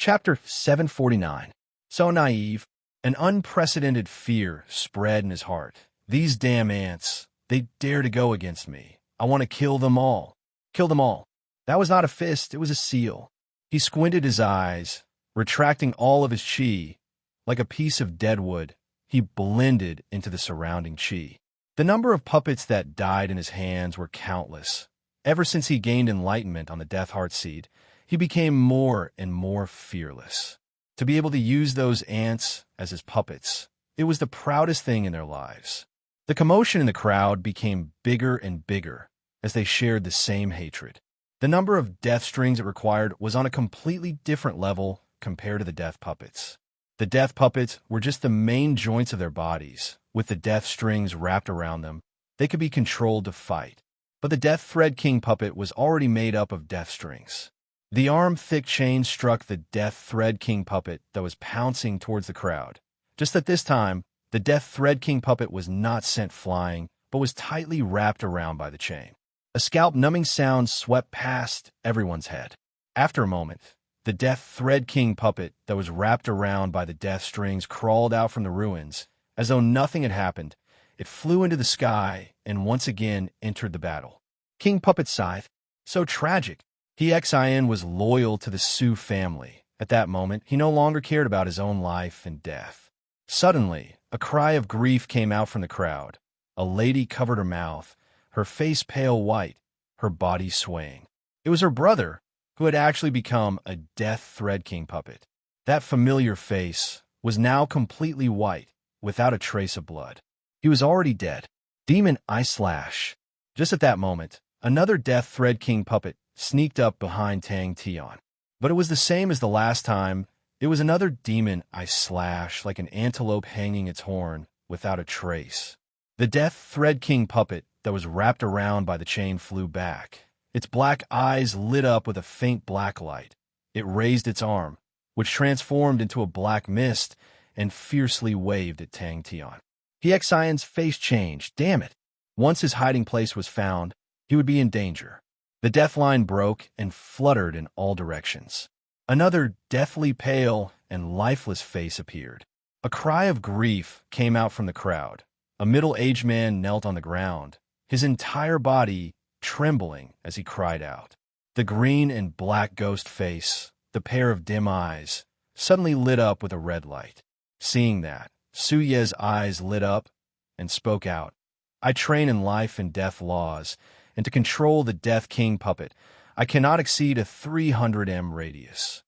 Chapter 749. So naive. An unprecedented fear spread in his heart. These damn ants, they dare to go against me. I want to kill them all. Kill them all. That was not a fist, it was a seal. He squinted his eyes, retracting all of his chi. Like a piece of dead wood, he blended into the surrounding chi. The number of puppets that died in his hands were countless. Ever since he gained enlightenment on the Death Heart Seed, he became more and more fearless. To be able to use those ants as his puppets, it was the proudest thing in their lives. The commotion in the crowd became bigger and bigger as they shared the same hatred. The number of death strings it required was on a completely different level compared to the death puppets. The death puppets were just the main joints of their bodies. With the death strings wrapped around them, they could be controlled to fight. But the Death Thread King puppet was already made up of death strings. The arm-thick chain struck the Death Thread King puppet that was pouncing towards the crowd. Just that this time, the Death Thread King puppet was not sent flying, but was tightly wrapped around by the chain. A scalp-numbing sound swept past everyone's head. After a moment, the Death Thread King puppet that was wrapped around by the death strings crawled out from the ruins. As though nothing had happened, it flew into the sky and once again entered the battle. King Puppet Scythe, so tragic. Xin was loyal to the Sioux family. At that moment, he no longer cared about his own life and death. Suddenly, a cry of grief came out from the crowd. A lady covered her mouth, her face pale white, her body swaying. It was her brother, who had actually become a Death Thread King puppet. That familiar face was now completely white, without a trace of blood. He was already dead. Demon Eye Slash. Just at that moment, another Death Thread King puppet sneaked up behind Tang Tian. But it was the same as the last time. It was another Demon Eye Slash, like an antelope hanging its horn, without a trace. The Death Thread King puppet that was wrapped around by the chain flew back. Its black eyes lit up with a faint black light. It raised its arm, which transformed into a black mist, and fiercely waved at Tang Tian. Xian's face changed. Damn it! Once his hiding place was found, he would be in danger. The death line broke and fluttered in all directions. Another deathly pale and lifeless face appeared. A cry of grief came out from the crowd. A middle-aged man knelt on the ground, his entire body trembling as he cried out. The green and black ghost face, the pair of dim eyes, suddenly lit up with a red light. Seeing that, Su Ye's eyes lit up and spoke out. I train in life and death laws, and to control the Death King puppet, I cannot exceed a 300 m radius.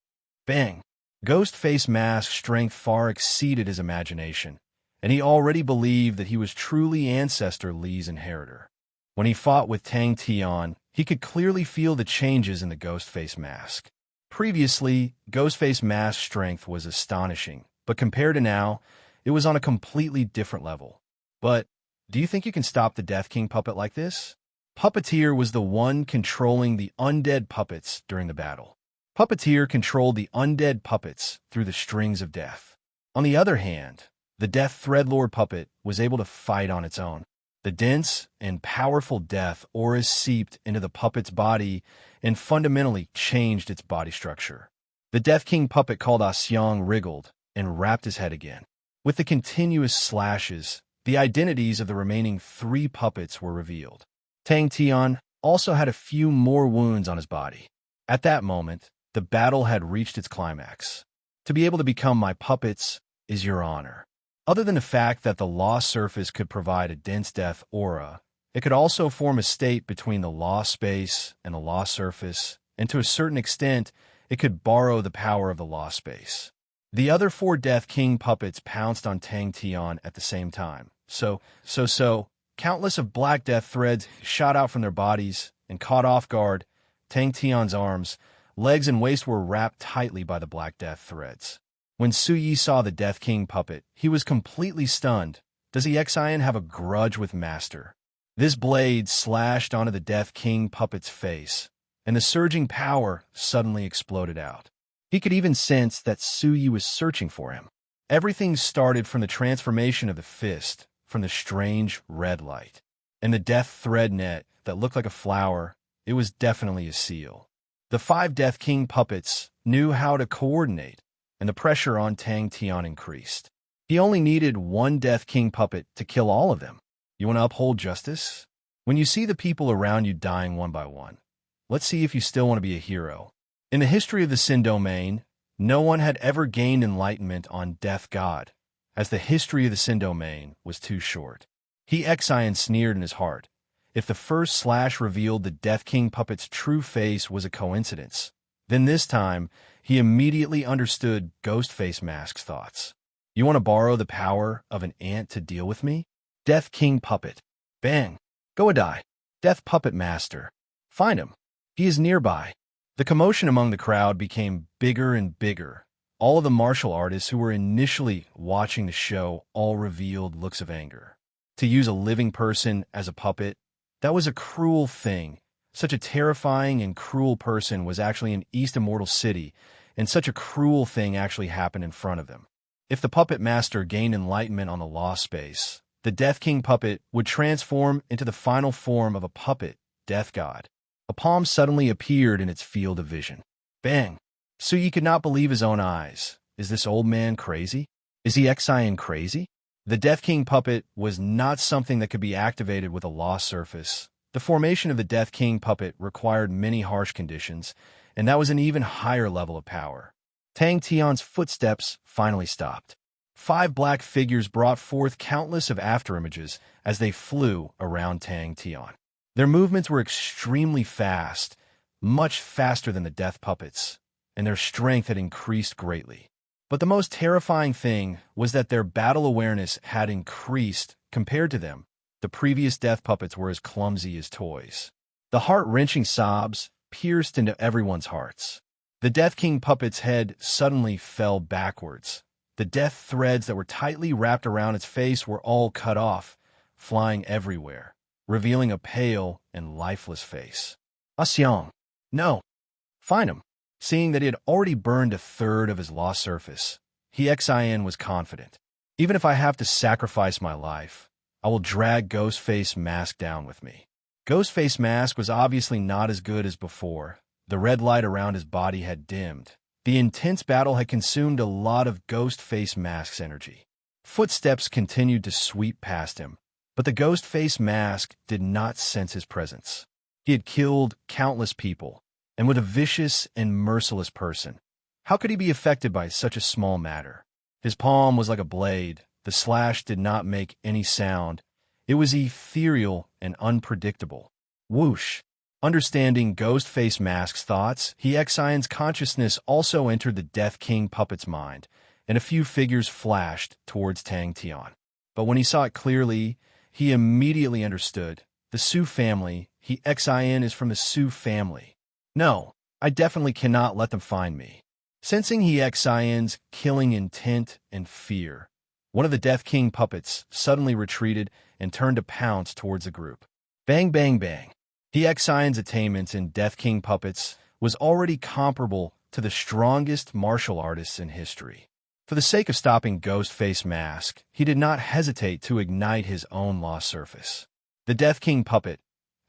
Bang! Ghostface Mask's strength far exceeded his imagination, and he already believed that he was truly Ancestor Li's inheritor. When he fought with Tang Tian, he could clearly feel the changes in the Ghostface Mask. Previously, Ghostface Mask's strength was astonishing, but compared to now, it was on a completely different level. But do you think you can stop the Death King puppet like this? Puppeteer was the one controlling the undead puppets during the battle. Puppeteer controlled the undead puppets through the strings of death. On the other hand, the Death Threadlord puppet was able to fight on its own. The dense and powerful death auras seeped into the puppet's body and fundamentally changed its body structure. The Death King puppet called Xiang wriggled and wrapped his head again. With the continuous slashes, the identities of the remaining 3 puppets were revealed. Tang Tian also had a few more wounds on his body. At that moment, the battle had reached its climax. To be able to become my puppets is your honor. Other than the fact that the lost surface could provide a dense death aura, it could also form a state between the lost space and the lost surface, and to a certain extent, it could borrow the power of the lost space. The other 4 Death King puppets pounced on Tang Tian at the same time. So, countless of black death threads shot out from their bodies and caught off guard Tang Tian's arms. Legs and waist were wrapped tightly by the black death threads. When Su Yi saw the Death King puppet, he was completely stunned. Does Xian have a grudge with Master? This blade slashed onto the Death King puppet's face, and the surging power suddenly exploded out. He could even sense that Su Yi was searching for him. Everything started from the transformation of the fist, from the strange red light, and the death thread net that looked like a flower. It was definitely a seal. The 5 Death King puppets knew how to coordinate, and the pressure on Tang Tian increased. He only needed one Death King puppet to kill all of them. You want to uphold justice? When you see the people around you dying one by one, let's see if you still want to be a hero. In the history of the Sin Domain, no one had ever gained enlightenment on Death God, as the history of the Sin Domain was too short. Xian sneered in his heart. If the first slash revealed the Death King puppet's true face was a coincidence, then this time he immediately understood Ghostface Mask's thoughts. You want to borrow the power of an ant to deal with me? Death King puppet. Bang. Go a die. Death Puppet Master. Find him. He is nearby. The commotion among the crowd became bigger and bigger. All of the martial artists who were initially watching the show all revealed looks of anger. To use a living person as a puppet, that was a cruel thing. Such a terrifying and cruel person was actually in East Immortal City, and such a cruel thing actually happened in front of them. If the Puppet Master gained enlightenment on the Lost Space, the Death King puppet would transform into the final form of a puppet, Death God. A palm suddenly appeared in its field of vision. Bang! Suyi could not believe his own eyes. Is this old man crazy? Is Xian crazy? The Death King puppet was not something that could be activated with a lost surface. The formation of the Death King puppet required many harsh conditions, and that was an even higher level of power. Tang Tian's footsteps finally stopped. 5 black figures brought forth countless of afterimages as they flew around Tang Tian. Their movements were extremely fast, much faster than the death puppets, and their strength had increased greatly. But the most terrifying thing was that their battle awareness had increased compared to them. The previous death puppets were as clumsy as toys. The heart-wrenching sobs pierced into everyone's hearts. The Death King puppet's head suddenly fell backwards. The death threads that were tightly wrapped around its face were all cut off, flying everywhere, revealing a pale and lifeless face. Xiang. No. Find him. Seeing that he had already burned a third of his lost surface, Xian was confident. Even if I have to sacrifice my life, I will drag Ghostface Mask down with me. Ghostface Mask was obviously not as good as before. The red light around his body had dimmed. The intense battle had consumed a lot of Ghostface Mask's energy. Footsteps continued to sweep past him, but the Ghostface Mask did not sense his presence. He had killed countless people, and was a vicious and merciless person. How could he be affected by such a small matter? His palm was like a blade. The slash did not make any sound. It was ethereal and unpredictable. Whoosh! Understanding Ghostface Mask's thoughts, Xian's consciousness also entered the Death King puppet's mind, and a few figures flashed towards Tang Tian. But when he saw it clearly, he immediately understood. The Su family, Xian is from the Su family. No, I definitely cannot let them find me. Sensing Xian's killing intent and fear, one of the Death King puppets suddenly retreated and turned to pounce towards the group. Bang, bang, bang. Xian's attainments in Death King puppets was already comparable to the strongest martial artists in history. For the sake of stopping Ghostface Mask, he did not hesitate to ignite his own lost surface. The Death King puppet,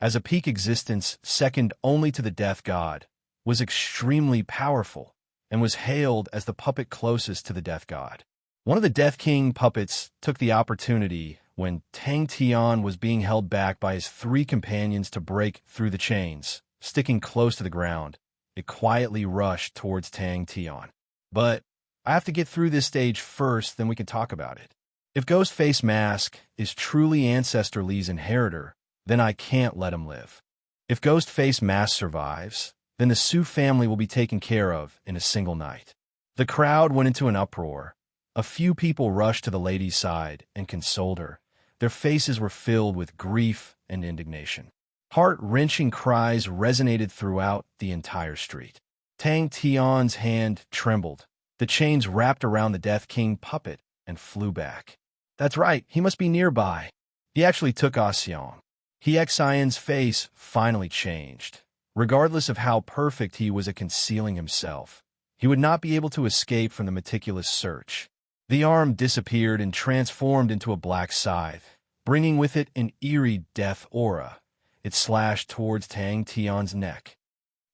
as a peak existence second only to the Death God, was extremely powerful and was hailed as the puppet closest to the Death God. One of the Death King puppets took the opportunity when Tang Tian was being held back by his 3 companions to break through the chains. Sticking close to the ground, it quietly rushed towards Tang Tian. But I have to get through this stage first, then we can talk about it. If Ghostface Mask is truly Ancestor Lee's inheritor, then I can't let him live. If Ghostface Mask survives, then the Su family will be taken care of in a single night. The crowd went into an uproar. A few people rushed to the lady's side and consoled her. Their faces were filled with grief and indignation. Heart-wrenching cries resonated throughout the entire street. Tang Tian's hand trembled. The chains wrapped around the Death King puppet and flew back. That's right, he must be nearby. He actually took Xiang. Xian's face finally changed. Regardless of how perfect he was at concealing himself, he would not be able to escape from the meticulous search. The arm disappeared and transformed into a black scythe, bringing with it an eerie death aura. It slashed towards Tang Tian's neck.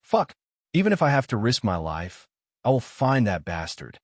Fuck! Even if I have to risk my life, I will find that bastard.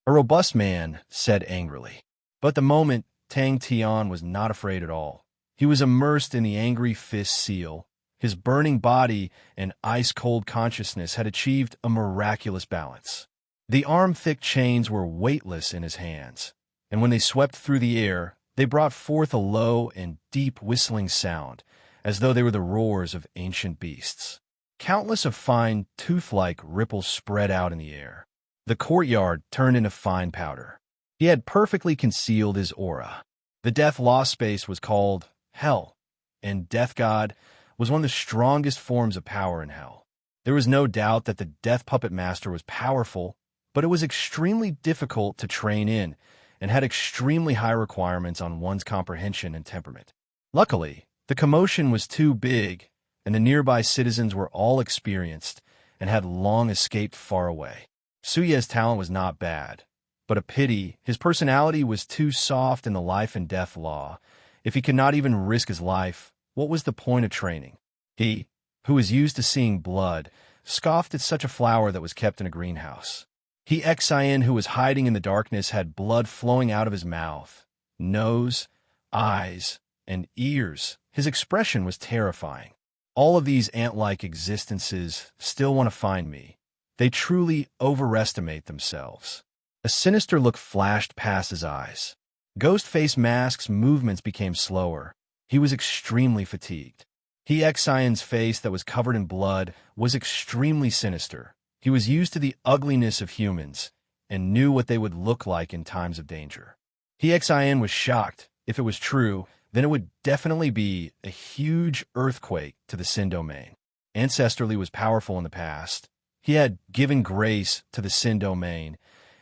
A robust man said angrily. But the moment, Tang Tian was not afraid at all. He was immersed in the angry fist seal. His burning body and ice-cold consciousness had achieved a miraculous balance. The arm-thick chains were weightless in his hands, and when they swept through the air, they brought forth a low and deep whistling sound, as though they were the roars of ancient beasts. Countless of fine, tooth-like ripples spread out in the air. The courtyard turned into fine powder. He had perfectly concealed his aura. The death lost space was called Hell, and Death God was one of the strongest forms of power in Hell. There was no doubt that the Death Puppet Master was powerful, but it was extremely difficult to train in and had extremely high requirements on one's comprehension and temperament. Luckily, the commotion was too big, and the nearby citizens were all experienced and had long escaped far away. Suye's talent was not bad, but a pity his personality was too soft in the life and death law. If he could not even risk his life, what was the point of training? He, who was used to seeing blood, scoffed at such a flower that was kept in a greenhouse. He Xian, who was hiding in the darkness, had blood flowing out of his mouth, nose, eyes, and ears. His expression was terrifying. All of these ant-like existences still want to find me. They truly overestimate themselves. A sinister look flashed past his eyes. Ghost-Face Mask's movements became slower. He was extremely fatigued. He Xian's face that was covered in blood was extremely sinister. He was used to the ugliness of humans and knew what they would look like in times of danger. He Xian was shocked. If it was true, then it would definitely be a huge earthquake to the Sin domain. Ancestrally was powerful in the past. He had given grace to the Sin domain,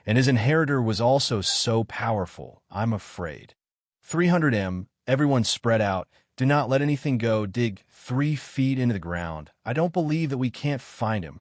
and his inheritor was also so powerful, I'm afraid. 300M, everyone spread out. Do not let anything go. Dig 3 feet into the ground. I don't believe that we can't find him.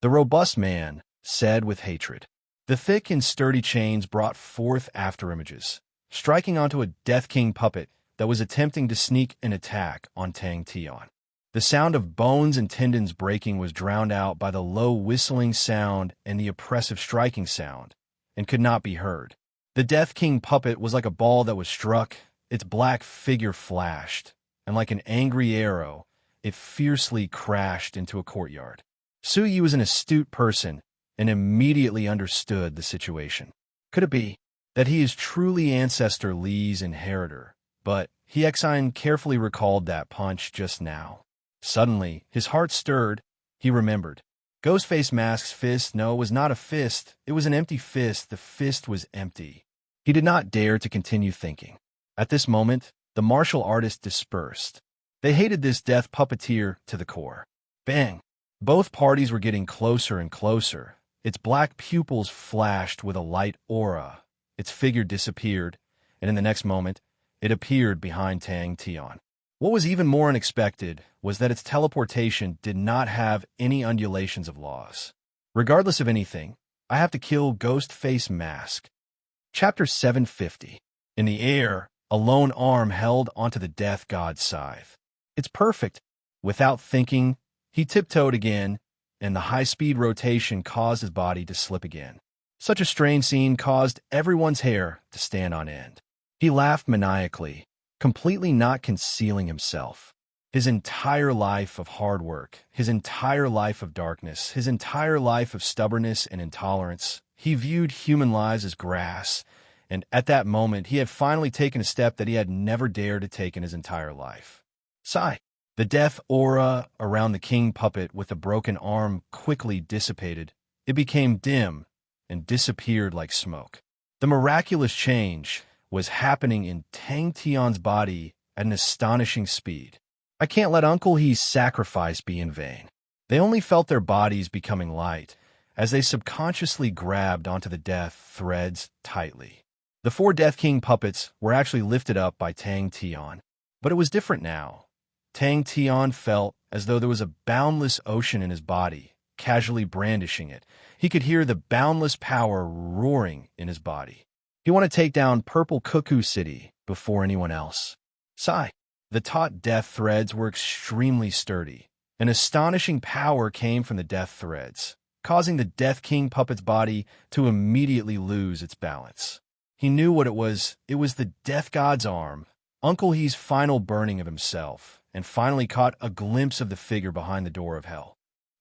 The robust man said with hatred. The thick and sturdy chains brought forth afterimages, striking onto a Death King puppet that was attempting to sneak an attack on Tang Tian. The sound of bones and tendons breaking was drowned out by the low whistling sound and the oppressive striking sound, and could not be heard. The Death King puppet was like a ball that was struck. Its black figure flashed, and like an angry arrow, it fiercely crashed into a courtyard. Suyi was an astute person and immediately understood the situation. Could it be that he is truly Ancestor Li's inheritor? But he Xian carefully recalled that punch just now. Suddenly, his heart stirred. He remembered. Ghostface Mask's fist, no, it was not a fist. It was an empty fist. The fist was empty. He did not dare to continue thinking. At this moment, the martial artists dispersed. They hated this death puppeteer to the core. Bang! Both parties were getting closer and closer. Its black pupils flashed with a light aura. Its figure disappeared, and in the next moment, it appeared behind Tang Tian. What was even more unexpected was that its teleportation did not have any undulations of laws. Regardless of anything, I have to kill Ghostface Mask. Chapter 750. In the air, a lone arm held onto the death god's scythe. It's perfect. Without thinking, he tiptoed again, and the high-speed rotation caused his body to slip again. Such a strange scene caused everyone's hair to stand on end. He laughed maniacally, completely not concealing himself. His entire life of hard work, his entire life of darkness, his entire life of stubbornness and intolerance, he viewed human lives as grass, and at that moment he had finally taken a step that he had never dared to take in his entire life. Sigh. The death aura around the king puppet with the broken arm quickly dissipated. It became dim and disappeared like smoke. The miraculous change was happening in Tang Tian's body at an astonishing speed. I can't let Uncle He's sacrifice be in vain. They only felt their bodies becoming light as they subconsciously grabbed onto the death threads tightly. The 4 Death King puppets were actually lifted up by Tang Tian, but it was different now. Tang Tian felt as though there was a boundless ocean in his body, casually brandishing it. He could hear the boundless power roaring in his body. He wanted to take down Purple Cuckoo City before anyone else. Sigh. The taut death threads were extremely sturdy. An astonishing power came from the death threads, causing the Death King puppet's body to immediately lose its balance. He knew what it was. It was the Death God's arm, Uncle He's final burning of himself, and finally caught a glimpse of the figure behind the door of hell.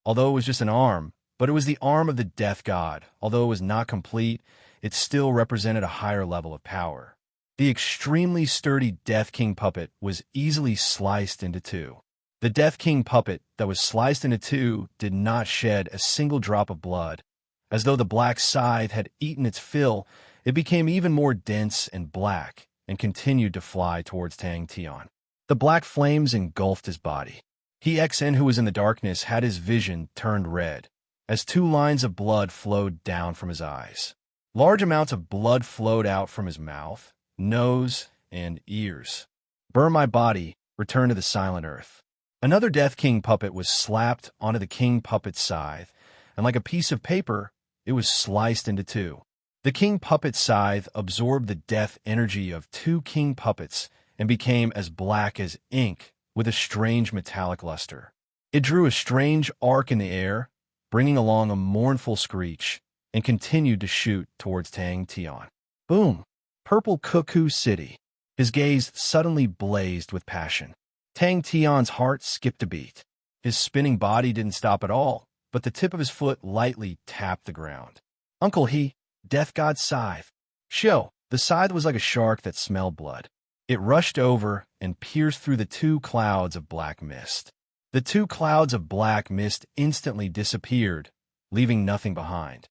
Although it was just an arm, but it was the arm of the Death God. Although it was not complete, it still represented a higher level of power. The extremely sturdy Death King puppet was easily sliced into two. The Death King puppet that was sliced into two did not shed a single drop of blood. As though the black scythe had eaten its fill, it became even more dense and black and continued to fly towards Tang Tian. The black flames engulfed his body. He XN, who was in the darkness, had his vision turned red as two lines of blood flowed down from his eyes. Large amounts of blood flowed out from his mouth, nose, and ears. Burn my body, return to the silent earth. Another Death King puppet was slapped onto the King puppet's scythe, and like a piece of paper, it was sliced into two. The King puppet's scythe absorbed the death energy of two King puppets and became as black as ink with a strange metallic luster. It drew a strange arc in the air, bringing along a mournful screech, and continued to shoot towards Tang Tian. Boom! Purple Cuckoo City. His gaze suddenly blazed with passion. Tang Tian's heart skipped a beat. His spinning body didn't stop at all, but the tip of his foot lightly tapped the ground. Uncle He, Death God's scythe. Show! The scythe was like a shark that smelled blood. It rushed over and pierced through the two clouds of black mist. The two clouds of black mist instantly disappeared, leaving nothing behind.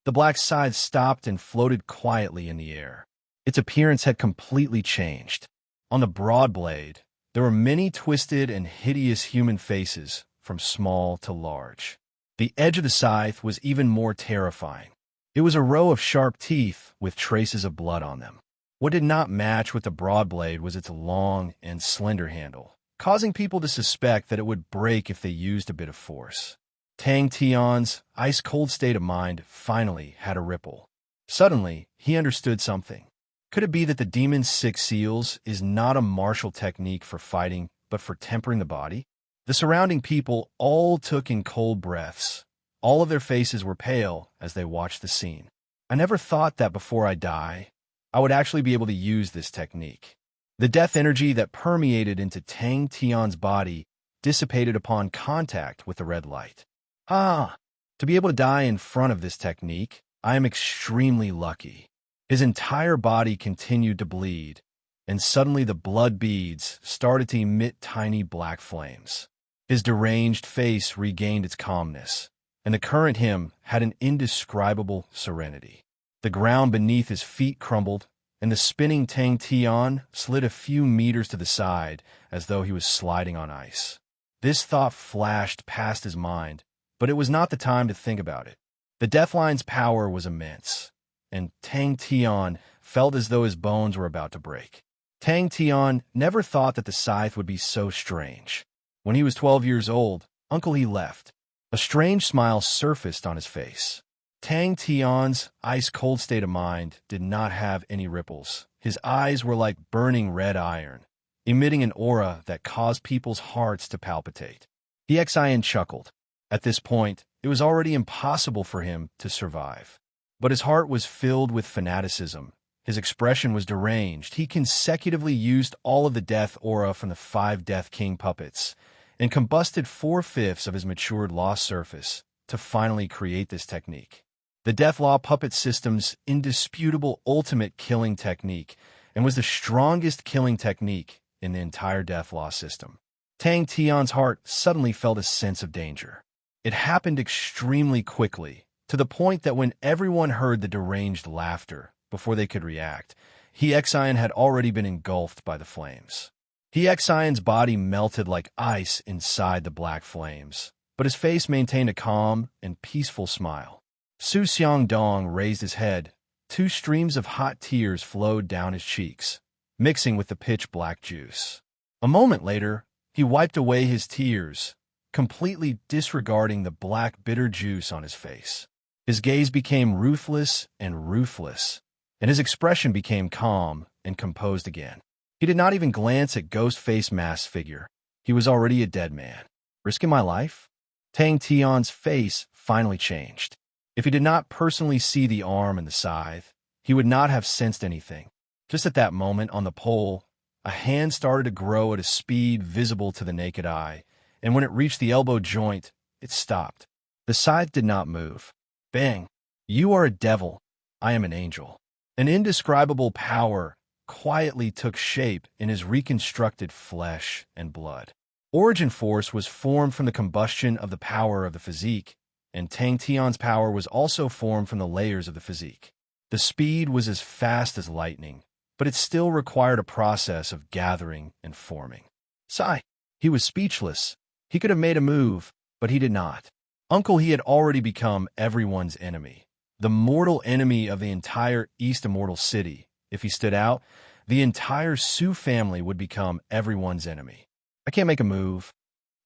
The black scythe stopped and floated quietly in the air. Its appearance had completely changed. On the broad blade, there were many twisted and hideous human faces, from small to large. The edge of the scythe was even more terrifying. It was a row of sharp teeth with traces of blood on them. What did not match with the broad blade was its long and slender handle, causing people to suspect that it would break if they used a bit of force. Tang Tian's ice-cold state of mind finally had a ripple. Suddenly, he understood something. Could it be that the demon's 6 seals is not a martial technique for fighting, but for tempering the body? The surrounding people all took in cold breaths. All of their faces were pale as they watched the scene. I never thought that before I die, I would actually be able to use this technique. The death energy that permeated into Tang Tian's body dissipated upon contact with the red light. To be able to die in front of this technique, I am extremely lucky. His entire body continued to bleed, and suddenly the blood beads started to emit tiny black flames. His deranged face regained its calmness, and the current him had an indescribable serenity. The ground beneath his feet crumbled, and the spinning Tang Tian slid a few meters to the side as though he was sliding on ice. This thought flashed past his mind, but it was not the time to think about it. The Deathline's power was immense, and Tang Tian felt as though his bones were about to break. Tang Tian never thought that the scythe would be so strange. When he was 12 years old, Uncle He left. A strange smile surfaced on his face. Tang Tian's ice-cold state of mind did not have any ripples. His eyes were like burning red iron, emitting an aura that caused people's hearts to palpitate. He Xian chuckled. At this point, it was already impossible for him to survive. But his heart was filled with fanaticism. His expression was deranged. He consecutively used all of the death aura from the 5 Death King puppets and combusted 4/5 of his matured lost surface to finally create this technique. The Death Law puppet system's indisputable ultimate killing technique, and was the strongest killing technique in the entire Death Law system. Tang Tian's heart suddenly felt a sense of danger. It happened extremely quickly, to the point that when everyone heard the deranged laughter, before they could react, He Xian had already been engulfed by the flames. He Xian's body melted like ice inside the black flames, but his face maintained a calm and peaceful smile. Su Xiangdong raised his head. 2 streams of hot tears flowed down his cheeks, mixing with the pitch-black juice. A moment later, he wiped away his tears, completely disregarding the black bitter juice on his face. His gaze became ruthless, and his expression became calm and composed again. He did not even glance at Ghostface Mask's figure. He was already a dead man. Risking my life? Tang Tian's face finally changed. If he did not personally see the arm and the scythe, he would not have sensed anything. Just at that moment, on the pole, a hand started to grow at a speed visible to the naked eye, and when it reached the elbow joint, it stopped. The scythe did not move. Bang! You are a devil. I am an angel. An indescribable power quietly took shape in his reconstructed flesh and blood. Origin Force was formed from the combustion of the power of the physique, and Tang Tian's power was also formed from the layers of the physique. The speed was as fast as lightning, but it still required a process of gathering and forming. Sigh. He was speechless. He could have made a move, but he did not. Uncle He had already become everyone's enemy, the mortal enemy of the entire East Immortal City. If he stood out, the entire Su family would become everyone's enemy. I can't make a move.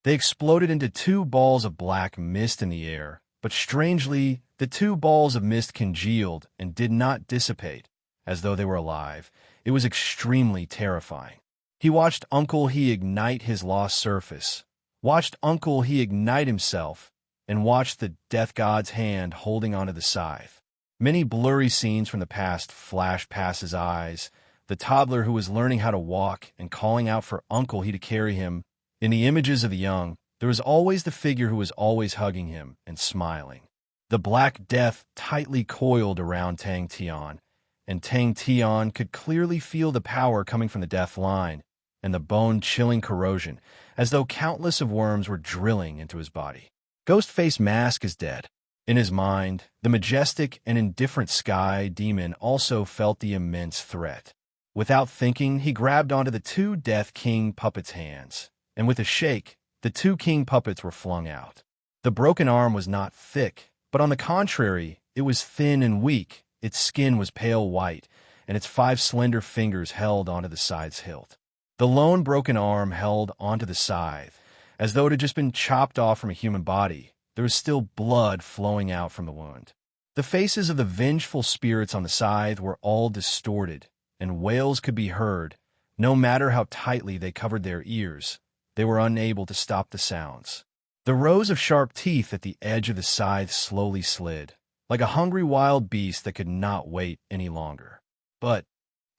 They exploded into two balls of black mist in the air, but strangely, the two balls of mist congealed and did not dissipate, as though they were alive. It was extremely terrifying. He watched Uncle He ignite his lost surface, watched Uncle He ignite himself, and watched the death god's hand holding onto the scythe. Many blurry scenes from the past flashed past his eyes, the toddler who was learning how to walk and calling out for Uncle He to carry him. In the images of the young, there was always the figure who was always hugging him and smiling. The Black Death tightly coiled around Tang Tian, and Tang Tian could clearly feel the power coming from the death line and the bone-chilling corrosion, as though countless of worms were drilling into his body. Ghostface Mask is dead. In his mind, the majestic and indifferent sky demon also felt the immense threat. Without thinking, he grabbed onto the two Death King puppets' hands, and with a shake, the two king puppets were flung out. The broken arm was not thick, but on the contrary, it was thin and weak. Its skin was pale white, and its 5 slender fingers held onto the scythe's hilt. The lone broken arm held onto the scythe, as though it had just been chopped off from a human body. There was still blood flowing out from the wound. The faces of the vengeful spirits on the scythe were all distorted, and wails could be heard. No matter how tightly they covered their ears, they were unable to stop the sounds. The rows of sharp teeth at the edge of the scythe slowly slid, like a hungry wild beast that could not wait any longer. But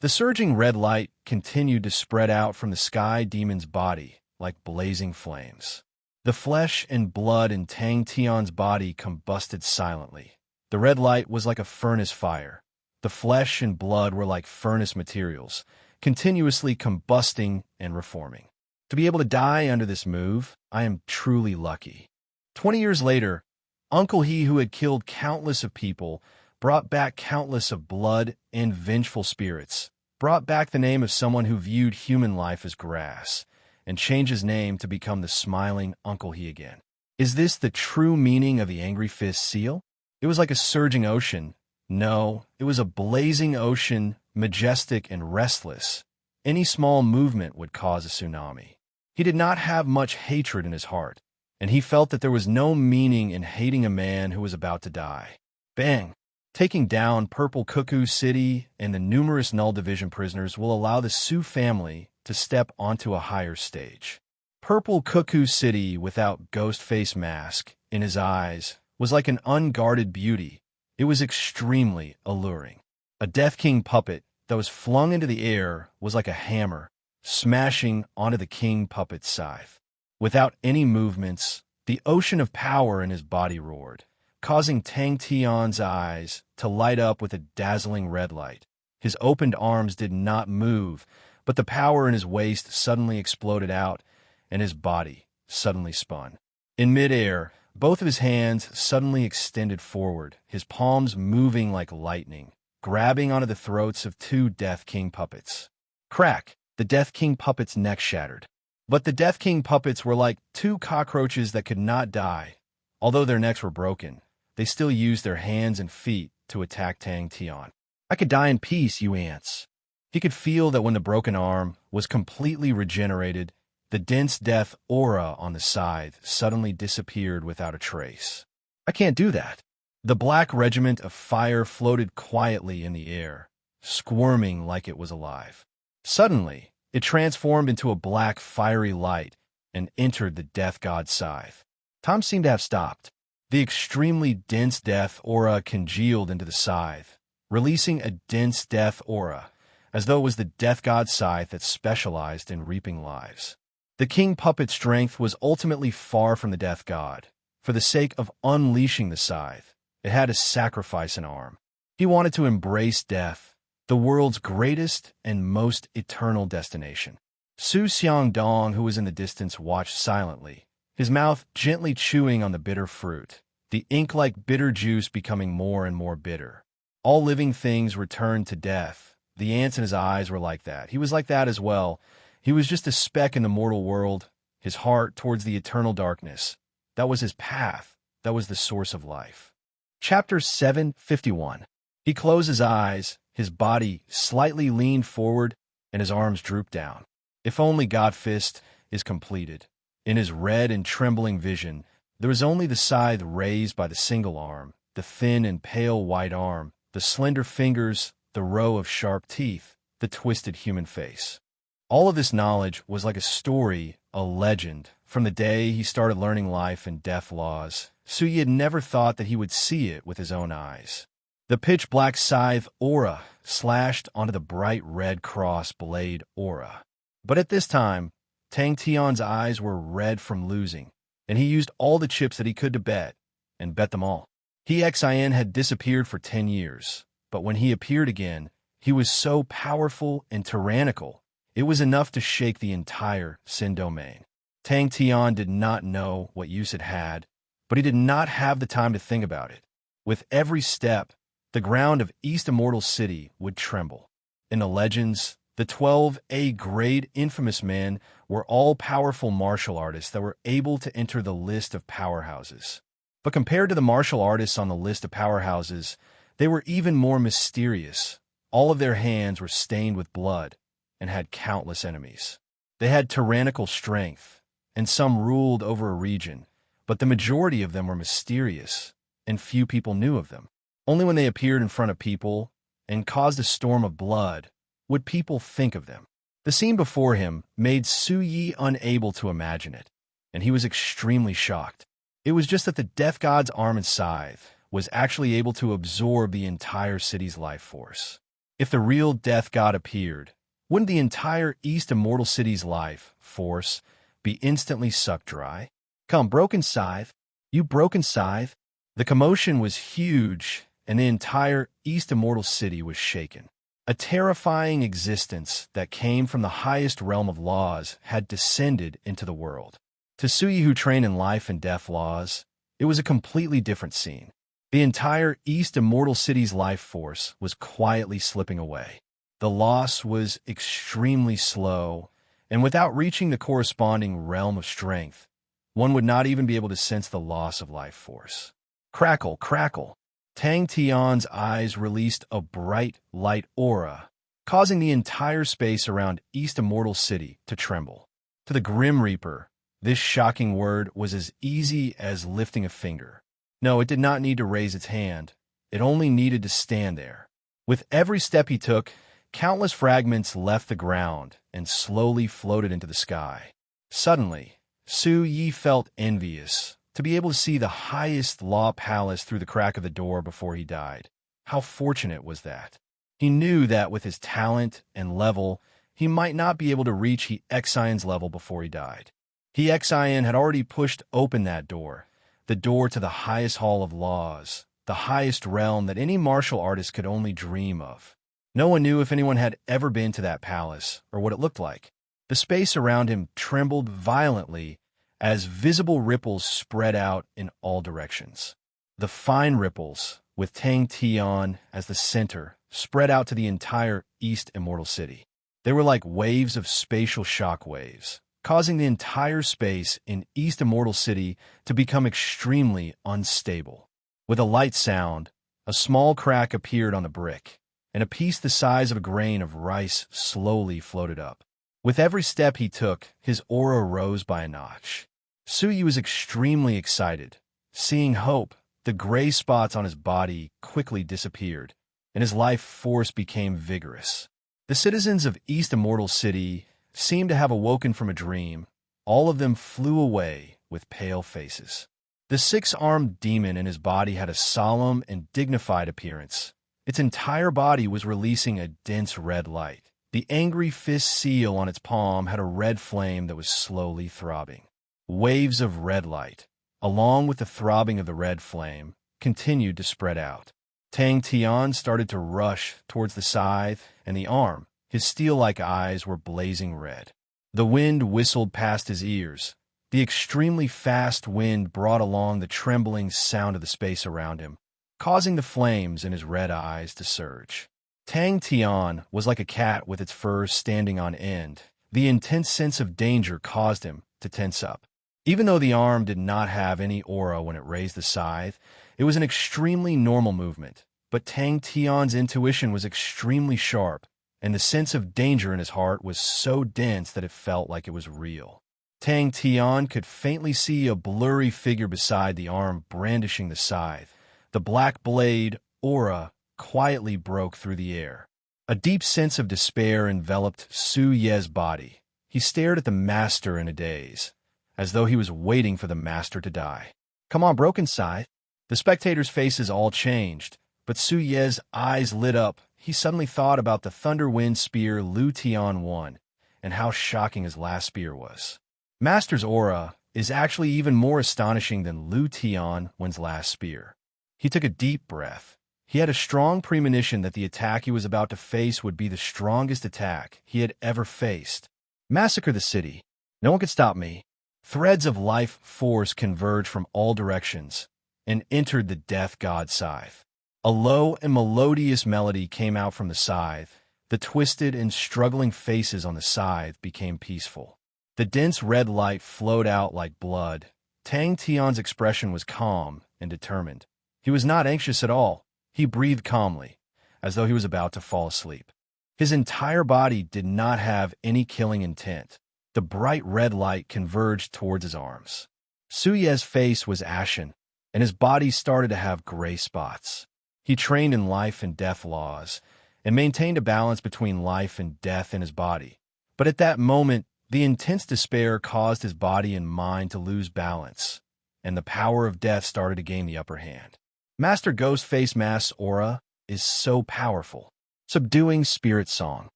the surging red light continued to spread out from the sky demon's body like blazing flames. The flesh and blood in Tang Tian's body combusted silently. The red light was like a furnace fire. The flesh and blood were like furnace materials, continuously combusting and reforming. To be able to die under this move, I am truly lucky. 20 years later, Uncle He, who had killed countless of people, brought back countless of blood and vengeful spirits, brought back the name of someone who viewed human life as grass, and changed his name to become the smiling Uncle He again. Is this the true meaning of the Angry Fist seal? It was like a surging ocean. No, it was a blazing ocean, majestic and restless. Any small movement would cause a tsunami. He did not have much hatred in his heart, and he felt that there was no meaning in hating a man who was about to die. Bang! Taking down Purple Cuckoo City and the numerous Null Division prisoners will allow the Su family to step onto a higher stage. Purple Cuckoo City, without Ghostface Mask in his eyes, was like an unguarded beauty. It was extremely alluring. A Death King puppet that was flung into the air was like a hammer, smashing onto the king puppet's scythe. Without any movements, the ocean of power in his body roared, causing Tang Tian's eyes to light up with a dazzling red light. His opened arms did not move, but the power in his waist suddenly exploded out, and his body suddenly spun. In midair, both of his hands suddenly extended forward, his palms moving like lightning, grabbing onto the throats of two Death King puppets. Crack! The Death King puppet's neck shattered. But the Death King puppets were like two cockroaches that could not die. Although their necks were broken, they still used their hands and feet to attack Tang Tian. I could die in peace, you ants. He could feel that when the broken arm was completely regenerated, the dense death aura on the scythe suddenly disappeared without a trace. I can't do that. The black regiment of fire floated quietly in the air, squirming like it was alive. Suddenly, it transformed into a black fiery light and entered the death god's scythe. Time seemed to have stopped. The extremely dense death aura congealed into the scythe, releasing a dense death aura, as though it was the death god's scythe that specialized in reaping lives. The king puppet's strength was ultimately far from the death god. For the sake of unleashing the scythe, it had to sacrifice an arm. He wanted to embrace death, the world's greatest and most eternal destination. Su Xiangdong, who was in the distance, watched silently, his mouth gently chewing on the bitter fruit, the ink-like bitter juice becoming more and more bitter. All living things returned to death. The ants in his eyes were like that. He was like that as well. He was just a speck in the mortal world, his heart towards the eternal darkness. That was his path. That was the source of life. Chapter 751. He closed his eyes, his body slightly leaned forward, and his arms drooped down. If only God Fist is completed. In his red and trembling vision, there was only the scythe raised by the single arm, the thin and pale white arm, the slender fingers, the row of sharp teeth, the twisted human face. All of this knowledge was like a story, a legend. From the day he started learning life and death laws, Suyi had never thought that he would see it with his own eyes. The pitch-black scythe aura slashed onto the bright red cross blade aura. But at this time, Tang Tian's eyes were red from losing, and he used all the chips that he could to bet, and bet them all. Xin had disappeared for 10 years, but when he appeared again, he was so powerful and tyrannical, it was enough to shake the entire Sin domain. Tang Tian did not know what use it had, but he did not have the time to think about it. With every step, the ground of East Immortal City would tremble. In the legends, the 12 A-grade infamous men were all-powerful martial artists that were able to enter the list of powerhouses. But compared to the martial artists on the list of powerhouses, they were even more mysterious. All of their hands were stained with blood and had countless enemies. They had tyrannical strength, and some ruled over a region, but the majority of them were mysterious, and few people knew of them. Only when they appeared in front of people and caused a storm of blood would people think of them. The scene before him made Suyi unable to imagine it, and he was extremely shocked. It was just that the death god's arm and scythe was actually able to absorb the entire city's life force. If the real death god appeared, wouldn't the entire East Immortal City's life force be instantly sucked dry? Come, broken scythe, you broken scythe. The commotion was huge, and the entire East Immortal City was shaken. A terrifying existence that came from the highest realm of laws had descended into the world. To Suyi, who trained in life and death laws, it was a completely different scene. The entire East Immortal City's life force was quietly slipping away. The loss was extremely slow, and without reaching the corresponding realm of strength, one would not even be able to sense the loss of life force. Crackle, crackle. Tang Tian's eyes released a bright light aura, causing the entire space around East Immortal City to tremble. To the Grim Reaper, this shocking word was as easy as lifting a finger. No, it did not need to raise its hand. It only needed to stand there. With every step he took, countless fragments left the ground and slowly floated into the sky. Suddenly, Suyi felt envious to be able to see the highest law palace through the crack of the door before he died. How fortunate was that? He knew that with his talent and level, he might not be able to reach Xian's level before he died. Xian had already pushed open that door, the door to the highest hall of laws, the highest realm that any martial artist could only dream of. No one knew if anyone had ever been to that palace or what it looked like. The space around him trembled violently as visible ripples spread out in all directions. The fine ripples, with Tang Tian as the center, spread out to the entire East Immortal City. They were like waves of spatial shock waves, causing the entire space in East Immortal City to become extremely unstable. With a light sound, a small crack appeared on the brick, and a piece the size of a grain of rice slowly floated up. With every step he took, his aura rose by a notch. Suyi was extremely excited. Seeing hope, the gray spots on his body quickly disappeared, and his life force became vigorous. The citizens of East Immortal City seemed to have awoken from a dream. All of them flew away with pale faces. The six-armed demon in his body had a solemn and dignified appearance. Its entire body was releasing a dense red light. The angry fist seal on its palm had a red flame that was slowly throbbing. Waves of red light, along with the throbbing of the red flame, continued to spread out. Tang Tian started to rush towards the scythe and the arm. His steel-like eyes were blazing red. The wind whistled past his ears. The extremely fast wind brought along the trembling sound of the space around him, causing the flames in his red eyes to surge. Tang Tian was like a cat with its fur standing on end. The intense sense of danger caused him to tense up. Even though the arm did not have any aura when it raised the scythe, it was an extremely normal movement. But Tang Tian's intuition was extremely sharp, and the sense of danger in his heart was so dense that it felt like it was real. Tang Tian could faintly see a blurry figure beside the arm brandishing the scythe. The black blade, aura, quietly broke through the air. A deep sense of despair enveloped Su Ye's body. He stared at the master in a daze, as though he was waiting for the master to die. "Come on, broken scythe." The spectators' faces all changed, but Su Ye's eyes lit up. He suddenly thought about the Thunderwind spear Lu Tian won, and how shocking his last spear was. Master's aura is actually even more astonishing than Lu Tian's last spear. He took a deep breath. He had a strong premonition that the attack he was about to face would be the strongest attack he had ever faced. Massacre the city. No one could stop me. Threads of life force converged from all directions and entered the death god scythe. A low and melodious melody came out from the scythe. The twisted and struggling faces on the scythe became peaceful. The dense red light flowed out like blood. Tang Tian's expression was calm and determined. He was not anxious at all. He breathed calmly, as though he was about to fall asleep. His entire body did not have any killing intent. The bright red light converged towards his arms. Su Ye's face was ashen, and his body started to have gray spots. He trained in life and death laws, and maintained a balance between life and death in his body. But at that moment, the intense despair caused his body and mind to lose balance, and the power of death started to gain the upper hand. Master Ghostface Mask's aura is so powerful. Subduing spirit song.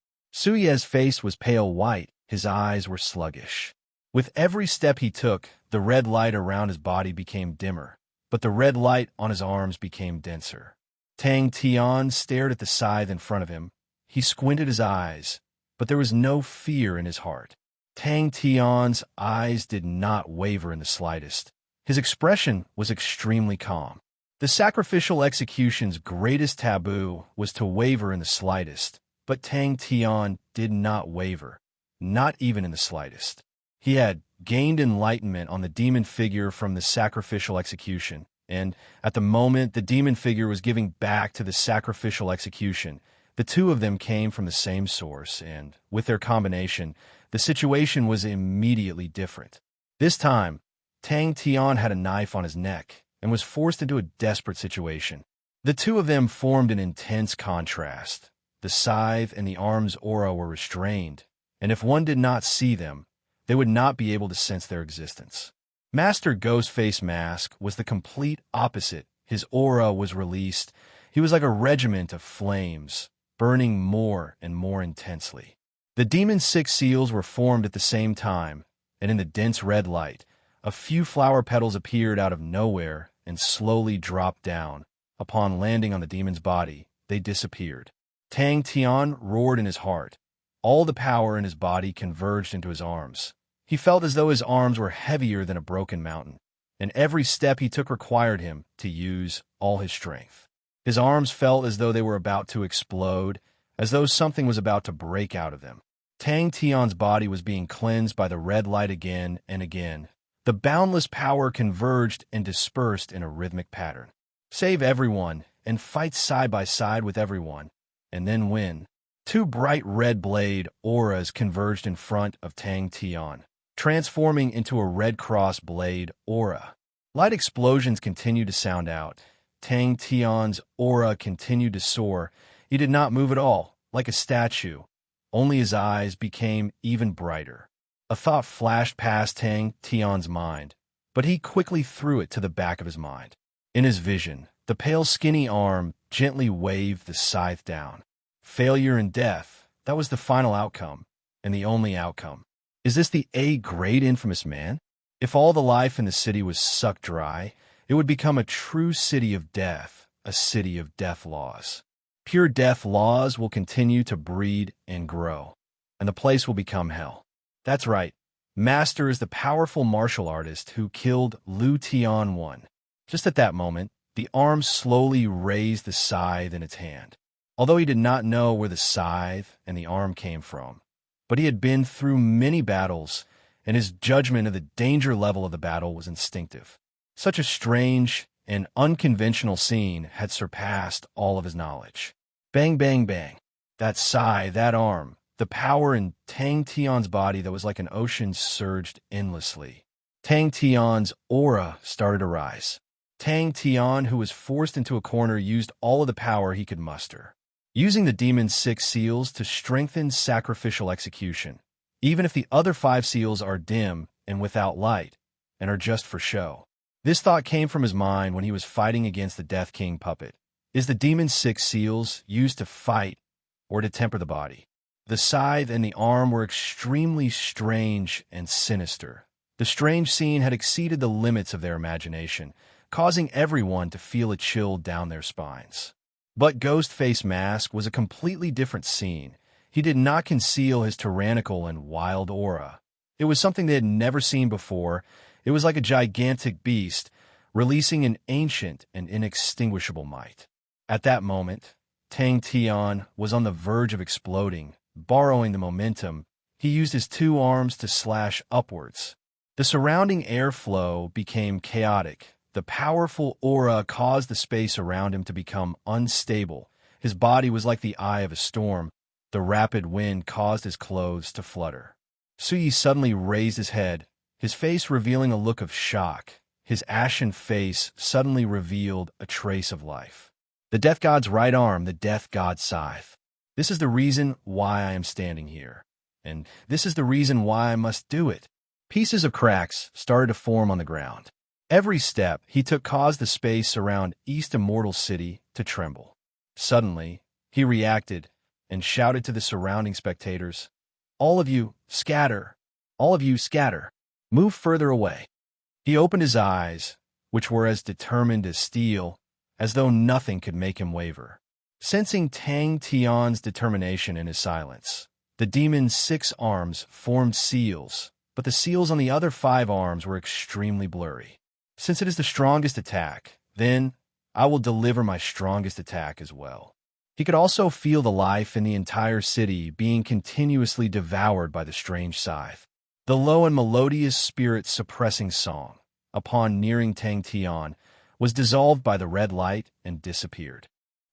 Su Ye's face was pale white. His eyes were sluggish. With every step he took, the red light around his body became dimmer, but the red light on his arms became denser. Tang Tian stared at the scythe in front of him. He squinted his eyes, but there was no fear in his heart. Tang Tian's eyes did not waver in the slightest. His expression was extremely calm. The sacrificial execution's greatest taboo was to waver in the slightest, but Tang Tian did not waver, not even in the slightest. He had gained enlightenment on the demon figure from the sacrificial execution, and at the moment the demon figure was giving back to the sacrificial execution, the two of them came from the same source, and, with their combination, the situation was immediately different. This time, Tang Tian had a knife on his neck and was forced into a desperate situation. The two of them formed an intense contrast. The scythe and the arm's aura were restrained, and if one did not see them, they would not be able to sense their existence. Master Ghostface Mask was the complete opposite. His aura was released. He was like a regiment of flames, burning more and more intensely. The demon's 6 seals were formed at the same time, and in the dense red light, a few flower petals appeared out of nowhere and slowly dropped down. Upon landing on the demon's body, they disappeared. Tang Tian roared in his heart. All the power in his body converged into his arms. He felt as though his arms were heavier than a broken mountain, and every step he took required him to use all his strength. His arms felt as though they were about to explode, as though something was about to break out of them. Tang Tian's body was being cleansed by the red light again and again. The boundless power converged and dispersed in a rhythmic pattern. Save everyone and fight side by side with everyone, and then win. 2 bright red blade auras converged in front of Tang Tian, transforming into a red cross blade aura. Light explosions continued to sound out. Tang Tian's aura continued to soar. He did not move at all, like a statue. Only his eyes became even brighter. A thought flashed past Tang Tian's mind. but he quickly threw it to the back of his mind. In his vision, the pale skinny arm gently waved the scythe down. Failure and death, that was the final outcome, and the only outcome. Is this the great infamous man? If all the life in the city was sucked dry, it would become a true city of death, a city of death laws. Pure death laws will continue to breed and grow, and the place will become hell. That's right. Master is the powerful martial artist who killed Liu Tian. Just at that moment, the arm slowly raised the scythe in its hand. Although he did not know where the scythe and the arm came from, but he had been through many battles, and his judgment of the danger level of the battle was instinctive. Such a strange and unconventional scene had surpassed all of his knowledge. Bang, bang, bang. That scythe, that arm, the power in Tang Tian's body that was like an ocean surged endlessly. Tang Tian's aura started to rise. Tang Tian, who was forced into a corner, used all of the power he could muster, using the demon's 6 seals to strengthen sacrificial execution, even if the other 5 seals are dim and without light, and are just for show. This thought came from his mind when he was fighting against the Death King puppet. Is the demon's 6 seals used to fight or to temper the body? The scythe and the arm were extremely strange and sinister. The strange scene had exceeded the limits of their imagination, causing everyone to feel a chill down their spines. But Ghostface Mask was a completely different scene. He did not conceal his tyrannical and wild aura. It was something they had never seen before. It was like a gigantic beast, releasing an ancient and inextinguishable might. At that moment, Tang Tian was on the verge of exploding. Borrowing the momentum, he used his 2 arms to slash upwards. The surrounding airflow became chaotic. The powerful aura caused the space around him to become unstable. His body was like the eye of a storm. The rapid wind caused his clothes to flutter. Suyi suddenly raised his head, his face revealing a look of shock. His ashen face suddenly revealed a trace of life. The Death God's right arm, the Death God's scythe. This is the reason why I am standing here, and this is the reason why I must do it. Pieces of cracks started to form on the ground. Every step he took caused the space around East Immortal City to tremble. Suddenly, he reacted and shouted to the surrounding spectators, "All of you, scatter! All of you, scatter! Move further away!" He opened his eyes, which were as determined as steel, as though nothing could make him waver. Sensing Tang Tian's determination in his silence, the demon's 6 arms formed seals, but the seals on the other 5 arms were extremely blurry. Since it is the strongest attack, then I will deliver my strongest attack as well. He could also feel the life in the entire city being continuously devoured by the strange scythe. The low and melodious spirit-suppressing song, upon nearing Tang Tian, was dissolved by the red light and disappeared.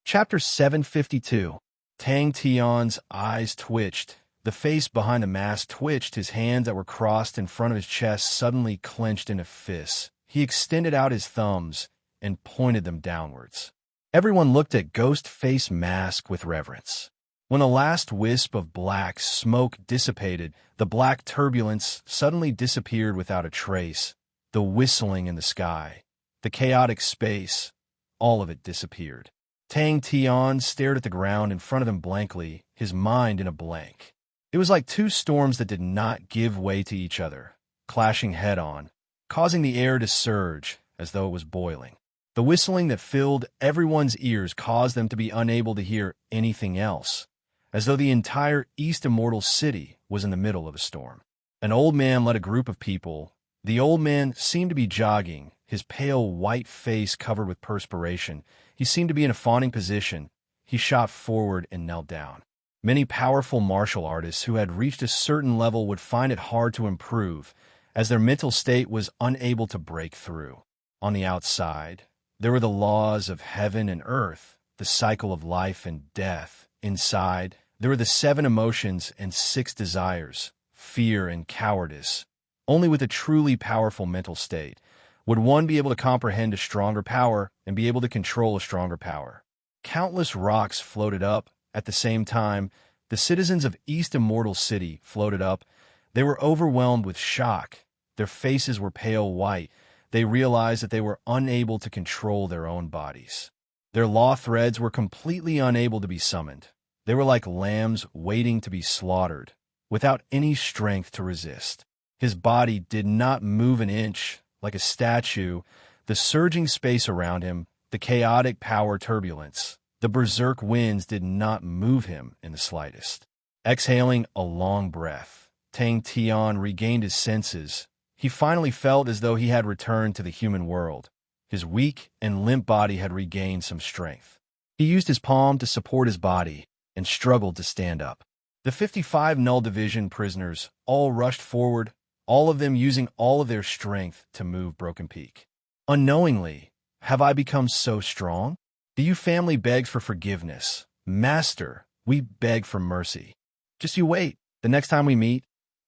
Chapter 752. Tang Tian's eyes twitched. The face behind the mask twitched. His hands that were crossed in front of his chest suddenly clenched into fists. He extended out his thumbs and pointed them downwards. Everyone looked at Ghostface Mask with reverence. When the last wisp of black smoke dissipated, the black turbulence suddenly disappeared without a trace. The whistling in the sky, the chaotic space, all of it disappeared. Tang Tian stared at the ground in front of him blankly, his mind in a blank. It was like 2 storms that did not give way to each other, clashing head-on, causing the air to surge as though it was boiling. The whistling that filled everyone's ears caused them to be unable to hear anything else, as though the entire East Immortal City was in the middle of a storm. An old man led a group of people. The old man seemed to be jogging, his pale white face covered with perspiration. He seemed to be in a fawning position. He shot forward and knelt down. Many powerful martial artists who had reached a certain level would find it hard to improve, as their mental state was unable to break through. On the outside, there were the laws of heaven and earth, the cycle of life and death. Inside, there were the 7 emotions and 6 desires, fear and cowardice. Only with a truly powerful mental state would one be able to comprehend a stronger power and be able to control a stronger power. Countless rocks floated up. At the same time, the citizens of East Immortal City floated up. They were overwhelmed with shock. Their faces were pale white. they realized that they were unable to control their own bodies. Their law threads were completely unable to be summoned. They were like lambs waiting to be slaughtered, without any strength to resist. His body did not move an inch, like a statue. The surging space around him, the chaotic power turbulence, the berserk winds did not move him in the slightest. Exhaling a long breath, Tang Tian regained his senses. He finally felt as though he had returned to the human world. His weak and limp body had regained some strength. He used his palm to support his body and struggled to stand up. The 55 Null Division prisoners all rushed forward, all of them using all of their strength to move Broken Peak. Unknowingly, have I become so strong? The Yu family begs for forgiveness. Master, we beg for mercy. Just you wait. The next time we meet,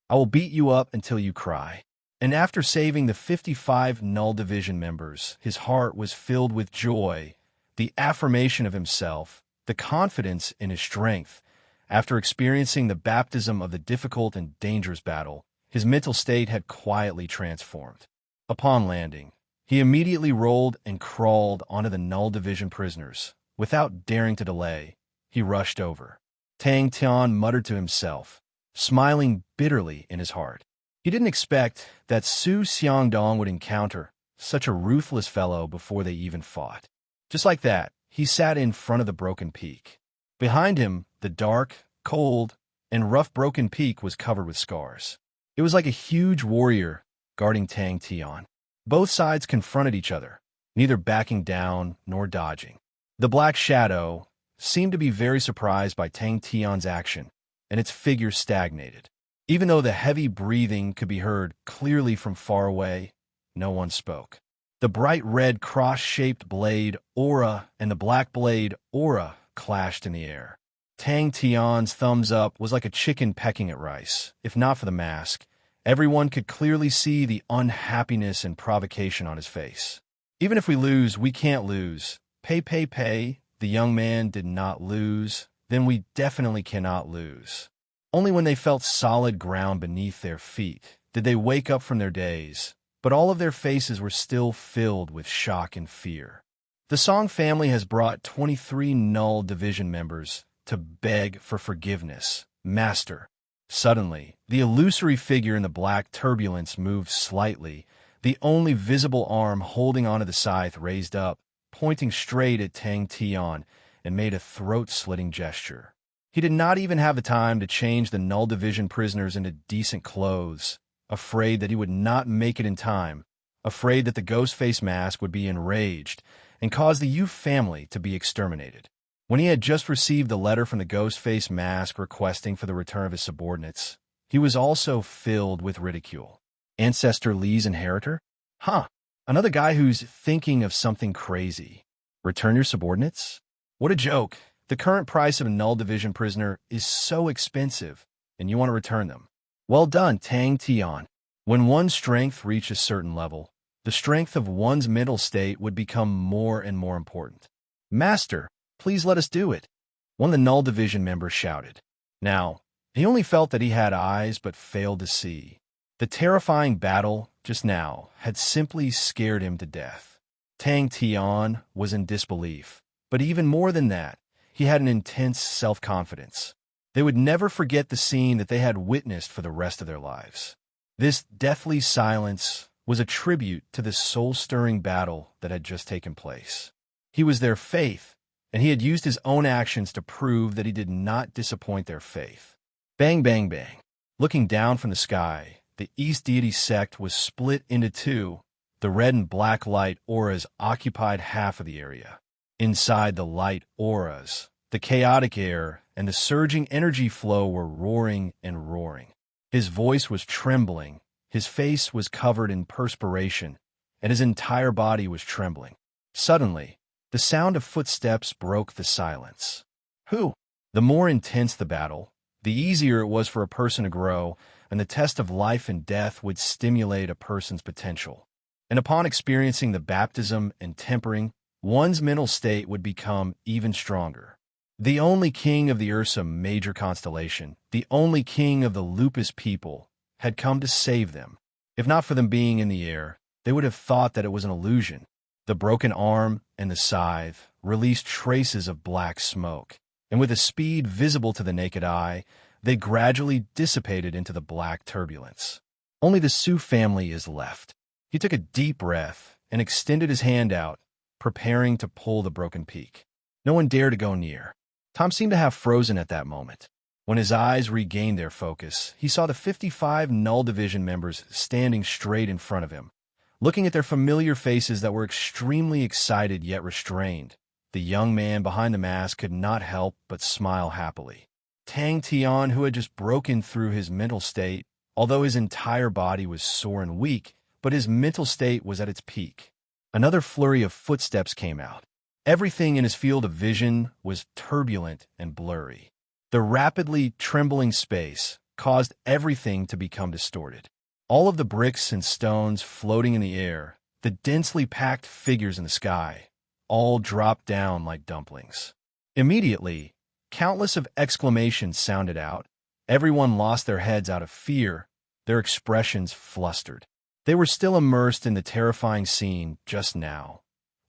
I will beat you up until you cry. And after saving the 55 Null Division members, his heart was filled with joy, the affirmation of himself, the confidence in his strength. After experiencing the baptism of the difficult and dangerous battle, his mental state had quietly transformed. Upon landing, he immediately rolled and crawled onto the Null Division prisoners. Without daring to delay, he rushed over. Tang Tian muttered to himself, smiling bitterly in his heart. He didn't expect that Su Xiangdong would encounter such a ruthless fellow before they even fought. Just like that, he sat in front of the Broken Peak. Behind him, the dark, cold, and rough Broken Peak was covered with scars. It was like a huge warrior guarding Tang Tian. Both sides confronted each other, neither backing down nor dodging. The Black Shadow seemed to be very surprised by Tang Tian's action, and its figure stagnated. Even though the heavy breathing could be heard clearly from far away, no one spoke. The bright red cross-shaped blade aura and the black blade aura clashed in the air. Tang Tian's thumbs up was like a chicken pecking at rice. If not for the mask, everyone could clearly see the unhappiness and provocation on his face. Even if we lose, we can't lose. Pay, pay, pay. The young man did not lose. Then we definitely cannot lose. Only when they felt solid ground beneath their feet did they wake up from their daze, but all of their faces were still filled with shock and fear. The Song family has brought 23 Null Division members to beg for forgiveness. Master. Suddenly, the illusory figure in the black turbulence moved slightly, the only visible arm holding onto the scythe raised up, pointing straight at Tang Tian, and made a throat-slitting gesture. He did not even have the time to change the Null Division prisoners into decent clothes, afraid that he would not make it in time, afraid that the ghost face mask would be enraged and cause the Yu family to be exterminated. When he had just received the letter from the ghost face mask requesting for the return of his subordinates, he was also filled with ridicule. Ancestor Li's inheritor? Huh, another guy who's thinking of something crazy. Return your subordinates? What a joke. The current price of a Null Division prisoner is so expensive, and you want to return them. Well done, Tang Tian. When one's strength reached a certain level, the strength of one's mental state would become more and more important. Master, please let us do it, one of the Null Division members shouted. Now, he only felt that he had eyes but failed to see. The terrifying battle just now had simply scared him to death. Tang Tian was in disbelief, but even more than that, he had an intense self-confidence. They would never forget the scene that they had witnessed for the rest of their lives. This deathly silence was a tribute to the soul-stirring battle that had just taken place. He was their faith, and he had used his own actions to prove that he did not disappoint their faith. Bang, bang, bang. Looking down from the sky, the East Deity sect was split into two. The red and black light auras occupied half of the area. Inside the light auras, the chaotic air and the surging energy flow were roaring and roaring. His voice was trembling, his face was covered in perspiration, and his entire body was trembling. Suddenly, the sound of footsteps broke the silence. Who? The more intense the battle, the easier it was for a person to grow, and the test of life and death would stimulate a person's potential. And upon experiencing the baptism and tempering, one's mental state would become even stronger. The only king of the Ursa major constellation, the only king of the Lupus people, had come to save them. If not for them being in the air, they would have thought that it was an illusion. The broken arm and the scythe released traces of black smoke, and with a speed visible to the naked eye, they gradually dissipated into the black turbulence. Only the Sioux family is left. He took a deep breath and extended his hand out, preparing to pull the broken peak. No one dared to go near. Tom seemed to have frozen at that moment. When his eyes regained their focus, he saw the 55 Null Division members standing straight in front of him, looking at their familiar faces that were extremely excited yet restrained. The young man behind the mask could not help but smile happily. Tang Tian, who had just broken through his mental state, although his entire body was sore and weak, but his mental state was at its peak. Another flurry of footsteps came out. Everything in his field of vision was turbulent and blurry. The rapidly trembling space caused everything to become distorted. All of the bricks and stones floating in the air, the densely packed figures in the sky, all dropped down like dumplings. Immediately, countless of exclamations sounded out. Everyone lost their heads out of fear, their expressions flustered. They were still immersed in the terrifying scene just now,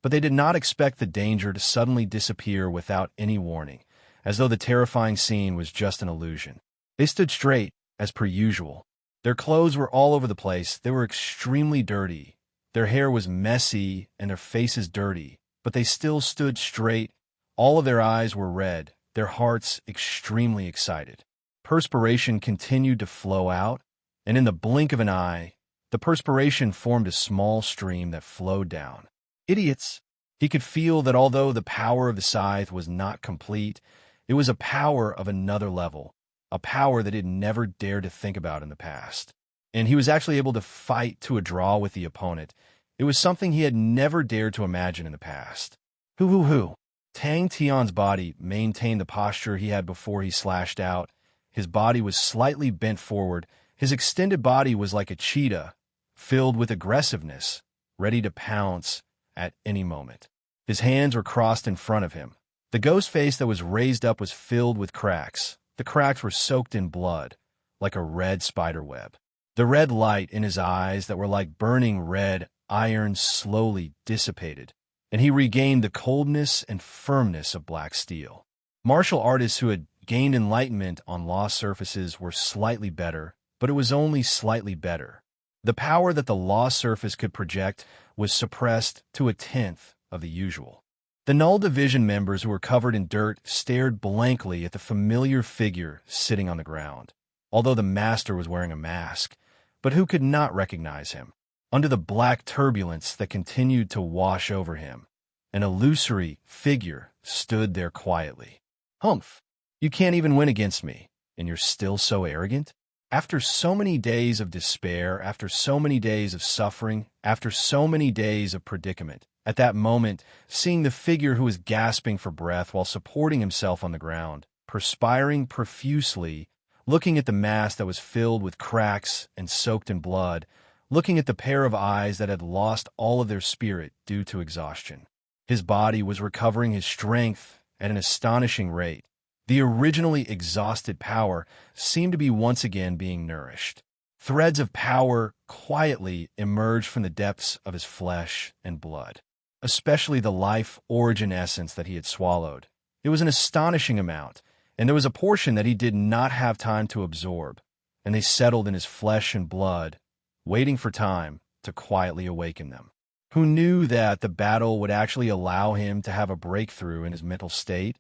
but they did not expect the danger to suddenly disappear without any warning, as though the terrifying scene was just an illusion. They stood straight, as per usual. Their clothes were all over the place. They were extremely dirty. Their hair was messy and their faces dirty, but they still stood straight. All of their eyes were red, their hearts extremely excited. Perspiration continued to flow out, and in the blink of an eye, the perspiration formed a small stream that flowed down. Idiots! He could feel that although the power of the scythe was not complete, it was a power of another level, a power that he had never dared to think about in the past. And he was actually able to fight to a draw with the opponent. It was something he had never dared to imagine in the past. Hoo. Tang Tian's body maintained the posture he had before he slashed out. His body was slightly bent forward. His extended body was like a cheetah, filled with aggressiveness, ready to pounce at any moment. His hands were crossed in front of him. The ghost face that was raised up was filled with cracks. The cracks were soaked in blood, like a red spider web. The red light in his eyes that were like burning red iron slowly dissipated, and he regained the coldness and firmness of black steel. Martial artists who had gained enlightenment on lost surfaces were slightly better, but it was only slightly better. The power that the lost surface could project was suppressed to a tenth of the usual. The Null Division members who were covered in dirt stared blankly at the familiar figure sitting on the ground, although the master was wearing a mask, but who could not recognize him. Under the black turbulence that continued to wash over him, an illusory figure stood there quietly. Humph! You can't even win against me, and you're still so arrogant? After so many days of despair, after so many days of suffering, after so many days of predicament, at that moment, seeing the figure who was gasping for breath while supporting himself on the ground, perspiring profusely, looking at the mask that was filled with cracks and soaked in blood, looking at the pair of eyes that had lost all of their spirit due to exhaustion. His body was recovering his strength at an astonishing rate. The originally exhausted power seemed to be once again being nourished. Threads of power quietly emerged from the depths of his flesh and blood, especially the life origin essence that he had swallowed. It was an astonishing amount, and there was a portion that he did not have time to absorb, and they settled in his flesh and blood, waiting for time to quietly awaken them. Who knew that the battle would actually allow him to have a breakthrough in his mental state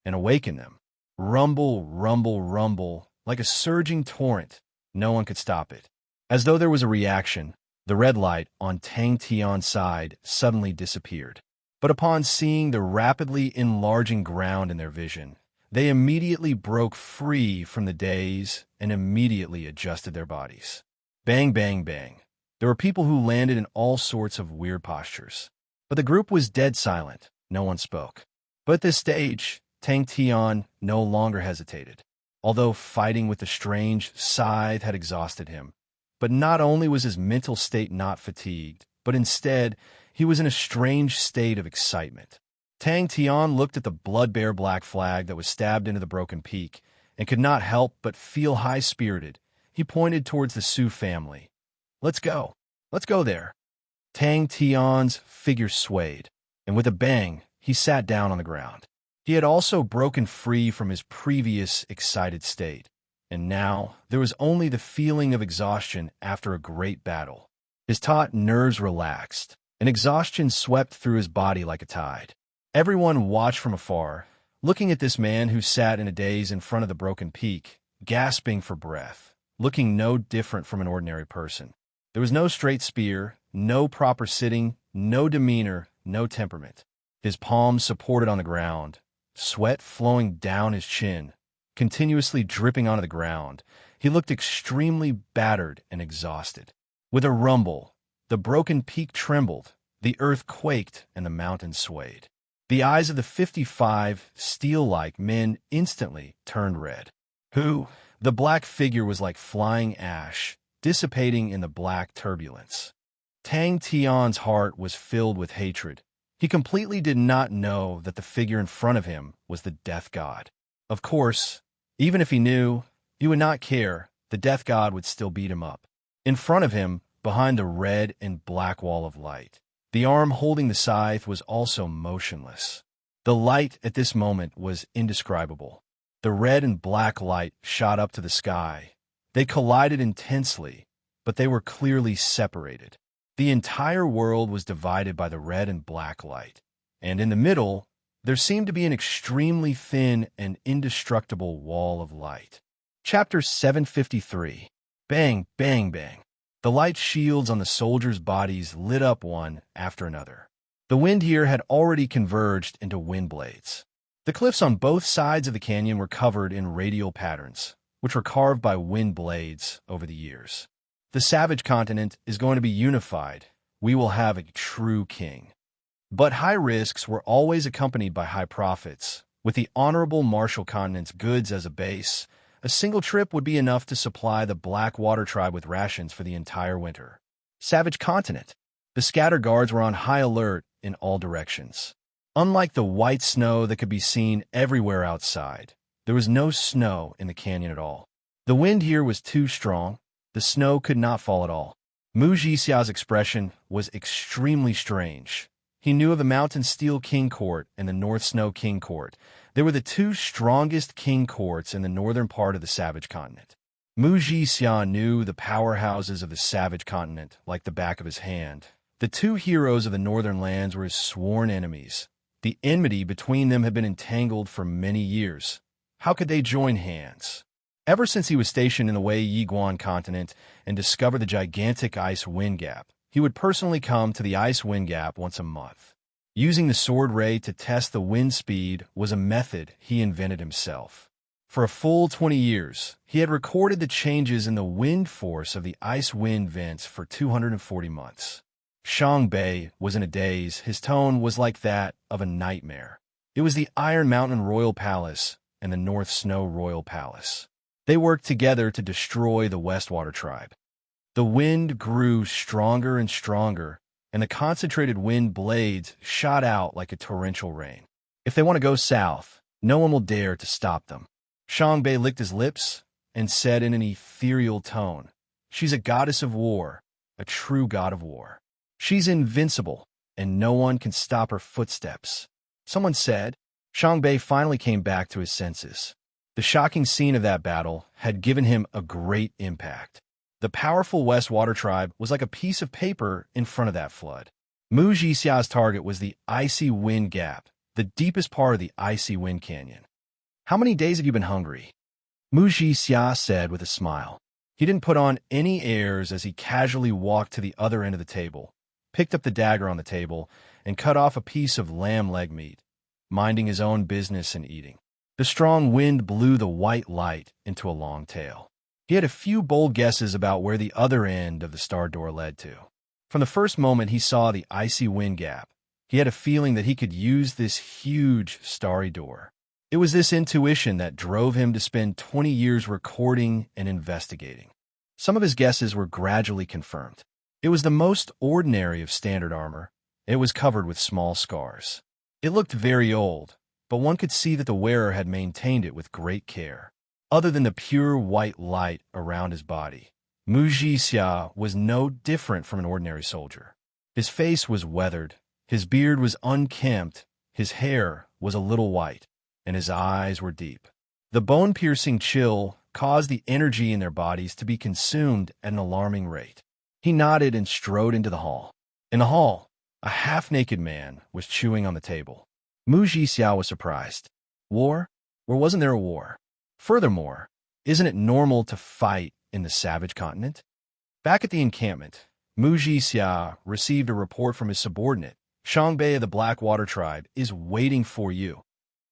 and awaken them? Rumble, rumble, rumble, like a surging torrent. No one could stop it. As though there was a reaction, the red light on Tang Tian's side suddenly disappeared. But upon seeing the rapidly enlarging ground in their vision, they immediately broke free from the daze and immediately adjusted their bodies. Bang, bang, bang. There were people who landed in all sorts of weird postures. But the group was dead silent. No one spoke. But at this stage, Tang Tian no longer hesitated. Although fighting with the strange scythe had exhausted him, but not only was his mental state not fatigued, but instead he was in a strange state of excitement. Tang Tian looked at the blood-bare black flag that was stabbed into the broken peak and could not help but feel high-spirited. He pointed towards the Sioux family. Let's go there. Tang Tian's figure swayed, and with a bang, he sat down on the ground. He had also broken free from his previous excited state, and now there was only the feeling of exhaustion after a great battle. His taut nerves relaxed, and exhaustion swept through his body like a tide. Everyone watched from afar, looking at this man who sat in a daze in front of the broken peak, gasping for breath, looking no different from an ordinary person. There was no straight spear, no proper sitting, no demeanor, no temperament. His palms supported on the ground, sweat flowing down his chin, continuously dripping onto the ground. He looked extremely battered and exhausted. With a rumble, the broken peak trembled, the earth quaked, and the mountains swayed. The eyes of the 55 steel-like men instantly turned red. Who? The black figure was like flying ash, dissipating in the black turbulence. Tang Tian's heart was filled with hatred. He completely did not know that the figure in front of him was the death god. Of course, even if he knew, he would not care. The death god would still beat him up. In front of him, behind the red and black wall of light, the arm holding the scythe was also motionless. The light at this moment was indescribable. The red and black light shot up to the sky. They collided intensely, but they were clearly separated. The entire world was divided by the red and black light, and in the middle, there seemed to be an extremely thin and indestructible wall of light. Chapter 753. Bang, bang, bang. The light shields on the soldiers' bodies lit up one after another. The wind here had already converged into wind blades. The cliffs on both sides of the canyon were covered in radial patterns, which were carved by wind blades over the years. The savage continent is going to be unified. We will have a true king. But high risks were always accompanied by high profits. With the honorable Marshall continent's goods as a base, a single trip would be enough to supply the Blackwater tribe with rations for the entire winter. Savage continent. The scatter guards were on high alert in all directions. Unlike the white snow that could be seen everywhere outside, there was no snow in the canyon at all. The wind here was too strong. The snow could not fall at all. Mu Jixia's expression was extremely strange. He knew of the Mountain Steel King Court and the North Snow King Court. They were the two strongest king courts in the northern part of the Savage Continent. Mu Jixia knew the powerhouses of the Savage Continent like the back of his hand. The two heroes of the northern lands were his sworn enemies. The enmity between them had been entangled for many years. How could they join hands? Ever since he was stationed in the Wei Yiguan continent and discovered the gigantic ice wind gap, he would personally come to the ice wind gap once a month. Using the sword ray to test the wind speed was a method he invented himself. For a full 20 years, he had recorded the changes in the wind force of the ice wind vents for 240 months. Shang Bei was in a daze. His tone was like that of a nightmare. It was the Iron Mountain Royal Palace and the North Snow Royal Palace. They worked together to destroy the Westwater tribe. The wind grew stronger and stronger, and the concentrated wind blades shot out like a torrential rain. If they want to go south, no one will dare to stop them. Shang Bei licked his lips and said in an ethereal tone, "She's a goddess of war, a true god of war. She's invincible, and no one can stop her footsteps." Someone said. Shang Bei finally came back to his senses. The shocking scene of that battle had given him a great impact. The powerful Westwater tribe was like a piece of paper in front of that flood. Mu Jixia's target was the icy wind gap, the deepest part of the icy wind canyon. "How many days have you been hungry?" Mu Jixia said with a smile. He didn't put on any airs as he casually walked to the other end of the table, picked up the dagger on the table, and cut off a piece of lamb leg meat, minding his own business and eating. The strong wind blew the white light into a long tail. He had a few bold guesses about where the other end of the star door led to. From the first moment he saw the icy wind gap, he had a feeling that he could use this huge starry door. It was this intuition that drove him to spend 20 years recording and investigating. Some of his guesses were gradually confirmed. It was the most ordinary of standard armor. It was covered with small scars. It looked very old, but one could see that the wearer had maintained it with great care. Other than the pure white light around his body, Mu Jixia was no different from an ordinary soldier. His face was weathered, his beard was unkempt, his hair was a little white, and his eyes were deep. The bone-piercing chill caused the energy in their bodies to be consumed at an alarming rate. He nodded and strode into the hall. In the hall, a half-naked man was chewing on the table. Mu Jixiao was surprised. War? Or wasn't there a war? Furthermore, isn't it normal to fight in the savage continent? Back at the encampment, Mu Jixiao received a report from his subordinate. Shangbei of the Blackwater tribe is waiting for you.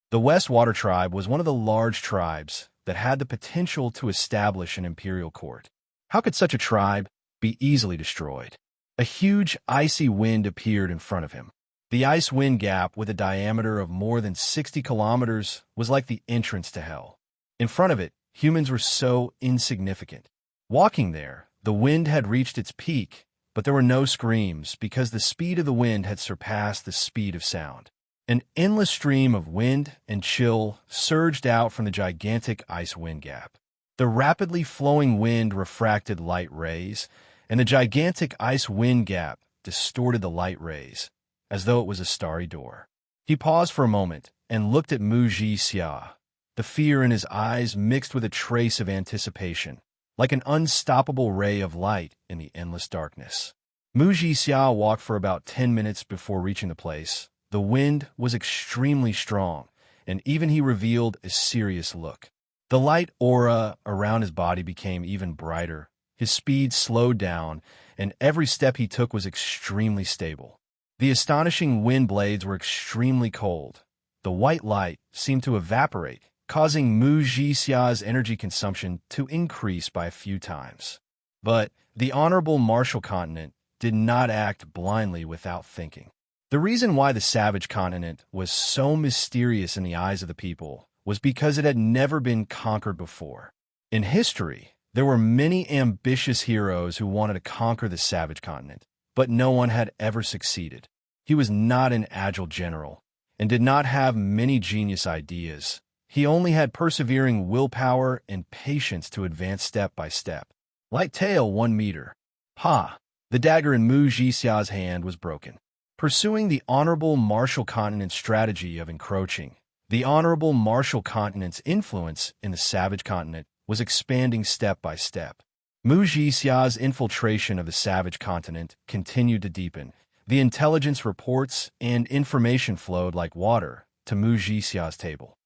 The West Water tribe was one of the large tribes that had the potential to establish an imperial court. How could such a tribe be easily destroyed? A huge icy wind appeared in front of him. The ice wind gap, with a diameter of more than 60 kilometers, was like the entrance to hell. In front of it, humans were so insignificant. Walking there, the wind had reached its peak, but there were no screams because the speed of the wind had surpassed the speed of sound. An endless stream of wind and chill surged out from the gigantic ice wind gap. The rapidly flowing wind refracted light rays, and the gigantic ice wind gap distorted the light rays, as though it was a starry door. He paused for a moment and looked at Mu Jixiao. The fear in his eyes mixed with a trace of anticipation, like an unstoppable ray of light in the endless darkness. Mu Jixiao walked for about 10 minutes before reaching the place. The wind was extremely strong, and even he revealed a serious look. The light aura around his body became even brighter. His speed slowed down, and every step he took was extremely stable. The astonishing wind blades were extremely cold. The white light seemed to evaporate, causing Mu Jixiao's energy consumption to increase by a few times. But the Honorable Martial Continent did not act blindly without thinking. The reason why the savage continent was so mysterious in the eyes of the people was because it had never been conquered before. In history, there were many ambitious heroes who wanted to conquer the savage continent, but no one had ever succeeded. He was not an agile general and did not have many genius ideas. He only had persevering willpower and patience to advance step by step. Light tail 1 meter. Ha! The dagger in Mu Jixiao's hand was broken. Pursuing the Honorable Martial Continent's strategy of encroaching, the Honorable Martial Continent's influence in the savage continent was expanding step by step. Mu Jixiao's infiltration of the savage continent continued to deepen. The intelligence reports and information flowed like water to Mu Jixiao's table.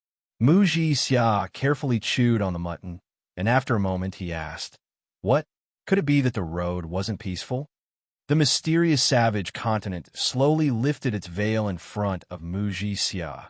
Mu Jixiao carefully chewed on the mutton, and after a moment he asked, "What? Could it be that the road wasn't peaceful?" The mysterious savage continent slowly lifted its veil in front of Mu Jixiao,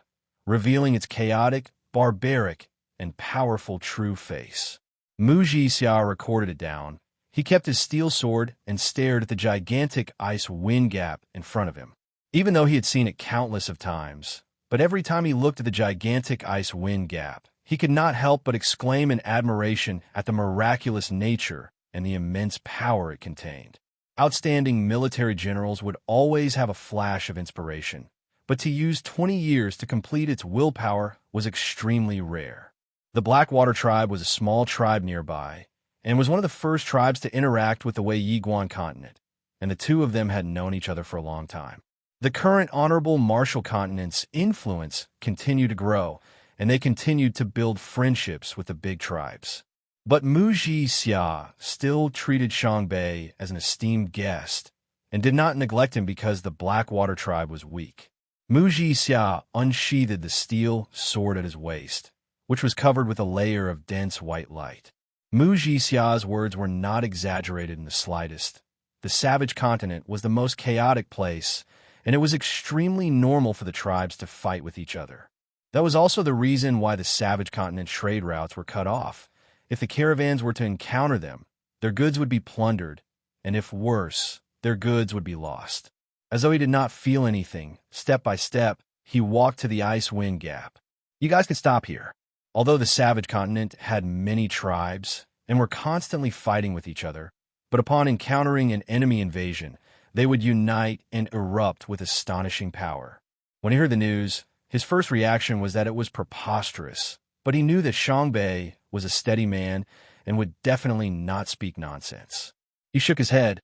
revealing its chaotic, barbaric, and powerful true face. Mu Jixiao recorded it down. He kept his steel sword and stared at the gigantic ice wind gap in front of him. Even though he had seen it countless of times, but every time he looked at the gigantic ice wind gap, he could not help but exclaim in admiration at the miraculous nature and the immense power it contained. Outstanding military generals would always have a flash of inspiration, but to use 20 years to complete its willpower was extremely rare. The Blackwater tribe was a small tribe nearby, and was one of the first tribes to interact with the Wei Yiguan continent, and the two of them had known each other for a long time. The current Honorable Martial Continent's influence continued to grow, and they continued to build friendships with the big tribes. But Mu Jixiao still treated Shangbei as an esteemed guest and did not neglect him because the Blackwater tribe was weak. Mu Jixiao unsheathed the steel sword at his waist, which was covered with a layer of dense white light. Mu Jixiao's words were not exaggerated in the slightest. The savage continent was the most chaotic place, and it was extremely normal for the tribes to fight with each other. That was also the reason why the savage continent trade routes were cut off. If the caravans were to encounter them, their goods would be plundered, and if worse, their goods would be lost. As though he did not feel anything, step by step, he walked to the ice wind gap. You guys can stop here. Although the savage continent had many tribes and were constantly fighting with each other, but upon encountering an enemy invasion, they would unite and erupt with astonishing power. When he heard the news, his first reaction was that it was preposterous, but he knew that Shangbei was a steady man and would definitely not speak nonsense. He shook his head.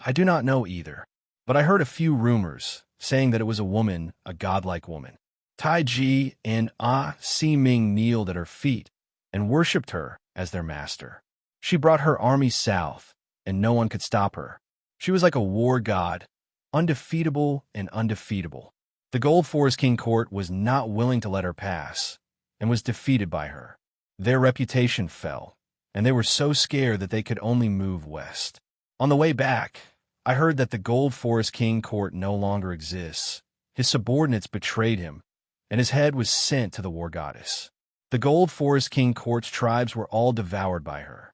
I do not know either. But I heard a few rumors saying that it was a woman, a godlike woman. Tai Ji and Si Ming kneeled at her feet and worshipped her as their master. She brought her army south, and no one could stop her. She was like a war god, undefeatable and undefeatable. The Gold Forest King Court was not willing to let her pass, and was defeated by her. Their reputation fell, and they were so scared that they could only move west. On the way back, I heard that the Gold Forest King Court no longer exists. His subordinates betrayed him, and his head was sent to the war goddess. The Gold Forest King Court's tribes were all devoured by her.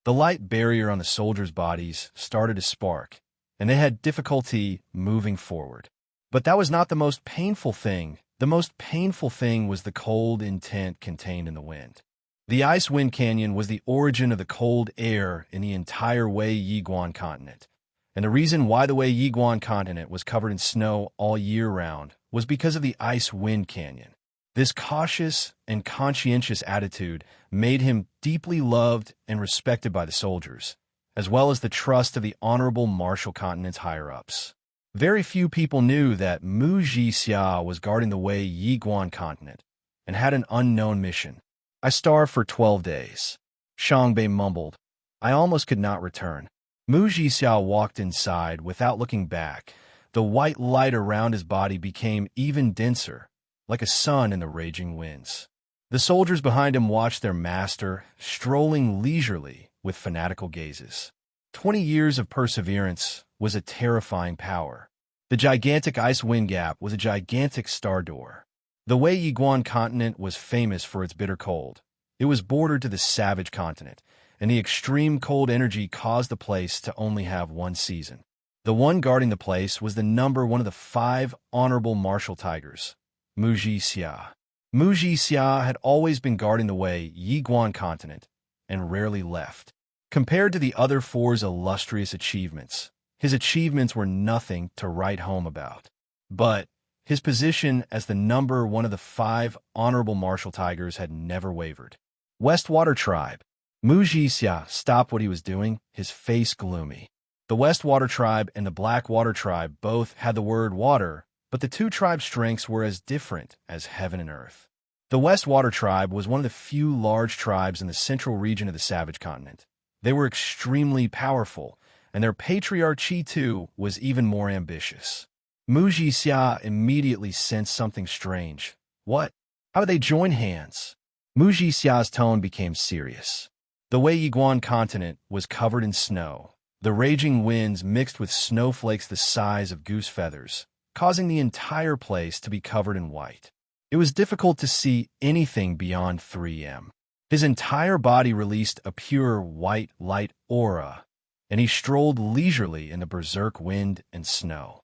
The light barrier on the soldiers' bodies started to spark, and they had difficulty moving forward. But that was not the most painful thing. The most painful thing was the cold intent contained in the wind. The ice wind canyon was the origin of the cold air in the entire Wei Yiguan continent. And the reason why the Wei Yiguan continent was covered in snow all year round was because of the ice wind canyon. This cautious and conscientious attitude made him deeply loved and respected by the soldiers, as well as the trust of the honorable martial continent's higher-ups. Very few people knew that Mu Jixia was guarding the Wei Yiguan continent and had an unknown mission. I starved for 12 days. Shangbei mumbled. I almost could not return. Mu Jixia walked inside without looking back. The white light around his body became even denser, like a sun in the raging winds. The soldiers behind him watched their master, strolling leisurely with fanatical gazes. 20 years of perseverance was a terrifying power. The gigantic ice wind gap was a gigantic star door. The Wei Yiguan continent was famous for its bitter cold. It was bordered to the savage continent, and the extreme cold energy caused the place to only have one season. The one guarding the place was the number one of the 5 honorable martial tigers, Mu Jixia. Mu Jixia had always been guarding the Wei Yiguan continent and rarely left. Compared to the other 4's illustrious achievements, his achievements were nothing to write home about. But his position as the number one of the 5 honorable martial tigers had never wavered. Westwater Tribe. Mu Jixia stopped what he was doing, his face gloomy. The Westwater Tribe and the Blackwater Tribe both had the word water, but the 2 tribes' strengths were as different as heaven and earth. The Westwater Tribe was one of the few large tribes in the central region of the Savage Continent. They were extremely powerful, and their patriarchy, too, was even more ambitious. Mu Jixia immediately sensed something strange. What? How did they join hands? Mu Jixia's tone became serious. The Wei Yiguan continent was covered in snow. The raging winds mixed with snowflakes the size of goose feathers, causing the entire place to be covered in white. It was difficult to see anything beyond 3M. His entire body released a pure white light aura, and he strolled leisurely in the berserk wind and snow.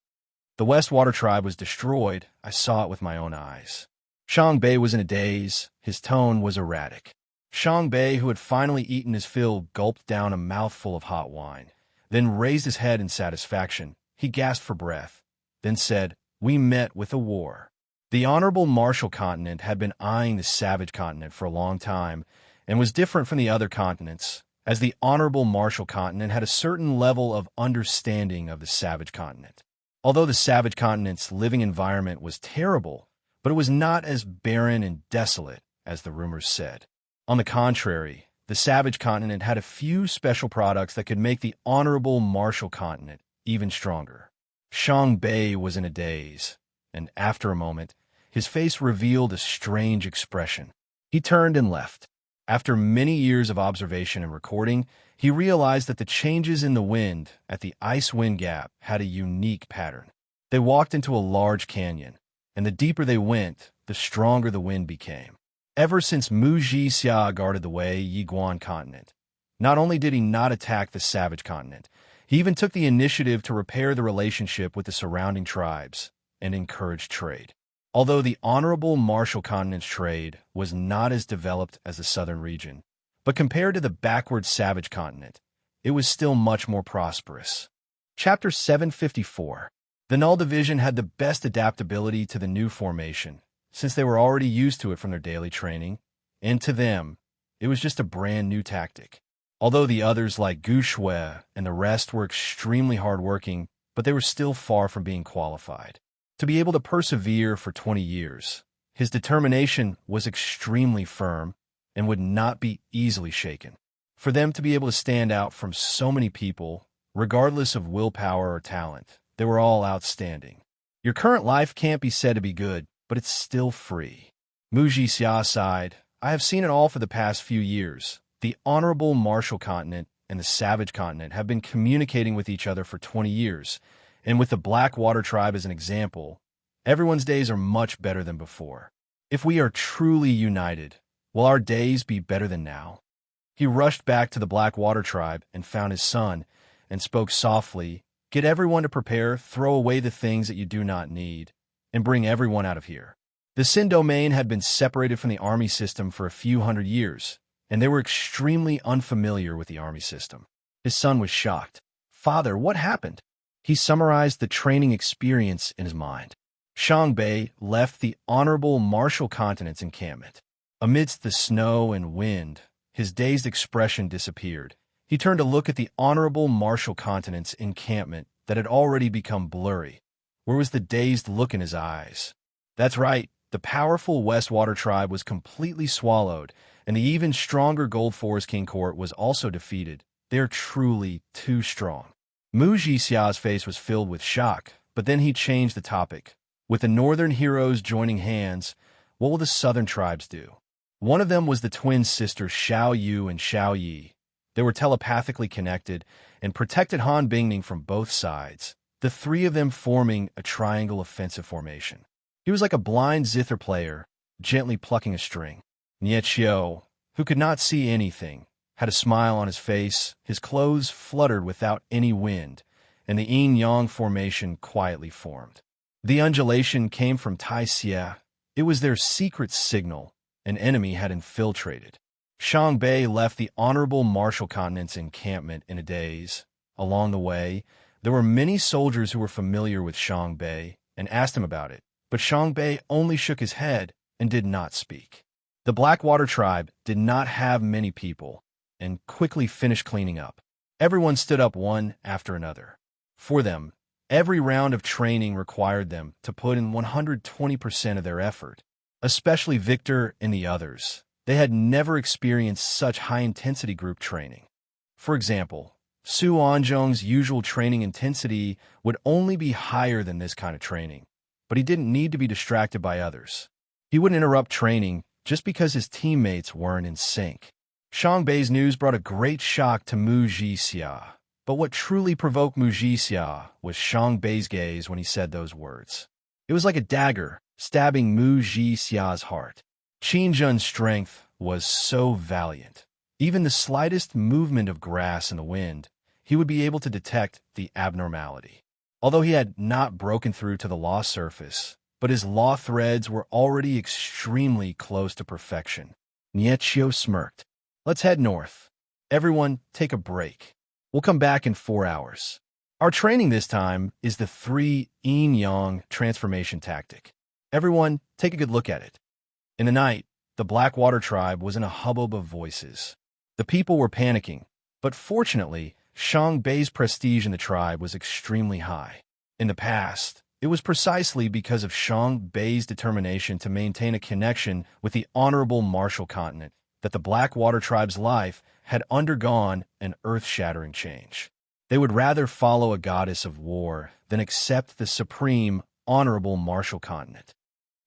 The Westwater Tribe was destroyed. I saw it with my own eyes. Shangbei was in a daze. His tone was erratic. Shangbei, who had finally eaten his fill, gulped down a mouthful of hot wine, then raised his head in satisfaction. He gasped for breath, then said, "We met with a war." The honorable martial continent had been eyeing the savage continent for a long time and was different from the other continents, as the honorable martial continent had a certain level of understanding of the savage continent. Although the savage continent's living environment was terrible, but it was not as barren and desolate as the rumors said. On the contrary, the savage continent had a few special products that could make the honorable martial continent even stronger. Shangbei was in a daze, and after a moment, his face revealed a strange expression. He turned and left. After many years of observation and recording, he realized that the changes in the wind at the ice wind gap had a unique pattern. They walked into a large canyon, and the deeper they went, the stronger the wind became. Ever since Mu Jixia guarded the Wei Yiguan continent, not only did he not attack the savage continent, he even took the initiative to repair the relationship with the surrounding tribes and encourage trade. Although the honorable martial continent's trade was not as developed as the southern region, but compared to the backward savage continent, it was still much more prosperous. Chapter 754. The Null Division had the best adaptability to the new formation, since they were already used to it from their daily training, and to them, it was just a brand new tactic. Although the others like Gu Shui and the rest were extremely hardworking, but they were still far from being qualified. To be able to persevere for 20 years, his determination was extremely firm and would not be easily shaken. For them to be able to stand out from so many people, regardless of willpower or talent, they were all outstanding. Your current life can't be said to be good, but it's still free. Mu Jixia sighed. I have seen it all for the past few years. The honorable martial continent and the savage continent have been communicating with each other for 20 years, and with the Blackwater tribe as an example, everyone's days are much better than before. If we are truly united, will our days be better than now? He rushed back to the Blackwater tribe and found his son, and spoke softly, Get everyone to prepare, throw away the things that you do not need, and bring everyone out of here. The Sin domain had been separated from the army system for a few hundred years, and they were extremely unfamiliar with the army system. His son was shocked. Father, what happened? He summarized the training experience in his mind. Xiangbei left the honorable martial continent's encampment. Amidst the snow and wind, his dazed expression disappeared. He turned to look at the honorable martial continent's encampment that had already become blurry. Where was the dazed look in his eyes? That's right, the powerful Westwater tribe was completely swallowed, and the even stronger Gold Forest King Court was also defeated. They're truly too strong. Mu Jixia's face was filled with shock, but then he changed the topic. With the northern heroes joining hands, what will the southern tribes do? One of them was the twin sisters Xiao Yu and Xiao Yi. They were telepathically connected and protected Han Bingning from both sides, the three of them forming a triangle offensive formation. He was like a blind zither player, gently plucking a string. Nie Qiu, who could not see anything, had a smile on his face, his clothes fluttered without any wind, and the yin-yang formation quietly formed. The undulation came from Tai Xie. It was their secret signal. An enemy had infiltrated. Xiangbei left the honorable martial continent's encampment in a daze. Along the way, there were many soldiers who were familiar with Xiangbei and asked him about it, but Xiangbei only shook his head and did not speak. The Blackwater tribe did not have many people and quickly finished cleaning up. Everyone stood up one after another. For them, every round of training required them to put in 120% of their effort, especially Victor and the others. They had never experienced such high-intensity group training. For example, Su Anzhong's usual training intensity would only be higher than this kind of training, but he didn't need to be distracted by others. He wouldn't interrupt training just because his teammates weren't in sync. Xiangbei's news brought a great shock to Mu Jixia, but what truly provoked Mu Jixia was Xiangbei's gaze when he said those words. It was like a dagger stabbing Mu Jixia's heart. Qin Zhen's strength was so valiant. Even the slightest movement of grass in the wind, he would be able to detect the abnormality. Although he had not broken through to the law surface, but his law threads were already extremely close to perfection. Nie Qiu smirked. Let's head north. Everyone, take a break. We'll come back in 4 hours. Our training this time is the 3 yin-yang transformation tactic. Everyone, take a good look at it. In the night, the Blackwater tribe was in a hubbub of voices. The people were panicking, but fortunately, Xiangbei's prestige in the tribe was extremely high. In the past, it was precisely because of Xiangbei's determination to maintain a connection with the honorable martial continent that the Blackwater tribe's life had undergone an earth-shattering change. They would rather follow a goddess of war than accept the supreme, honorable martial continent.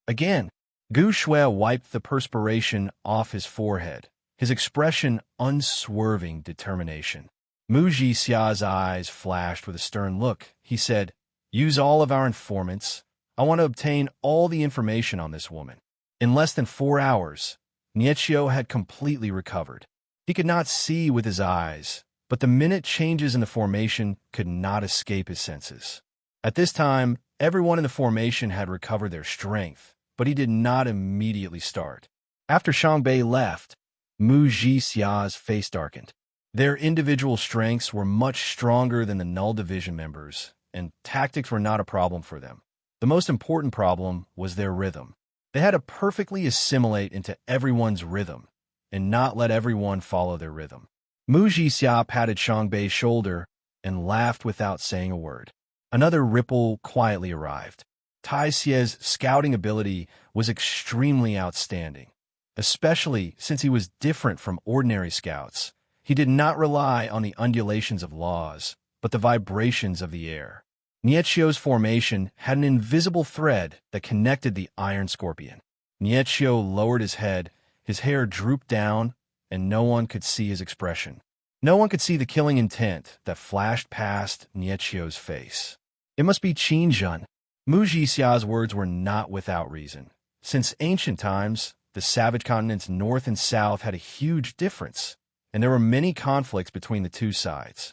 Again, Gu Shui wiped the perspiration off his forehead, his expression unswerving determination. Mu Jixia's eyes flashed with a stern look. He said, Use all of our informants. I want to obtain all the information on this woman. In less than 4 hours, Nie Qiu had completely recovered. He could not see with his eyes, but the minute changes in the formation could not escape his senses. At this time, everyone in the formation had recovered their strength, but he did not immediately start. After Xiangbei left, Mu Jixia's face darkened. Their individual strengths were much stronger than the Null Division members, and tactics were not a problem for them. The most important problem was their rhythm. They had to perfectly assimilate into everyone's rhythm, and not let everyone follow their rhythm. Mu Jixia patted Xiangbei's shoulder and laughed without saying a word. Another ripple quietly arrived. Tai Xie's scouting ability was extremely outstanding, especially since he was different from ordinary scouts. He did not rely on the undulations of laws, but the vibrations of the air. Nietschio's formation had an invisible thread that connected the Iron Scorpion. Nietschio lowered his head, his hair drooped down, and no one could see his expression. No one could see the killing intent that flashed past Nietschio's face. It must be Qinzhen. Mu Jixia's words were not without reason. Since ancient times, the savage continents north and south had a huge difference, and there were many conflicts between the two sides.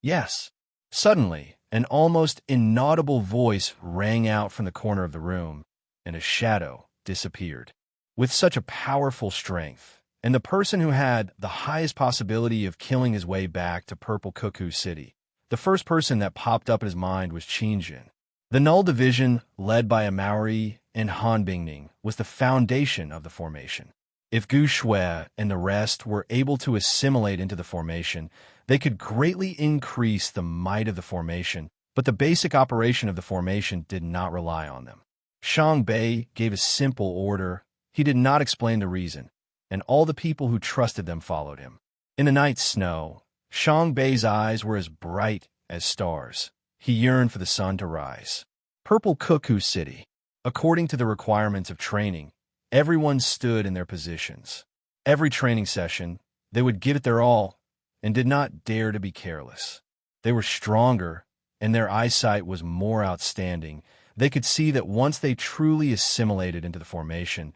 Yes. Suddenly, an almost inaudible voice rang out from the corner of the room, and a shadow disappeared. With such a powerful strength, and the person who had the highest possibility of killing his way back to Purple Cuckoo City, the first person that popped up in his mind was Qinzhen. The Null Division, led by Amauri and Han Bingning, was the foundation of the formation. If Gu Shui and the rest were able to assimilate into the formation, they could greatly increase the might of the formation, but the basic operation of the formation did not rely on them. Shang Bei gave a simple order. He did not explain the reason, and all the people who trusted them followed him. In the night snow, Shang Bei's eyes were as bright as stars. He yearned for the sun to rise. Purple Cuckoo City. According to the requirements of training, everyone stood in their positions. Every training session, they would give it their all and did not dare to be careless. They were stronger, and their eyesight was more outstanding. They could see that once they truly assimilated into the formation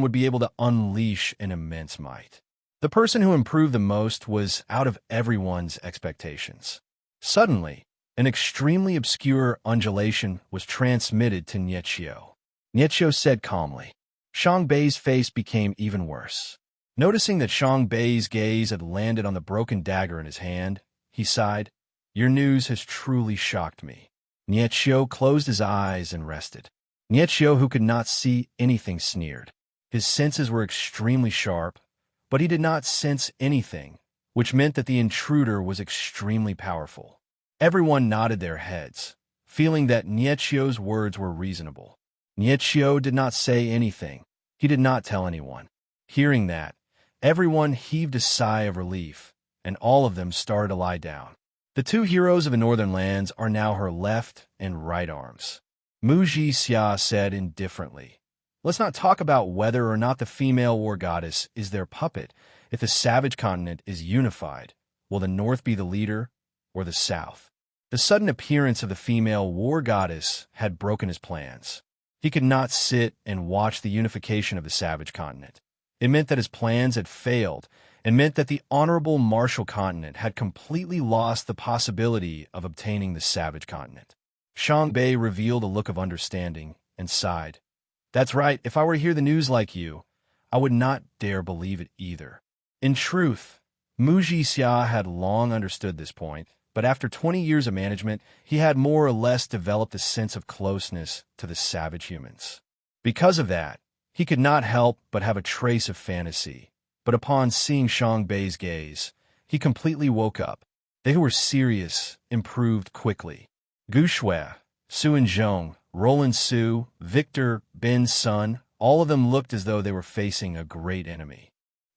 would be able to unleash an immense might. The person who improved the most was out of everyone's expectations. Suddenly, an extremely obscure undulation was transmitted to Nietschio. Nietschio said calmly. Shang Bei's face became even worse. Noticing that Shang Bei's gaze had landed on the broken dagger in his hand, he sighed. Your news has truly shocked me. Nietschio closed his eyes and rested. Nietschio, who could not see anything, sneered. His senses were extremely sharp, but he did not sense anything, which meant that the intruder was extremely powerful. Everyone nodded their heads, feeling that Nietschio's words were reasonable. Nietschio did not say anything. He did not tell anyone. Hearing that, everyone heaved a sigh of relief, and all of them started to lie down. The two heroes of the Northern Lands are now her left and right arms. Mu Jixia said indifferently, Let's not talk about whether or not the female war goddess is their puppet. If the savage continent is unified, will the North be the leader or the South? The sudden appearance of the female war goddess had broken his plans. He could not sit and watch the unification of the savage continent. It meant that his plans had failed, and meant that the honorable martial continent had completely lost the possibility of obtaining the savage continent. Shang Bei revealed a look of understanding and sighed. That's right, if I were to hear the news like you, I would not dare believe it either. In truth, Mu Jixia had long understood this point, but after 20 years of management, he had more or less developed a sense of closeness to the savage humans. Because of that, he could not help but have a trace of fantasy. But upon seeing Shang Bei's gaze, he completely woke up. They who were serious improved quickly. Gu Shui, Su Zhong, Roland Su, Victor Bin's son, all of them looked as though they were facing a great enemy.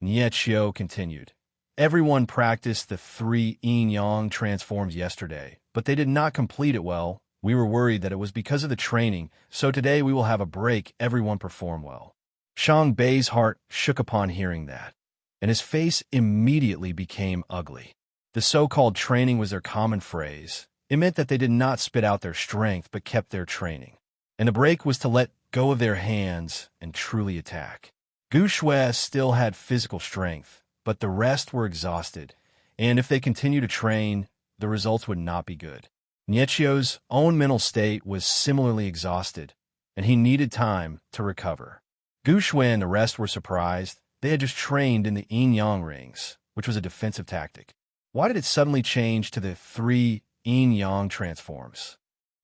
Nietschio continued. Everyone practiced the 3 yin-yang transforms yesterday, but they did not complete it well. We were worried that it was because of the training, so today we will have a break. Everyone perform well. Shang Bei's heart shook upon hearing that, and his face immediately became ugly. The so-called training was their common phrase. It meant that they did not spit out their strength but kept their training. And the break was to let go of their hands and truly attack. Gu Shui still had physical strength, but the rest were exhausted, and if they continued to train, the results would not be good. Nietschio's own mental state was similarly exhausted, and he needed time to recover. Gu Shui and the rest were surprised. They had just trained in the yin-yang rings, which was a defensive tactic. Why did it suddenly change to the 3 yin-yang transforms?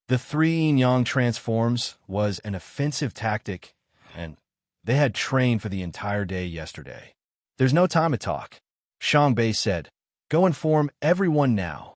The 3 yin-yang transforms was an offensive tactic, and they had trained for the entire day yesterday. There's no time to talk, Shang Bei said. Go inform everyone now.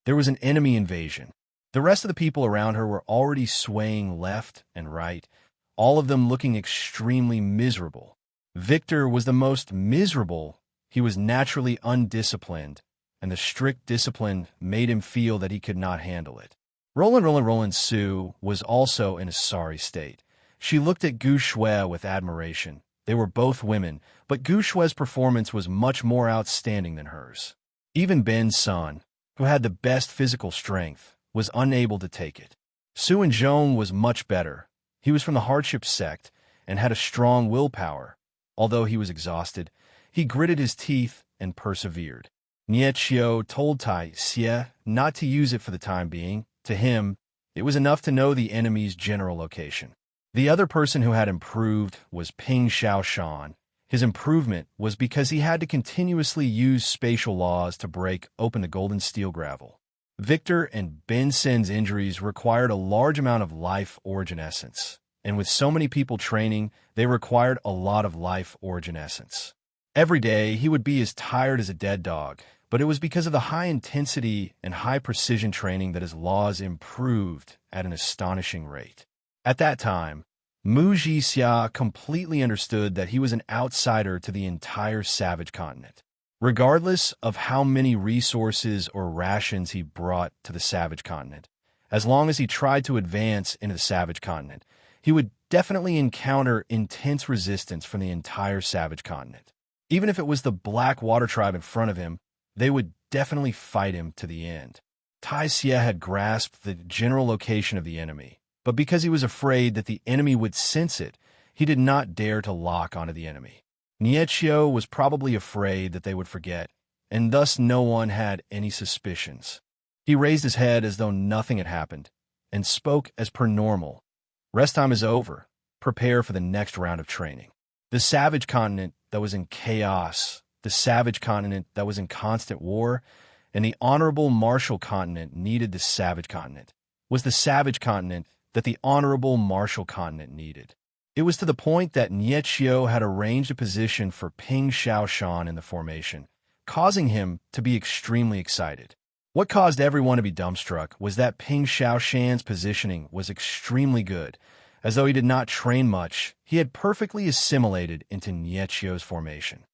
There was an enemy invasion. The rest of the people around her were already swaying left and right, all of them looking extremely miserable. Victor was the most miserable. He was naturally undisciplined, and the strict discipline made him feel that he could not handle it. Roland Sue was also in a sorry state. She looked at Gu Shui with admiration. They were both women, but Gu Shui's performance was much more outstanding than hers. Even Ben Sun, who had the best physical strength, was unable to take it. Su and Zhong was much better. He was from the hardship sect and had a strong willpower. Although he was exhausted, he gritted his teeth and persevered. Nie Chio told Tai Xie not to use it for the time being. To him, it was enough to know the enemy's general location. The other person who had improved was Ping Xiaoshan. His improvement was because he had to continuously use spatial laws to break open the golden steel gravel. Victor and Ben Sen's injuries required a large amount of life origin essence, and with so many people training, they required a lot of life origin essence. Every day, he would be as tired as a dead dog, but it was because of the high intensity and high precision training that his laws improved at an astonishing rate. At that time, Mu Jixia completely understood that he was an outsider to the entire savage continent. Regardless of how many resources or rations he brought to the savage continent, as long as he tried to advance into the savage continent, he would definitely encounter intense resistance from the entire savage continent. Even if it was the Black Water Tribe in front of him, they would definitely fight him to the end. Tai Xie had grasped the general location of the enemy, but because he was afraid that the enemy would sense it, he did not dare to lock onto the enemy. Nie Chio was probably afraid that they would forget, and thus no one had any suspicions. He raised his head as though nothing had happened, and spoke as per normal. Rest time is over. Prepare for the next round of training. The savage continent that was in chaos, the savage continent that was in constant war, and the honorable martial continent needed the savage continent, was the savage continent that the honorable martial continent needed. It was to the point that Nie Chio had arranged a position for Ping Xiaoshan in the formation, causing him to be extremely excited. What caused everyone to be dumbstruck was that Ping Xiaoshan's positioning was extremely good. As though he did not train much, he had perfectly assimilated into Nie Chio's formation.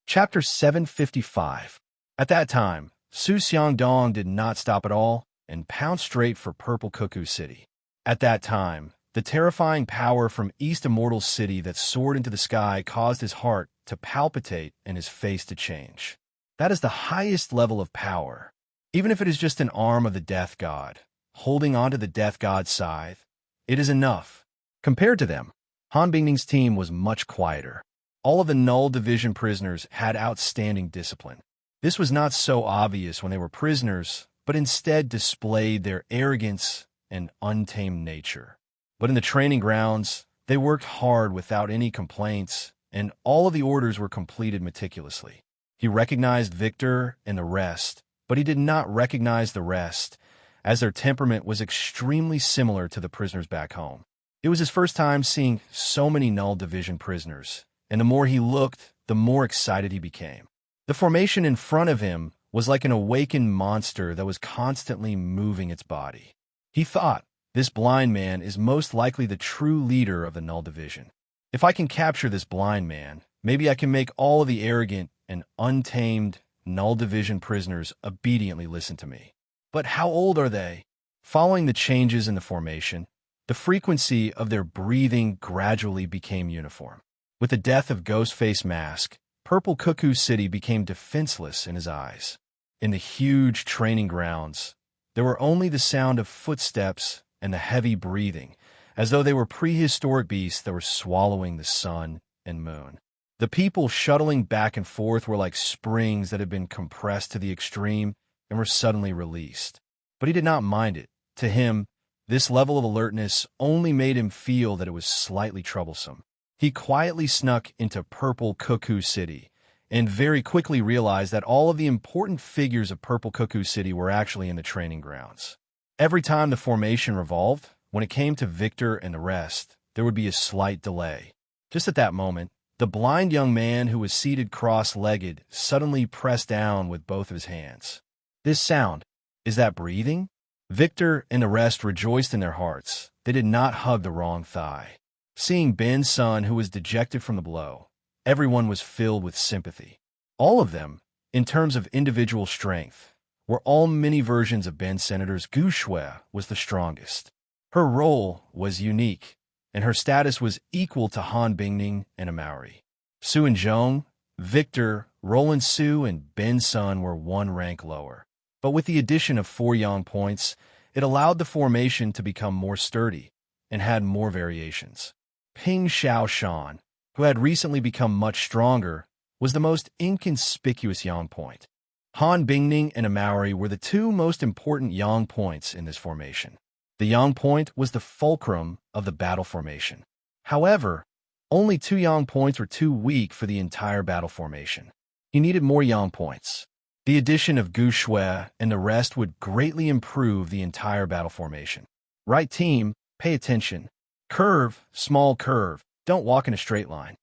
Chapter 755. At that time, Su Xiangdong did not stop at all and pounced straight for Purple Cuckoo City. At that time, the terrifying power from East Immortal City that soared into the sky caused his heart to palpitate and his face to change. That is the highest level of power. Even if it is just an arm of the Death God, holding onto the Death God's scythe, it is enough. Compared to them, Han Bingning's team was much quieter. All of the Null Division prisoners had outstanding discipline. This was not so obvious when they were prisoners, but instead displayed their arrogance and untamed nature. But in the training grounds, they worked hard without any complaints, and all of the orders were completed meticulously. He recognized Victor and the rest, but he did not recognize the rest, as their temperament was extremely similar to the prisoners back home. It was his first time seeing so many Null Division prisoners, and the more he looked, the more excited he became. The formation in front of him was like an awakened monster that was constantly moving its body. He thought, this blind man is most likely the true leader of the Null Division. If I can capture this blind man, maybe I can make all of the arrogant and untamed Null Division prisoners obediently listen to me. But how old are they? Following the changes in the formation, the frequency of their breathing gradually became uniform. With the death of Ghostface Mask, Purple Cuckoo City became defenseless in his eyes. In the huge training grounds, there were only the sound of footsteps and the heavy breathing, as though they were prehistoric beasts that were swallowing the sun and moon. The people shuttling back and forth were like springs that had been compressed to the extreme and were suddenly released. But he did not mind it. To him, this level of alertness only made him feel that it was slightly troublesome. He quietly snuck into Purple Cuckoo City and very quickly realized that all of the important figures of Purple Cuckoo City were actually in the training grounds. Every time the formation revolved, when it came to Victor and the rest, there would be a slight delay. Just at that moment, the blind young man who was seated cross-legged suddenly pressed down with both of his hands. This sound, is that breathing? Victor and the rest rejoiced in their hearts. They did not hug the wrong thigh. Seeing Ben's son, who was dejected from the blow, everyone was filled with sympathy. All of them, in terms of individual strength, were all mini versions of Ben's senators. Gu Shui was the strongest. Her role was unique, and her status was equal to Han Bingning and Amauri. Su and Zhong, Victor, Roland Su, and Ben's son were one rank lower. But with the addition of 4 yang points, it allowed the formation to become more sturdy and had more variations. Ping Xiao Shan, who had recently become much stronger, was the most inconspicuous yang point. Han Bingning and Amauri were the 2 most important yang points in this formation. The yang point was the fulcrum of the battle formation. However, only 2 yang points were too weak for the entire battle formation. He needed more yang points. The addition of Gu Shui and the rest would greatly improve the entire battle formation. Right team, pay attention. Curve, small curve, don't walk in a straight line.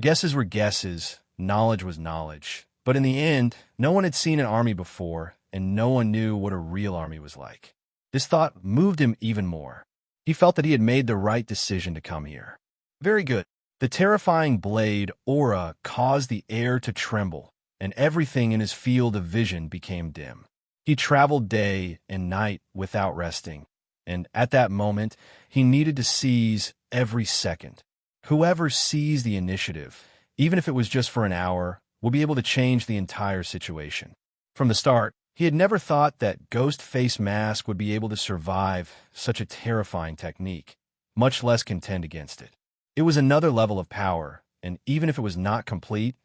Guesses were guesses, knowledge was knowledge. But in the end, no one had seen an army before, and no one knew what a real army was like. This thought moved him even more. He felt that he had made the right decision to come here. Very good. The terrifying blade aura caused the air to tremble, and everything in his field of vision became dim. He traveled day and night without resting, and at that moment, he needed to seize every second. Whoever seized the initiative, even if it was just for an hour, will be able to change the entire situation. From the start, he had never thought that Ghost Face Mask would be able to survive such a terrifying technique, much less contend against it. It was another level of power, and even if it was not complete,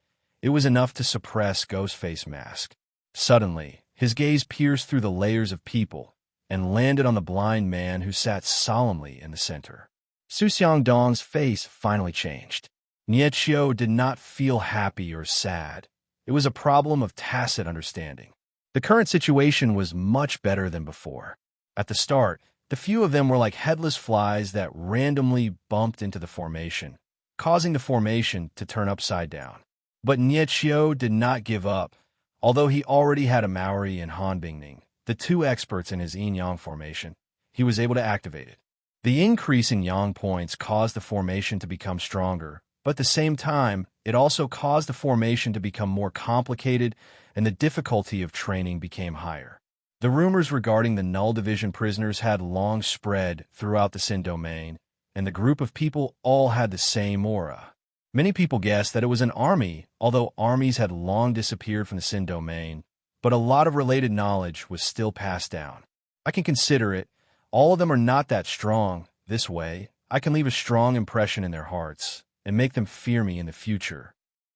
it was enough to suppress Ghost Face Mask. Suddenly, his gaze pierced through the layers of people and landed on the blind man who sat solemnly in the center. Su Xiangdong's face finally changed. Nie Qiu did not feel happy or sad. It was a problem of tacit understanding. The current situation was much better than before. At the start, the few of them were like headless flies that randomly bumped into the formation, causing the formation to turn upside down. But Nie Qiu did not give up. Although he already had Amauri and Han Bingning, the 2 experts in his yin-yang formation, he was able to activate it. The increase in yang points caused the formation to become stronger, but at the same time, it also caused the formation to become more complicated and the difficulty of training became higher. The rumors regarding the Null Division prisoners had long spread throughout the Sin domain, and the group of people all had the same aura. Many people guessed that it was an army, although armies had long disappeared from the Sin domain, but a lot of related knowledge was still passed down. I can consider it. All of them are not that strong. This way, I can leave a strong impression in their hearts and make them fear me in the future.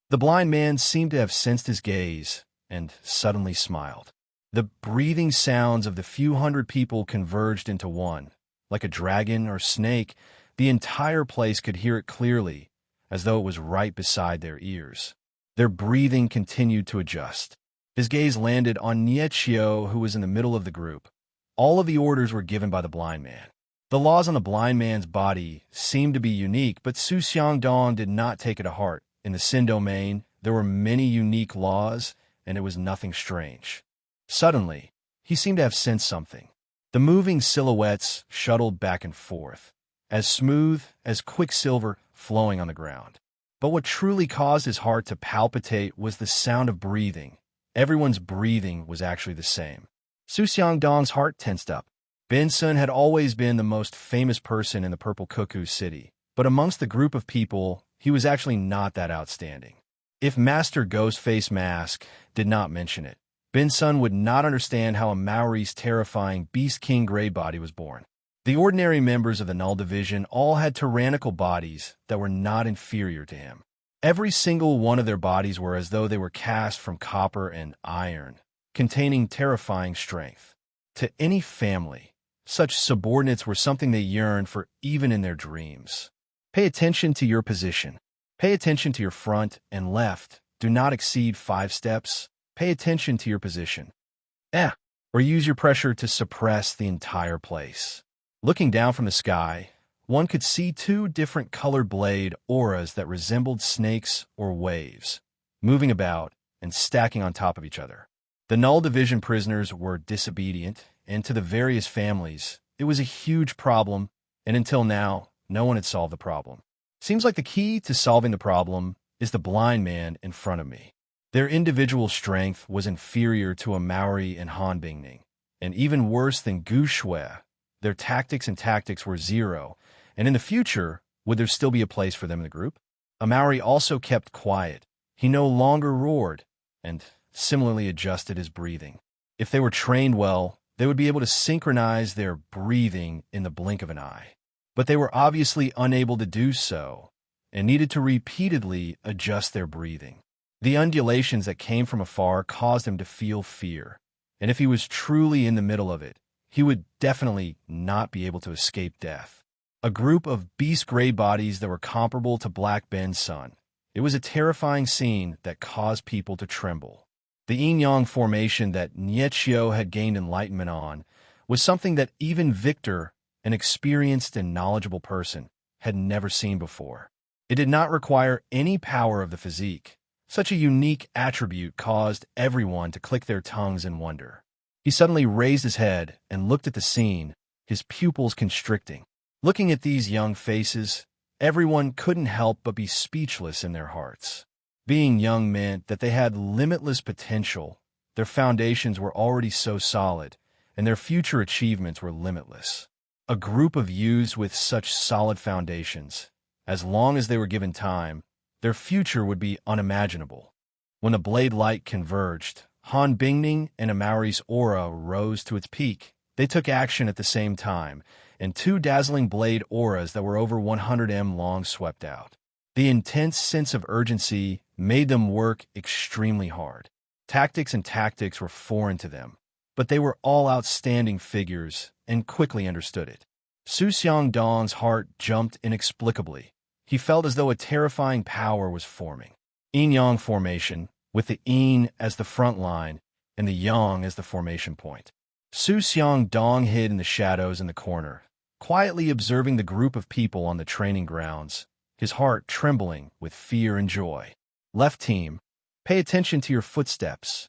The blind man seemed to have sensed his gaze and suddenly smiled. The breathing sounds of the few hundred people converged into one. Like a dragon or snake, the entire place could hear it clearly, as though it was right beside their ears. Their breathing continued to adjust. His gaze landed on Nie Qiu, who was in the middle of the group. All of the orders were given by the blind man. The laws on the blind man's body seemed to be unique, but Su Xiangdong did not take it to heart. In the Sin domain, there were many unique laws, and it was nothing strange. Suddenly, he seemed to have sensed something. The moving silhouettes shuttled back and forth, as smooth as quicksilver flowing on the ground. But what truly caused his heart to palpitate was the sound of breathing. Everyone's breathing was actually the same. Su Xiangdong's heart tensed up. Ben Sun had always been the most famous person in the Purple Cuckoo City, but amongst the group of people, he was actually not that outstanding. If Master Ghostface Mask did not mention it, Ben Sun would not understand how a Maori's terrifying Beast King Grey body was born. The ordinary members of the Null Division all had tyrannical bodies that were not inferior to him. Every single one of their bodies were as though they were cast from copper and iron, containing terrifying strength. To any family, such subordinates were something they yearned for even in their dreams. Pay attention to your position. Pay attention to your front and left. Do not exceed 5 steps. Pay attention to your position. Or use your pressure to suppress the entire place. Looking down from the sky, one could see 2 different colored blade auras that resembled snakes or waves, moving about and stacking on top of each other. The Null Division prisoners were disobedient, and to the various families, it was a huge problem, and until now, no one had solved the problem. Seems like the key to solving the problem is the blind man in front of me. Their individual strength was inferior to a Maori and Han Bingning, and even worse than Gu Shui, their tactics were zero, and in the future, would there still be a place for them in the group? A Maori also kept quiet. He no longer roared, and similarly adjusted his breathing. If they were trained well, they would be able to synchronize their breathing in the blink of an eye. But they were obviously unable to do so, and needed to repeatedly adjust their breathing. The undulations that came from afar caused him to feel fear, and if he was truly in the middle of it, he would definitely not be able to escape death. A group of beast-gray bodies that were comparable to Black Ben's sun. It was a terrifying scene that caused people to tremble. The yin-yang formation that Nietchio had gained enlightenment on was something that even Victor, an experienced and knowledgeable person, had never seen before. It did not require any power of the physique. Such a unique attribute caused everyone to click their tongues in wonder. He suddenly raised his head and looked at the scene, his pupils constricting. Looking at these young faces, everyone couldn't help but be speechless in their hearts. Being young meant that they had limitless potential, their foundations were already so solid, and their future achievements were limitless. A group of youths with such solid foundations, as long as they were given time, their future would be unimaginable. When the blade light converged, Han Bingning and Amauri's aura rose to its peak. They took action at the same time, and two dazzling blade auras that were over 100 m long swept out. The intense sense of urgency made them work extremely hard. Tactics were foreign to them, but they were all outstanding figures and quickly understood it. Su Xiangdong's heart jumped inexplicably. He felt as though a terrifying power was forming. Yin-yang formation, with the yin as the front line and the yang as the formation point. Su Xiangdong hid in the shadows in the corner, quietly observing the group of people on the training grounds, his heart trembling with fear and joy. Left team, pay attention to your footsteps.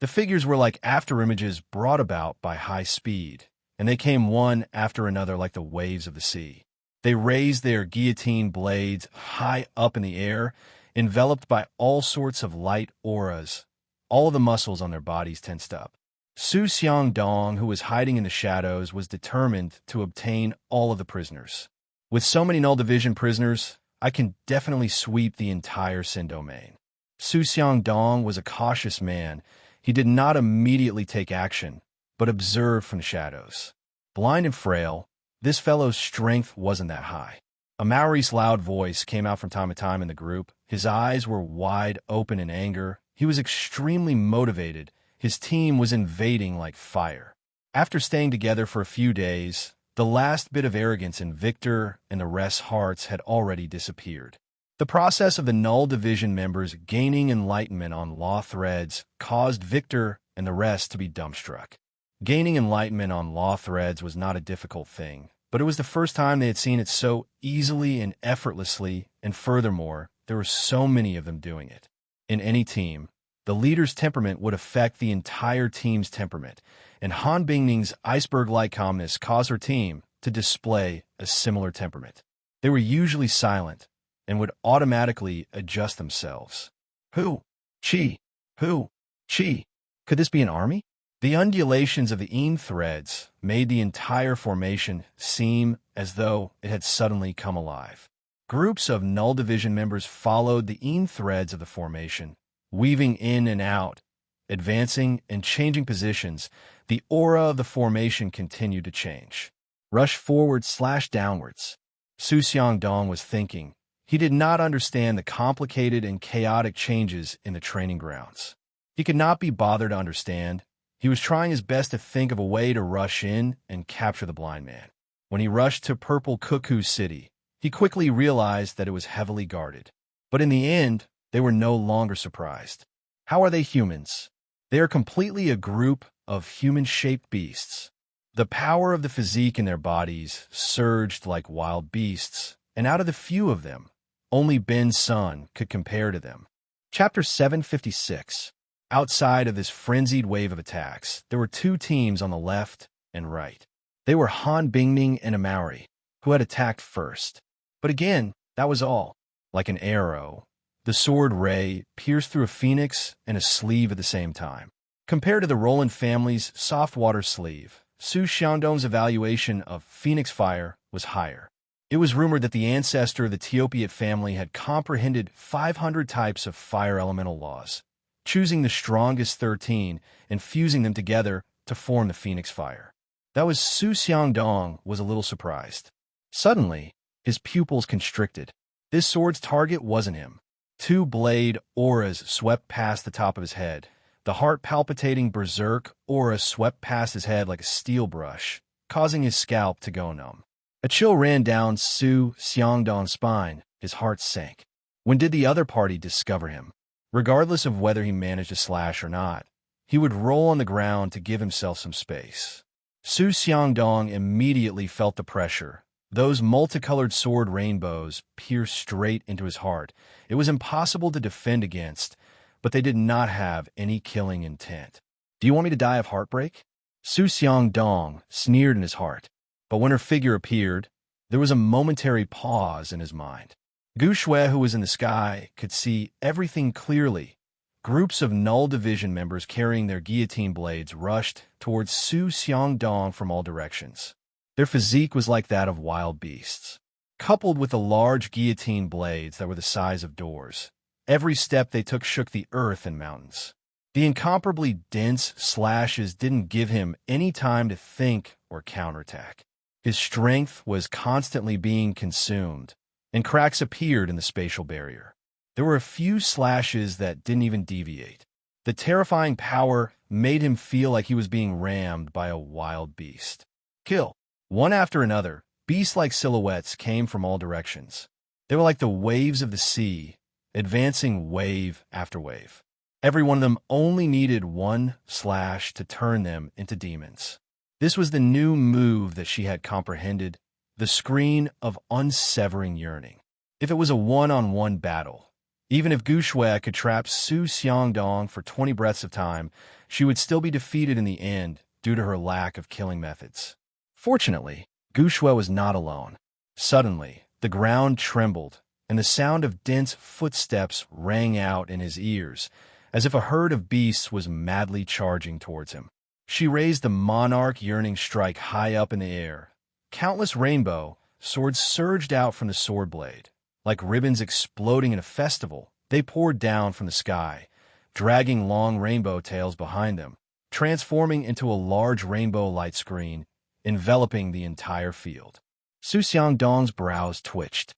The figures were like afterimages brought about by high speed, and they came one after another like the waves of the sea. They raised their guillotine blades high up in the air, enveloped by all sorts of light auras. All of the muscles on their bodies tensed up. Su Xiangdong, who was hiding in the shadows, was determined to obtain all of the prisoners. With so many Null Division prisoners, I can definitely sweep the entire Sin domain. Su Xiangdong was a cautious man. He did not immediately take action, but observed from the shadows. Blind and frail, this fellow's strength wasn't that high. A Maori's loud voice came out from time to time in the group. His eyes were wide open in anger. He was extremely motivated. His team was invading like fire. After staying together for a few days, the last bit of arrogance in Victor and the rest's hearts had already disappeared. The process of the Null Division members gaining enlightenment on law threads caused Victor and the rest to be dumbstruck. Gaining enlightenment on law threads was not a difficult thing, but it was the first time they had seen it so easily and effortlessly, and furthermore, there were so many of them doing it. In any team, the leader's temperament would affect the entire team's temperament, and Han Bingning's iceberg-like calmness caused her team to display a similar temperament. They were usually silent and would automatically adjust themselves. Who? Chi. Who? Chi. Could this be an army? The undulations of the yin threads made the entire formation seem as though it had suddenly come alive. Groups of Null Division members followed the yin threads of the formation, weaving in and out, advancing and changing positions. The aura of the formation continued to change. Rush forward/downwards. Su Xiangdong was thinking. He did not understand the complicated and chaotic changes in the training grounds. He could not be bothered to understand. He was trying his best to think of a way to rush in and capture the blind man. When he rushed to Purple Cuckoo City, he quickly realized that it was heavily guarded. But in the end, they were no longer surprised. How are they humans? They are completely a group of human-shaped beasts. The power of the physique in their bodies surged like wild beasts, and out of the few of them, only Ben's son could compare to them. Chapter 756. Outside of this frenzied wave of attacks, there were two teams on the left and right. They were Han Bingming and Amauri, who had attacked first. But again, that was all. Like an arrow, the sword ray pierced through a phoenix and a sleeve at the same time. Compared to the Roland family's soft water sleeve, Su Xiangdong's evaluation of phoenix fire was higher. It was rumored that the ancestor of the Teopiot family had comprehended 500 types of fire elemental laws, choosing the strongest 13 and fusing them together to form the phoenix fire. That was Su Xiangdong was a little surprised. Suddenly, his pupils constricted. This sword's target wasn't him. Two blade auras swept past the top of his head. The heart-palpitating berserk aura swept past his head like a steel brush, causing his scalp to go numb. A chill ran down Su Xiangdong's spine. His heart sank. When did the other party discover him? Regardless of whether he managed to slash or not, he would roll on the ground to give himself some space. Su Xiangdong immediately felt the pressure. Those multicolored sword rainbows pierced straight into his heart. It was impossible to defend against, but they did not have any killing intent. "Do you want me to die of heartbreak?" Su Xiangdong sneered in his heart. But when her figure appeared, there was a momentary pause in his mind. Gu Shui, who was in the sky, could see everything clearly. Groups of Null Division members carrying their guillotine blades rushed towards Su Xiangdong from all directions. Their physique was like that of wild beasts, coupled with the large guillotine blades that were the size of doors. Every step they took shook the earth and mountains. The incomparably dense slashes didn't give him any time to think or counterattack. His strength was constantly being consumed, and cracks appeared in the spatial barrier. There were a few slashes that didn't even deviate. The terrifying power made him feel like he was being rammed by a wild beast. Kill. One after another, beast-like silhouettes came from all directions. They were like the waves of the sea, advancing wave after wave. Every one of them only needed one slash to turn them into demons. This was the new move that she had comprehended, the screen of unsevering yearning. If it was a one-on-one battle, even if Gu Shui could trap Su Xiangdong for 20 breaths of time, she would still be defeated in the end due to her lack of killing methods. Fortunately, Gu Shui was not alone. Suddenly, the ground trembled, and the sound of dense footsteps rang out in his ears, as if a herd of beasts was madly charging towards him. She raised the monarch yearning strike high up in the air. Countless rainbow swords surged out from the sword blade. Like ribbons exploding in a festival, they poured down from the sky, dragging long rainbow tails behind them, transforming into a large rainbow light screen, enveloping the entire field. Su Xiangdong's brows twitched.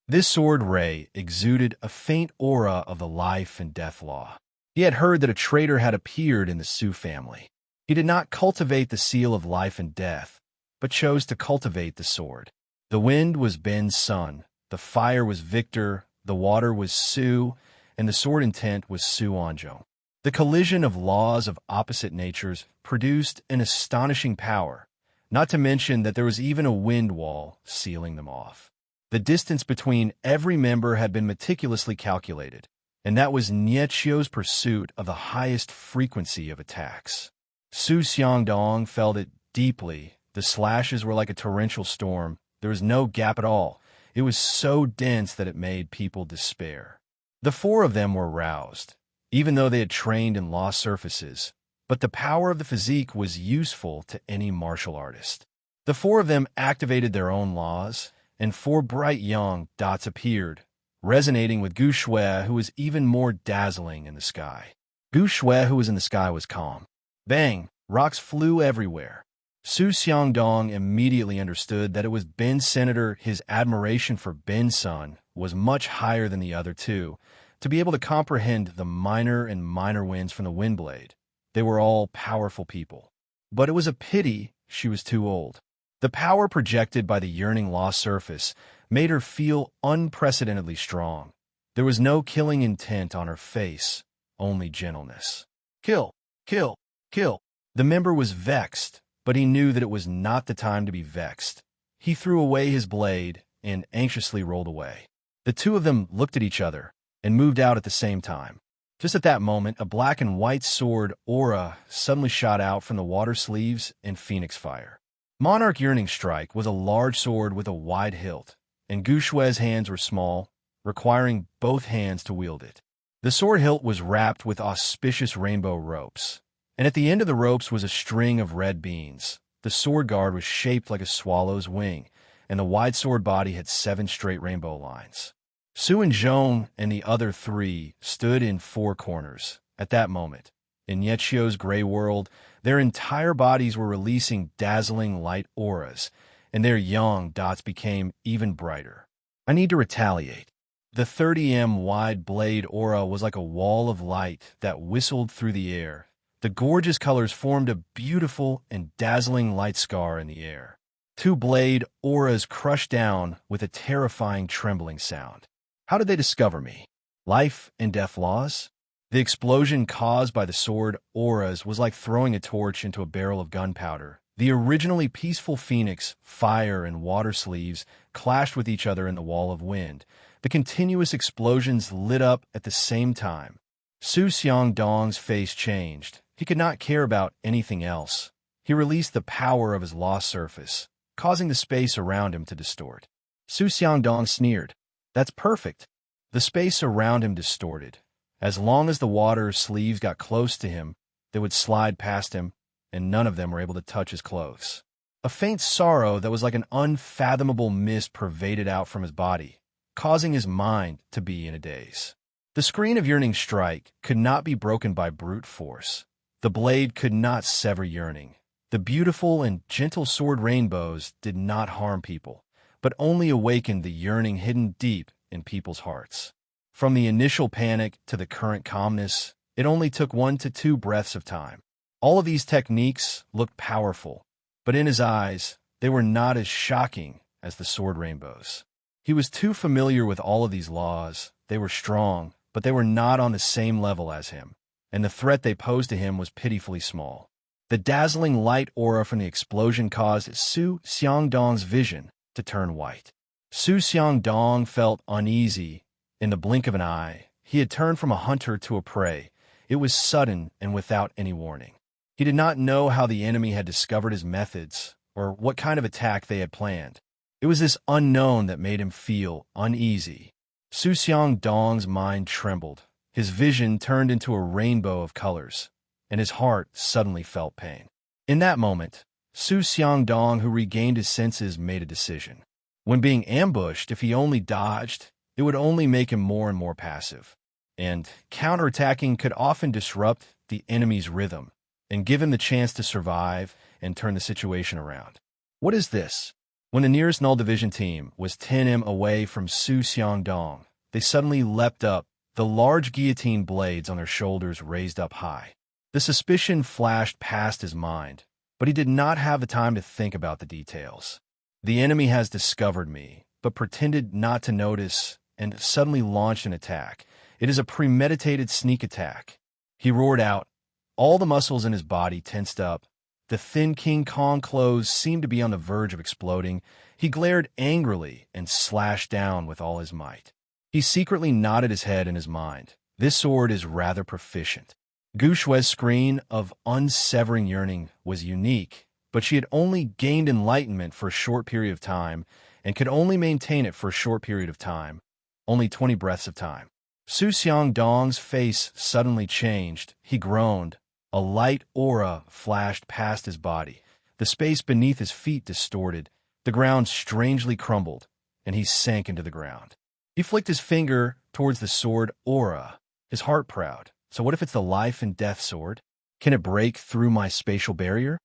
This sword ray exuded a faint aura of the life and death law. He had heard that a traitor had appeared in the Su family. He did not cultivate the seal of life and death, but chose to cultivate the sword. The wind was Ben's son, the fire was Victor, the water was Su, and the sword intent was Su Anzhong. The collision of laws of opposite natures produced an astonishing power, not to mention that there was even a wind wall sealing them off. The distance between every member had been meticulously calculated, and that was Niechio's pursuit of the highest frequency of attacks. Su Xiangdong felt it deeply. The slashes were like a torrential storm. There was no gap at all. It was so dense that it made people despair. The four of them were roused, even though they had trained in law surfaces, but the power of the physique was useful to any martial artist. The four of them activated their own laws, and four bright young dots appeared, resonating with Gu Shui, who was even more dazzling in the sky. Gu Shui, who was in the sky, was calm. Bang! Rocks flew everywhere. Su Xiangdong immediately understood that it was Ben's senator. His admiration for Ben's son was much higher than the other two. To be able to comprehend the minor and minor winds from the Windblade, they were all powerful people. But it was a pity she was too old. The power projected by the yearning law surface made her feel unprecedentedly strong. There was no killing intent on her face, only gentleness. Kill, kill, kill. The member was vexed, but he knew that it was not the time to be vexed. He threw away his blade and anxiously rolled away. The two of them looked at each other and moved out at the same time. Just at that moment, a black and white sword aura suddenly shot out from the water sleeves in phoenix fire. Monarch Yearning Strike was a large sword with a wide hilt, and Gushue's hands were small, requiring both hands to wield it. The sword hilt was wrapped with auspicious rainbow ropes, and at the end of the ropes was a string of red beans. The sword guard was shaped like a swallow's wing, and the wide sword body had 7 straight rainbow lines. Su and Zhong and the other 3 stood in 4 corners. At that moment, in Yechio's gray world, their entire bodies were releasing dazzling light auras, and their yang dots became even brighter. I need to retaliate. The 30 wide blade aura was like a wall of light that whistled through the air. The gorgeous colors formed a beautiful and dazzling light scar in the air. 2 blade auras crushed down with a terrifying trembling sound. How did they discover me? Life and death laws? The explosion caused by the sword auras was like throwing a torch into a barrel of gunpowder. The originally peaceful phoenix, fire, and water sleeves clashed with each other in the wall of wind. The continuous explosions lit up at the same time. Su Xiangdong's face changed. He could not care about anything else. He released the power of his lost surface, causing the space around him to distort. Su Xiangdong sneered. That's perfect. The space around him distorted. As long as the water sleeves got close to him, they would slide past him, and none of them were able to touch his clothes. A faint sorrow that was like an unfathomable mist pervaded out from his body, causing his mind to be in a daze. The screen of Yearning Strike could not be broken by brute force. The blade could not sever yearning. The beautiful and gentle sword rainbows did not harm people, but only awakened the yearning hidden deep in people's hearts. From the initial panic to the current calmness, it only took 1 to 2 breaths of time. All of these techniques looked powerful, but in his eyes, they were not as shocking as the sword rainbows. He was too familiar with all of these laws. They were strong, but they were not on the same level as him, and the threat they posed to him was pitifully small. The dazzling light aura from the explosion caused Su Xiangdong's vision to turn white. Su Xiangdong felt uneasy. In the blink of an eye, he had turned from a hunter to a prey. It was sudden and without any warning. He did not know how the enemy had discovered his methods or what kind of attack they had planned. It was this unknown that made him feel uneasy. Su Xiangdong's mind trembled. His vision turned into a rainbow of colors, and his heart suddenly felt pain. In that moment, Su Xiangdong, who regained his senses, made a decision. When being ambushed, if he only dodged, it would only make him more and more passive. And counterattacking could often disrupt the enemy's rhythm and give him the chance to survive and turn the situation around. What is this? When the nearest Null Division team was 10 away from Su Xiangdong, they suddenly leapt up, the large guillotine blades on their shoulders raised up high. The suspicion flashed past his mind, but he did not have the time to think about the details. The enemy has discovered me, but pretended not to notice and suddenly launched an attack. It is a premeditated sneak attack. He roared out. All the muscles in his body tensed up. The thin King Kong clothes seemed to be on the verge of exploding. He glared angrily and slashed down with all his might. He secretly nodded his head in his mind. This sword is rather proficient. Gushue's screen of unsevering yearning was unique, but she had only gained enlightenment for a short period of time and could only maintain it for a short period of time, only 20 breaths of time. Su Xiangdong's face suddenly changed. He groaned. A light aura flashed past his body. The space beneath his feet distorted. The ground strangely crumbled, and he sank into the ground. He flicked his finger towards the sword aura, his heart proud. So what if it's the life and death sword? Can it break through my spatial barrier?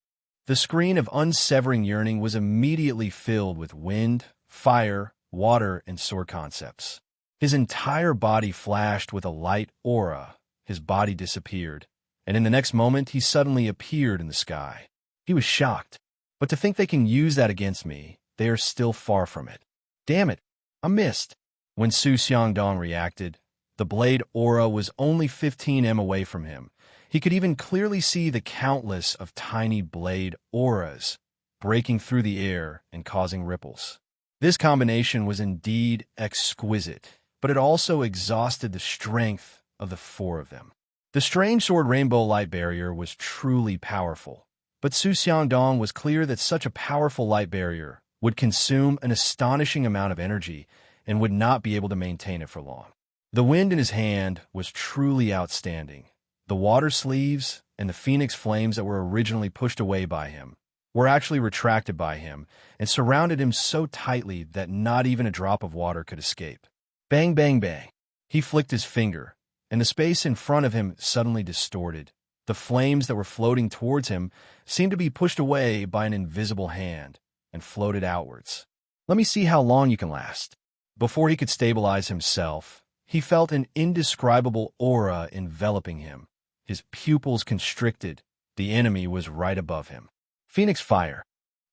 The screen of unsevering yearning was immediately filled with wind, fire, water, and sword concepts. His entire body flashed with a light aura. His body disappeared, and in the next moment he suddenly appeared in the sky. He was shocked. But to think they can use that against me, they are still far from it. Damn it, I missed. When Su Xiangdong reacted, the blade aura was only 15 away from him. He could even clearly see the countless of tiny blade auras breaking through the air and causing ripples. This combination was indeed exquisite, but it also exhausted the strength of the four of them. The strange sword rainbow light barrier was truly powerful, but Su Xiangdong was clear that such a powerful light barrier would consume an astonishing amount of energy and would not be able to maintain it for long. The wind in his hand was truly outstanding. The water sleeves and the phoenix flames that were originally pushed away by him were actually retracted by him and surrounded him so tightly that not even a drop of water could escape. Bang, bang, bang. He flicked his finger, and the space in front of him suddenly distorted. The flames that were floating towards him seemed to be pushed away by an invisible hand and floated outwards. Let me see how long you can last. Before he could stabilize himself, he felt an indescribable aura enveloping him. His pupils constricted. The enemy was right above him. Phoenix fire.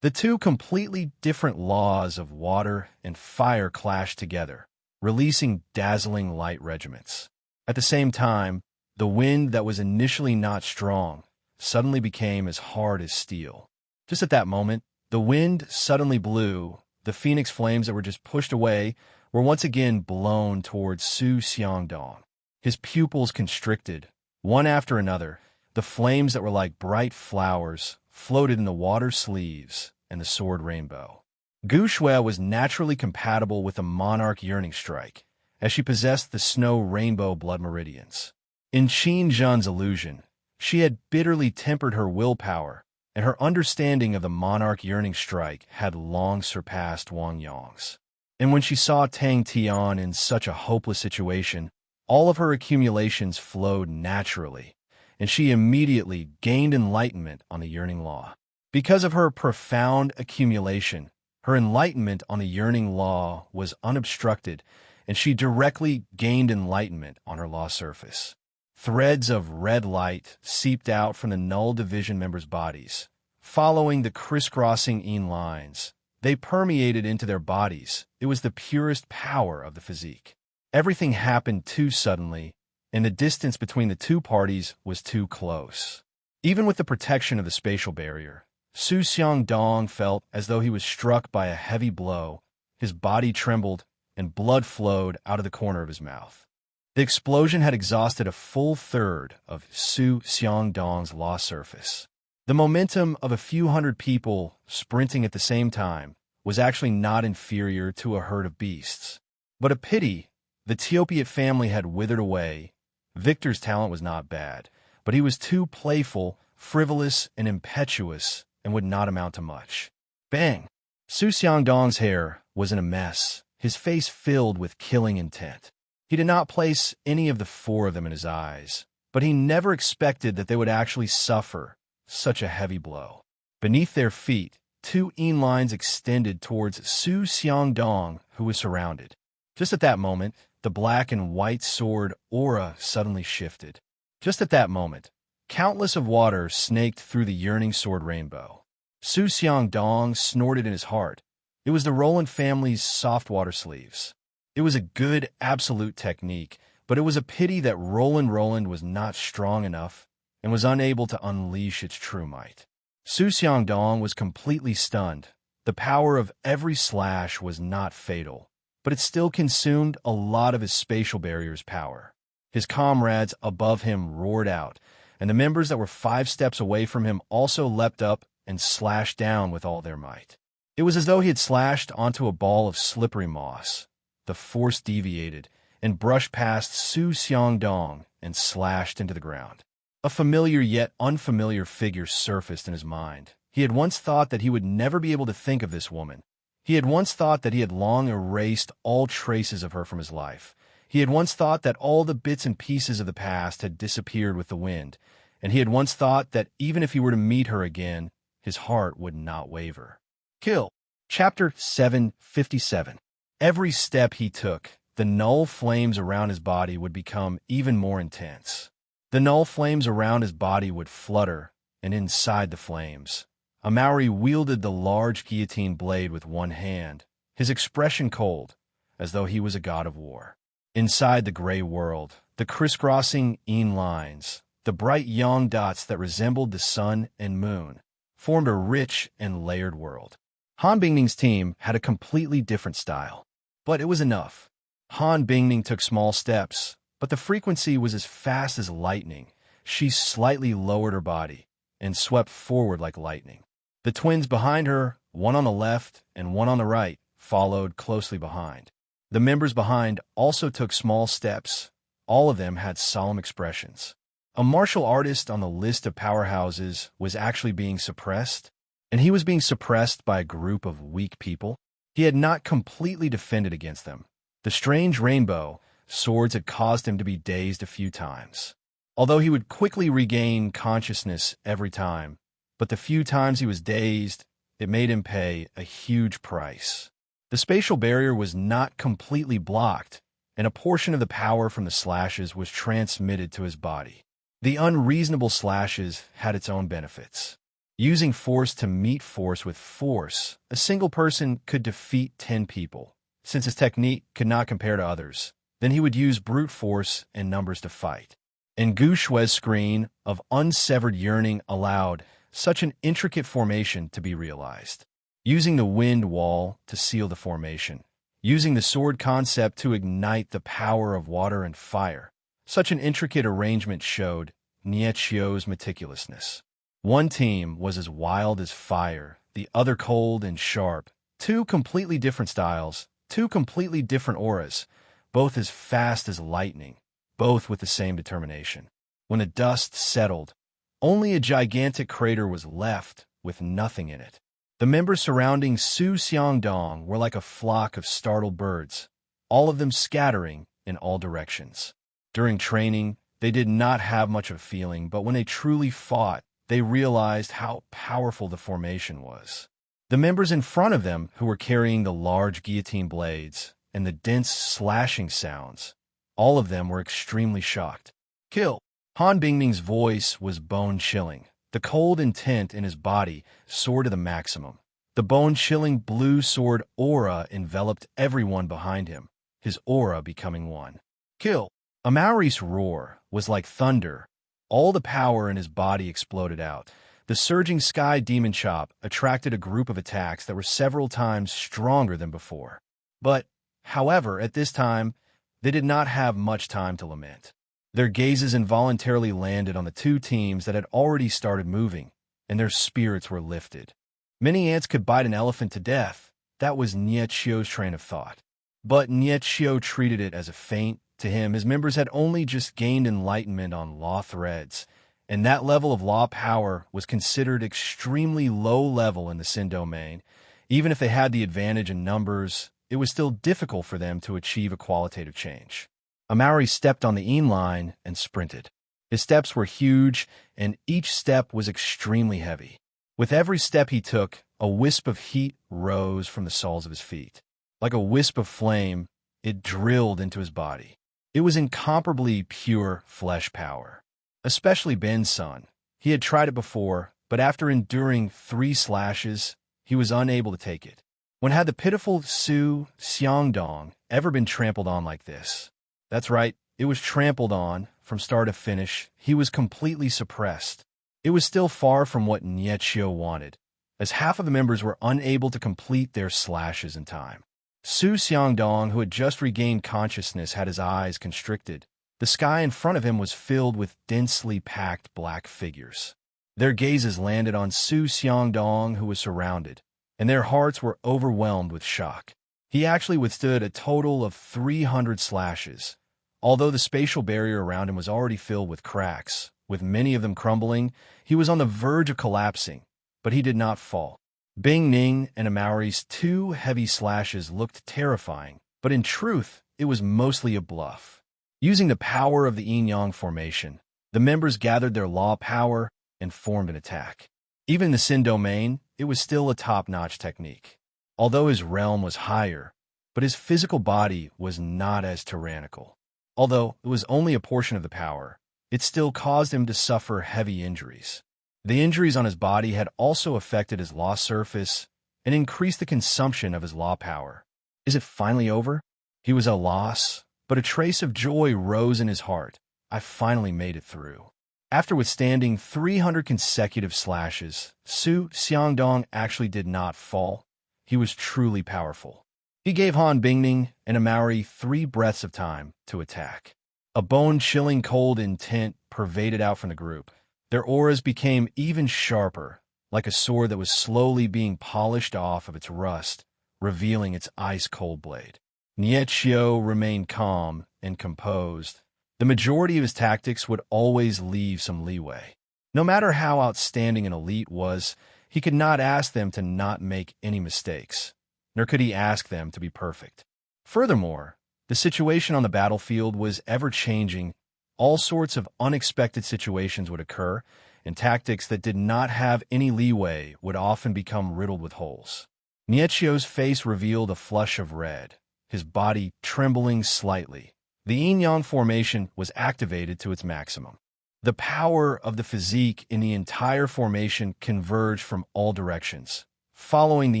The two completely different laws of water and fire clashed together, releasing dazzling light regiments. At the same time, the wind that was initially not strong suddenly became as hard as steel. Just at that moment, the wind suddenly blew. The phoenix flames that were just pushed away were once again blown towards Su Xiangdong. His pupils constricted. One after another, the flames that were like bright flowers floated in the water sleeves and the sword rainbow. Gu Shui was naturally compatible with the monarch yearning strike, as she possessed the snow rainbow blood meridians. In Qin Zhen's illusion, she had bitterly tempered her willpower, and her understanding of the monarch yearning strike had long surpassed Wang Yong's. And when she saw Tang Tian in such a hopeless situation, all of her accumulations flowed naturally, and she immediately gained enlightenment on the yearning law. Because of her profound accumulation, her enlightenment on the yearning law was unobstructed, and she directly gained enlightenment on her law surface. Threads of red light seeped out from the null division members' bodies. Following the crisscrossing yin lines, they permeated into their bodies. It was the purest power of the physique. Everything happened too suddenly, and the distance between the two parties was too close. Even with the protection of the spatial barrier, Su Xiangdong felt as though he was struck by a heavy blow. His body trembled, and blood flowed out of the corner of his mouth. The explosion had exhausted a full third of Su Xiangdong's law surface. The momentum of a few hundred people sprinting at the same time was actually not inferior to a herd of beasts. But a pity, the Teopiot family had withered away. Victor's talent was not bad, but he was too playful, frivolous, and impetuous, and would not amount to much. Bang! Su Xiangdong's hair was in a mess, his face filled with killing intent. He did not place any of the four of them in his eyes, but he never expected that they would actually suffer such a heavy blow. Beneath their feet, two yin lines extended towards Su Xiangdong, who was surrounded. Just at that moment, the black and white sword aura suddenly shifted. Just at that moment, countless of water snaked through the yearning sword rainbow. Su Xiangdong snorted in his heart. It was the Roland family's soft water sleeves. It was a good, absolute technique, but it was a pity that Roland was not strong enough and was unable to unleash its true might. Su Xiangdong was completely stunned. The power of every slash was not fatal, but it still consumed a lot of his spatial barrier's power. His comrades above him roared out, and the members that were 5 steps away from him also leapt up and slashed down with all their might. It was as though he had slashed onto a ball of slippery moss. The force deviated and brushed past Su Xiangdong and slashed into the ground. A familiar yet unfamiliar figure surfaced in his mind. He had once thought that he would never be able to think of this woman. He had once thought that he had long erased all traces of her from his life. He had once thought that all the bits and pieces of the past had disappeared with the wind, and he had once thought that even if he were to meet her again, his heart would not waver. Kill. Chapter 757. Every step he took, the null flames around his body would become even more intense. The null flames around his body would flutter, and inside the flames, a Maori wielded the large guillotine blade with one hand, his expression cold, as though he was a god of war. Inside the gray world, the crisscrossing yin lines, the bright yang dots that resembled the sun and moon, formed a rich and layered world. Han Bingning's team had a completely different style, but it was enough. Han Bingning took small steps, but the frequency was as fast as lightning. She slightly lowered her body and swept forward like lightning. The twins behind her, one on the left and one on the right, followed closely behind. The members behind also took small steps. All of them had solemn expressions. A martial artist on the list of powerhouses was actually being suppressed, and he was being suppressed by a group of weak people. He had not completely defended against them. The strange rainbow swords had caused him to be dazed a few times, although he would quickly regain consciousness every time. But the few times he was dazed, it made him pay a huge price. The spatial barrier was not completely blocked, and a portion of the power from the slashes was transmitted to his body. The unreasonable slashes had its own benefits. Using force to meet force with force, a single person could defeat 10 people. Since his technique could not compare to others, then he would use brute force and numbers to fight. And Gu Shui's screen of unsevered yearning allowed such an intricate formation to be realized. Using the wind wall to seal the formation. Using the sword concept to ignite the power of water and fire. Such an intricate arrangement showed Niechio's meticulousness. One team was as wild as fire, the other cold and sharp. Two completely different styles, two completely different auras, both as fast as lightning, both with the same determination. When the dust settled, only a gigantic crater was left with nothing in it. The members surrounding Su Xiangdong were like a flock of startled birds, all of them scattering in all directions. During training, they did not have much of a feeling, but when they truly fought, they realized how powerful the formation was. The members in front of them, who were carrying the large guillotine blades and the dense slashing sounds, all of them were extremely shocked. Kill! Han Bingning's voice was bone-chilling. The cold intent in his body soared to the maximum. The bone-chilling blue sword aura enveloped everyone behind him, his aura becoming one. Kill! Amaury's roar was like thunder. All the power in his body exploded out. The surging sky demon chop attracted a group of attacks that were several times stronger than before. But, however, at this time, they did not have much time to lament. Their gazes involuntarily landed on the two teams that had already started moving, and their spirits were lifted. Many ants could bite an elephant to death. That was Niechio's train of thought. But Niechio treated it as a feint. To him, his members had only just gained enlightenment on law threads, and that level of law power was considered extremely low level in the Sin domain. Even if they had the advantage in numbers, it was still difficult for them to achieve a qualitative change. Amaury stepped on the Yin line and sprinted. His steps were huge, and each step was extremely heavy. With every step he took, a wisp of heat rose from the soles of his feet. Like a wisp of flame, it drilled into his body. It was incomparably pure flesh power. Especially Ben's son. He had tried it before, but after enduring 3 slashes, he was unable to take it. When had the pitiful Su Xiangdong ever been trampled on like this? That's right, it was trampled on, from start to finish. He was completely suppressed. It was still far from what Niechio wanted, as half of the members were unable to complete their slashes in time. Su Xiangdong, who had just regained consciousness, had his eyes constricted. The sky in front of him was filled with densely packed black figures. Their gazes landed on Su Xiangdong, who was surrounded, and their hearts were overwhelmed with shock. He actually withstood a total of 300 slashes. Although the spatial barrier around him was already filled with cracks, with many of them crumbling, he was on the verge of collapsing, but he did not fall. Bing Ning and Amaury's 2 heavy slashes looked terrifying, but in truth, it was mostly a bluff. Using the power of the yin-yang formation, the members gathered their law power and formed an attack. Even in the Sin domain, it was still a top-notch technique. Although his realm was higher, but his physical body was not as tyrannical. Although it was only a portion of the power, it still caused him to suffer heavy injuries. The injuries on his body had also affected his law surface and increased the consumption of his law power. Is it finally over? He was at a loss, but a trace of joy rose in his heart. I finally made it through. After withstanding 300 consecutive slashes, Su Xiangdong actually did not fall. He was truly powerful. He gave Han Bingning and Amaury 3 breaths of time to attack. A bone-chilling cold intent pervaded out from the group. Their auras became even sharper, like a sword that was slowly being polished off of its rust, revealing its ice-cold blade. Nietschio remained calm and composed. The majority of his tactics would always leave some leeway. No matter how outstanding an elite was, he could not ask them to not make any mistakes, nor could he ask them to be perfect. Furthermore, the situation on the battlefield was ever-changing. All sorts of unexpected situations would occur, and tactics that did not have any leeway would often become riddled with holes. Nietschio's face revealed a flush of red, his body trembling slightly. The yin-yang formation was activated to its maximum. The power of the physique in the entire formation converged from all directions, following the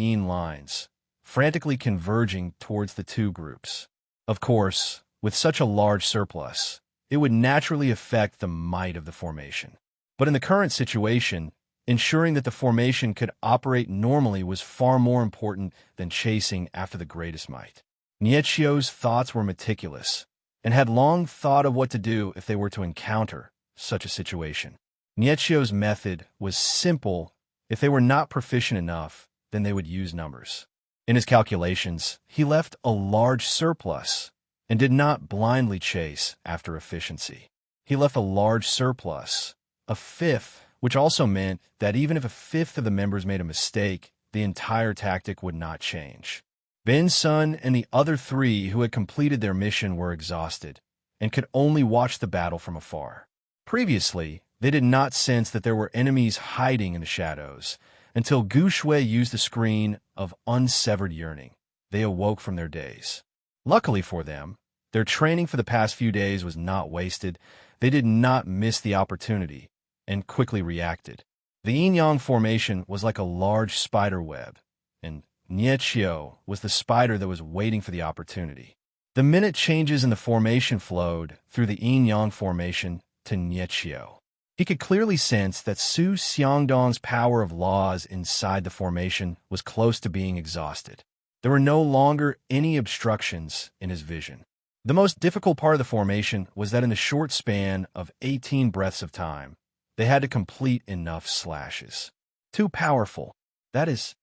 yin lines, frantically converging towards the two groups. Of course, with such a large surplus, it would naturally affect the might of the formation. But in the current situation, ensuring that the formation could operate normally was far more important than chasing after the greatest might. Nietschio's thoughts were meticulous, and had long thought of what to do if they were to encounter such a situation. Nietschio's method was simple. If they were not proficient enough, then they would use numbers. In his calculations, he left a large surplus and did not blindly chase after efficiency. He left a large surplus, a fifth, which also meant that even if a fifth of the members made a mistake, the entire tactic would not change. Ben Sun and the other three who had completed their mission were exhausted and could only watch the battle from afar. Previously, they did not sense that there were enemies hiding in the shadows until Gu Shui used the screen of unsevered yearning. They awoke from their daze. Luckily for them, their training for the past few days was not wasted. They did not miss the opportunity and quickly reacted. The yin-yang formation was like a large spider web, and Nietschio was the spider that was waiting for the opportunity. The minute changes in the formation flowed through the yin-yang formation to Nietschio. He could clearly sense that Su Xiangdong's power of laws inside the formation was close to being exhausted. There were no longer any obstructions in his vision. The most difficult part of the formation was that in the short span of 18 breaths of time, they had to complete enough slashes. Too powerful. That is,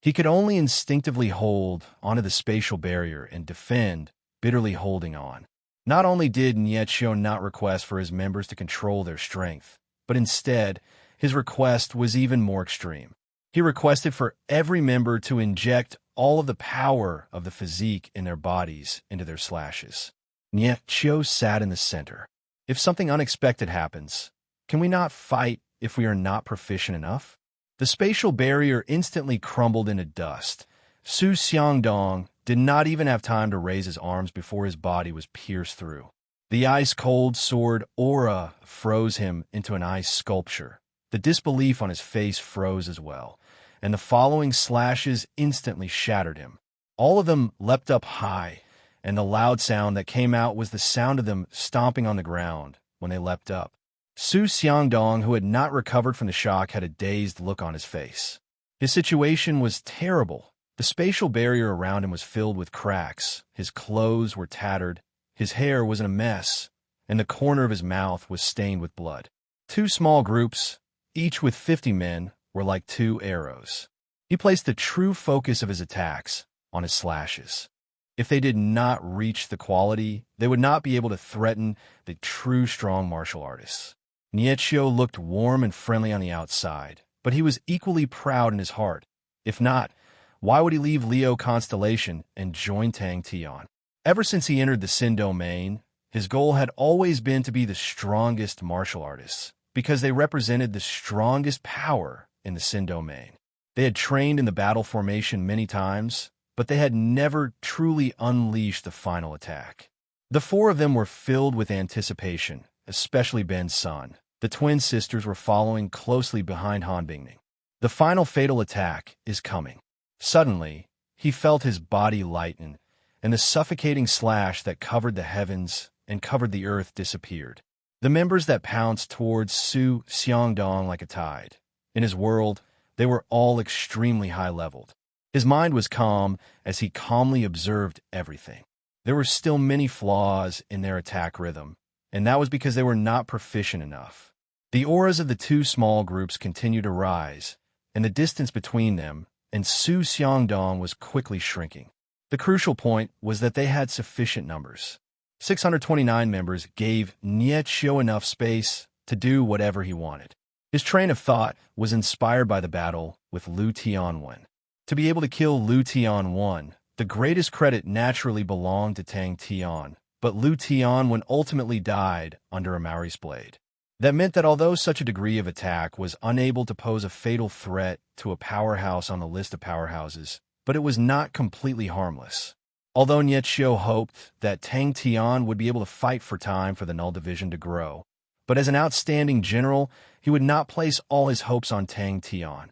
he could only instinctively hold onto the spatial barrier and defend, bitterly holding on. Not only did Nietschio not request for his members to control their strength, but instead, his request was even more extreme. He requested for every member to inject all of the power of the physique in their bodies into their slashes. Nietschio sat in the center. If something unexpected happens, can we not fight if we are not proficient enough? The spatial barrier instantly crumbled into dust. Su Xiangdong did not even have time to raise his arms before his body was pierced through. The ice-cold sword aura froze him into an ice sculpture. The disbelief on his face froze as well, and the following slashes instantly shattered him. All of them leapt up high, and the loud sound that came out was the sound of them stomping on the ground when they leapt up. Su Xiangdong, who had not recovered from the shock, had a dazed look on his face. His situation was terrible. The spatial barrier around him was filled with cracks, his clothes were tattered, his hair was in a mess, and the corner of his mouth was stained with blood. Two small groups, each with 50 men, were like two arrows. He placed the true focus of his attacks on his slashes. If they did not reach the quality, they would not be able to threaten the true strong martial artists. Nietschio looked warm and friendly on the outside, but he was equally proud in his heart. If not, why would he leave Leo Constellation and join Tang Tian? Ever since he entered the Sin domain, his goal had always been to be the strongest martial artists, because they represented the strongest power in the Sin domain. They had trained in the battle formation many times, but they had never truly unleashed the final attack. The four of them were filled with anticipation, especially Ben Sun. The twin sisters were following closely behind Han Bingning. The final fatal attack is coming. Suddenly, he felt his body lighten, and the suffocating slash that covered the heavens and covered the earth disappeared. The members that pounced towards Su Xiangdong like a tide. In his world, they were all extremely high-leveled. His mind was calm as he calmly observed everything. There were still many flaws in their attack rhythm, and that was because they were not proficient enough. The auras of the two small groups continued to rise, and the distance between them and Su Xiangdong was quickly shrinking. The crucial point was that they had sufficient numbers. 629 members gave Nie Qiu enough space to do whatever he wanted. His train of thought was inspired by the battle with Lu Tianwen. To be able to kill Lu Tianwen, the greatest credit naturally belonged to Tang Tian, but Lu Tianwen ultimately died under a Maori's blade. That meant that although such a degree of attack was unable to pose a fatal threat to a powerhouse on the list of powerhouses, but it was not completely harmless. Although Nie Qiu hoped that Tang Tian would be able to fight for time for the Null Division to grow, but as an outstanding general, he would not place all his hopes on Tang Tian,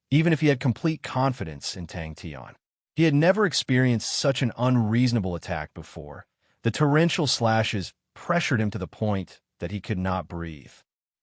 even if he had complete confidence in Tang Tian. He had never experienced such an unreasonable attack before. The torrential slashes pressured him to the point that he could not breathe.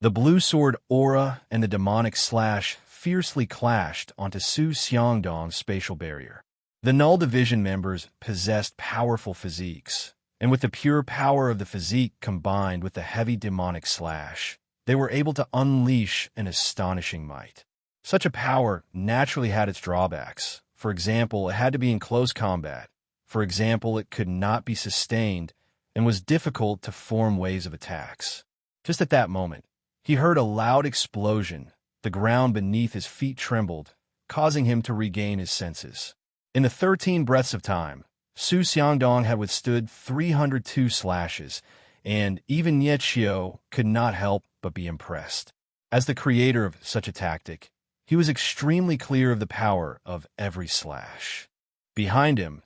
The blue sword aura and the demonic slash fiercely clashed onto Su Xiangdong's spatial barrier. The Null Division members possessed powerful physiques, and with the pure power of the physique combined with the heavy demonic slash, they were able to unleash an astonishing might. Such a power naturally had its drawbacks. For example, it had to be in close combat. For example, it could not be sustained and was difficult to form waves of attacks. Just at that moment, he heard a loud explosion. The ground beneath his feet trembled, causing him to regain his senses. In the 13 breaths of time, Su Xiangdong had withstood 302 slashes, and even Nie Qiu could not help but be impressed. As the creator of such a tactic, he was extremely clear of the power of every slash. Behind him,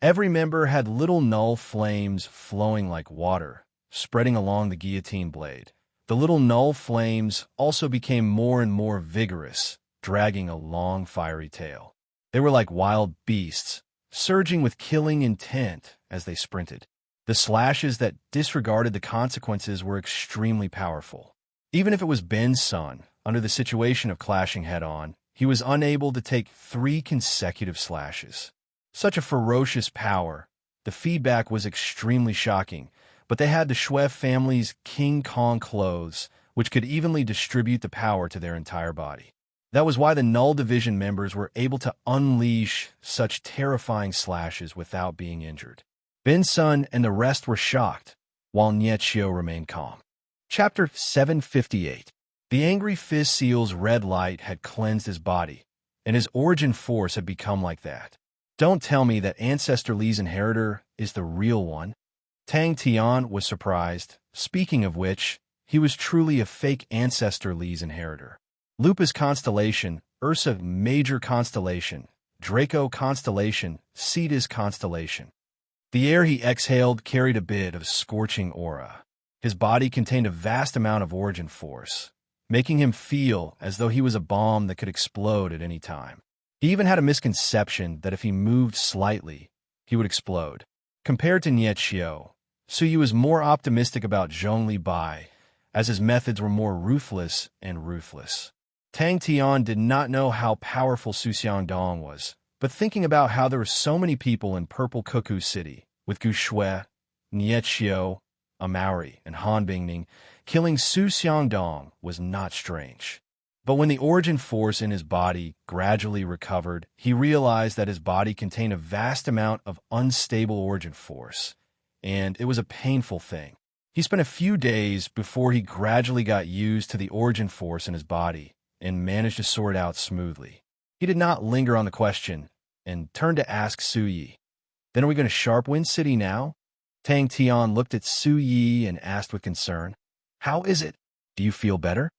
every member had little null flames flowing like water, spreading along the guillotine blade. The little null flames also became more and more vigorous, dragging a long fiery tail. They were like wild beasts, surging with killing intent as they sprinted. The slashes that disregarded the consequences were extremely powerful. Even if it was Ben's son, under the situation of clashing head-on, he was unable to take 3 consecutive slashes. Such a ferocious power. The feedback was extremely shocking, but they had the Shui family's King Kong clothes, which could evenly distribute the power to their entire body. That was why the Null Division members were able to unleash such terrifying slashes without being injured. Ben's son and the rest were shocked, while Nie Qiu remained calm. Chapter 758. The angry fist seal's red light had cleansed his body, and his origin force had become like that. Don't tell me that Ancestor Li's inheritor is the real one. Tang Tian was surprised. Speaking of which, he was truly a fake Ancestor Li's inheritor. Lupus constellation, Ursa major constellation, Draco constellation, Cetus constellation. The air he exhaled carried a bit of scorching aura. His body contained a vast amount of origin force, making him feel as though he was a bomb that could explode at any time. He even had a misconception that if he moved slightly, he would explode. Compared to Nie Qiu, Suyi was more optimistic about Zhongli Bai, as his methods were more ruthless and ruthless. Tang Tian did not know how powerful Su Xiangdong was, but thinking about how there were so many people in Purple Cuckoo City, with Gu Shui, Nie Qiu, a Maori, and Han Bingning, killing Su Xiangdong was not strange. But when the origin force in his body gradually recovered, he realized that his body contained a vast amount of unstable origin force, and it was a painful thing. He spent a few days before he gradually got used to the origin force in his body and managed to sort it out smoothly. He did not linger on the question and turned to ask Su Yi, "Then are we going to Sharpwind City now?" Tang Tian looked at Su Yi and asked with concern, "How is it? Do you feel better?"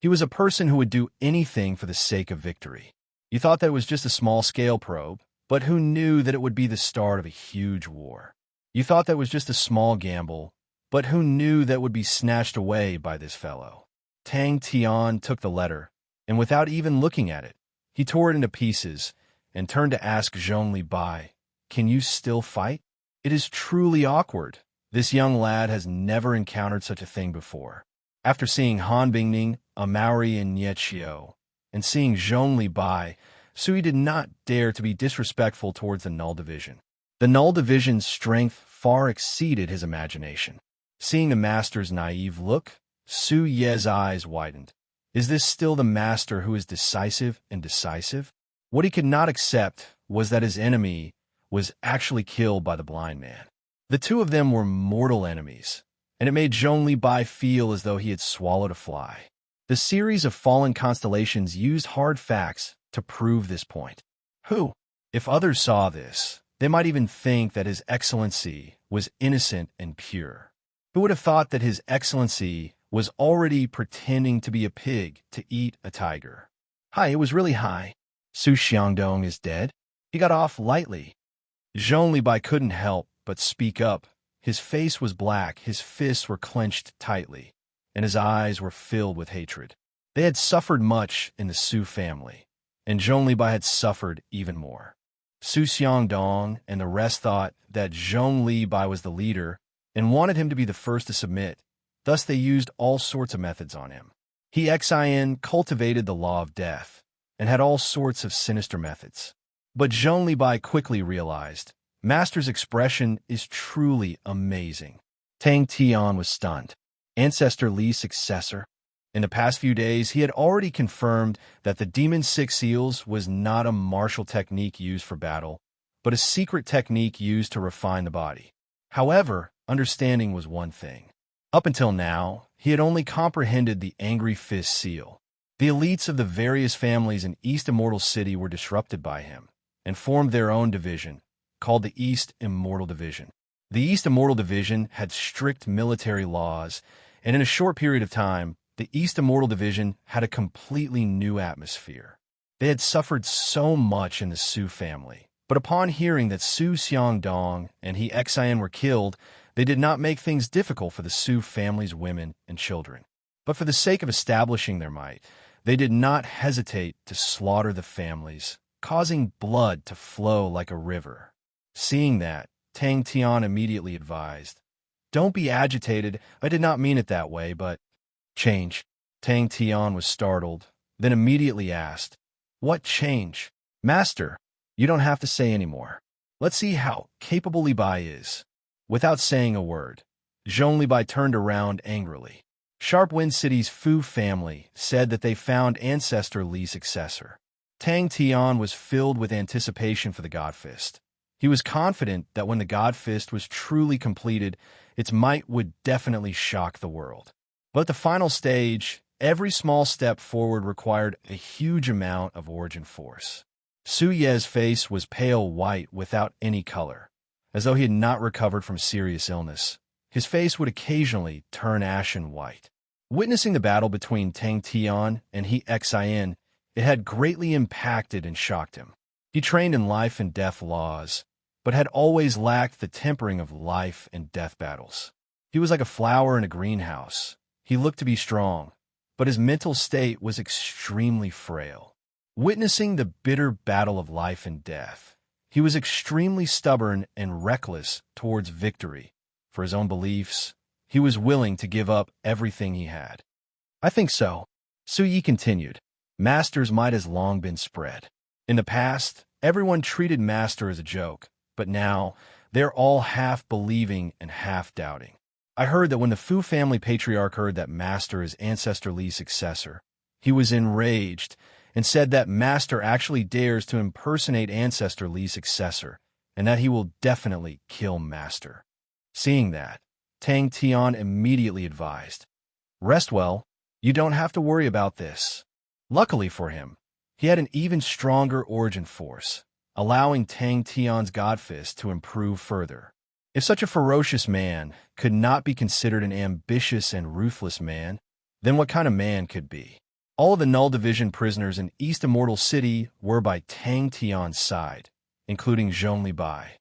He was a person who would do anything for the sake of victory. You thought that it was just a small-scale probe, but who knew that it would be the start of a huge war? You thought that was just a small gamble, but who knew that would be snatched away by this fellow? Tang Tian took the letter, and without even looking at it, he tore it into pieces and turned to ask Zhongli Bai, "Can you still fight?" It is truly awkward. This young lad has never encountered such a thing before. After seeing Han Bingning, a Maori in Nie Qiu, and seeing Zhongli Bai, Sui did not dare to be disrespectful towards the Null Division. The Null Division's strength far exceeded his imagination. Seeing the master's naive look, Su Ye's eyes widened. Is this still the master who is decisive and decisive? What he could not accept was that his enemy was actually killed by the blind man. The two of them were mortal enemies, and it made Zhong Li Bai feel as though he had swallowed a fly. The series of fallen constellations used hard facts to prove this point. Who? If others saw this, they might even think that His Excellency was innocent and pure. Who would have thought that His Excellency was already pretending to be a pig to eat a tiger? Hi, it was really high. Su Xiangdong is dead? He got off lightly. Zhong Li Bai couldn't help but speak up. His face was black, his fists were clenched tightly, and his eyes were filled with hatred. They had suffered much in the Su family, and Zhong Li Bai had suffered even more. Su Xiangdong and the rest thought that Zhong Li Bai was the leader and wanted him to be the first to submit. Thus they used all sorts of methods on him. He Xin cultivated the law of death and had all sorts of sinister methods. But Zhong Li Bai quickly realized, Master's expression is truly amazing. Tang Tian was stunned. Ancestor Li's successor. In the past few days, he had already confirmed that the Demon Six Seals was not a martial technique used for battle, but a secret technique used to refine the body. However, understanding was one thing. Up until now, he had only comprehended the Angry Fist Seal. The elites of the various families in East Immortal City were disrupted by him and formed their own division, called the East Immortal Division. The East Immortal Division had strict military laws, and in a short period of time, the East Immortal Division had a completely new atmosphere. They had suffered so much in the Su family, but upon hearing that Su Xiangdong and He Xian were killed, they did not make things difficult for the Su family's women and children. But for the sake of establishing their might, they did not hesitate to slaughter the families, causing blood to flow like a river. Seeing that, Tang Tian immediately advised, "Don't be agitated, I did not mean it that way, but—" "Change." Tang Tian was startled, then immediately asked, "What change?" "Master, you don't have to say any more. Let's see how capable Li Bai is." Without saying a word, Zhong Li Bai turned around angrily. Sharp Wind City's Fu family said that they found Ancestor Li's successor. Tang Tian was filled with anticipation for the God Fist. He was confident that when the God Fist was truly completed, its might would definitely shock the world. But at the final stage, every small step forward required a huge amount of origin force. Su Ye's face was pale white without any color, as though he had not recovered from serious illness. His face would occasionally turn ashen white. Witnessing the battle between Tang Tian and He Xian, it had greatly impacted and shocked him. He trained in life and death laws, but had always lacked the tempering of life and death battles. He was like a flower in a greenhouse. He looked to be strong, but his mental state was extremely frail. Witnessing the bitter battle of life and death, he was extremely stubborn and reckless towards victory. For his own beliefs, he was willing to give up everything he had. "I think so," Su Yi continued. "Master's might has long been spread. In the past, everyone treated Master as a joke, but now they're all half believing and half doubting. I heard that when the Fu family patriarch heard that Master is Ancestor Li's successor, he was enraged and said that Master actually dares to impersonate Ancestor Li's successor, and that he will definitely kill Master." Seeing that, Tang Tian immediately advised, "Rest well, you don't have to worry about this." Luckily for him, he had an even stronger origin force, allowing Tang Tian's God Fist to improve further. If such a ferocious man could not be considered an ambitious and ruthless man, then what kind of man could be? All of the Null Division prisoners in East Immortal City were by Tang Tian's side, including Zhong Li Bai.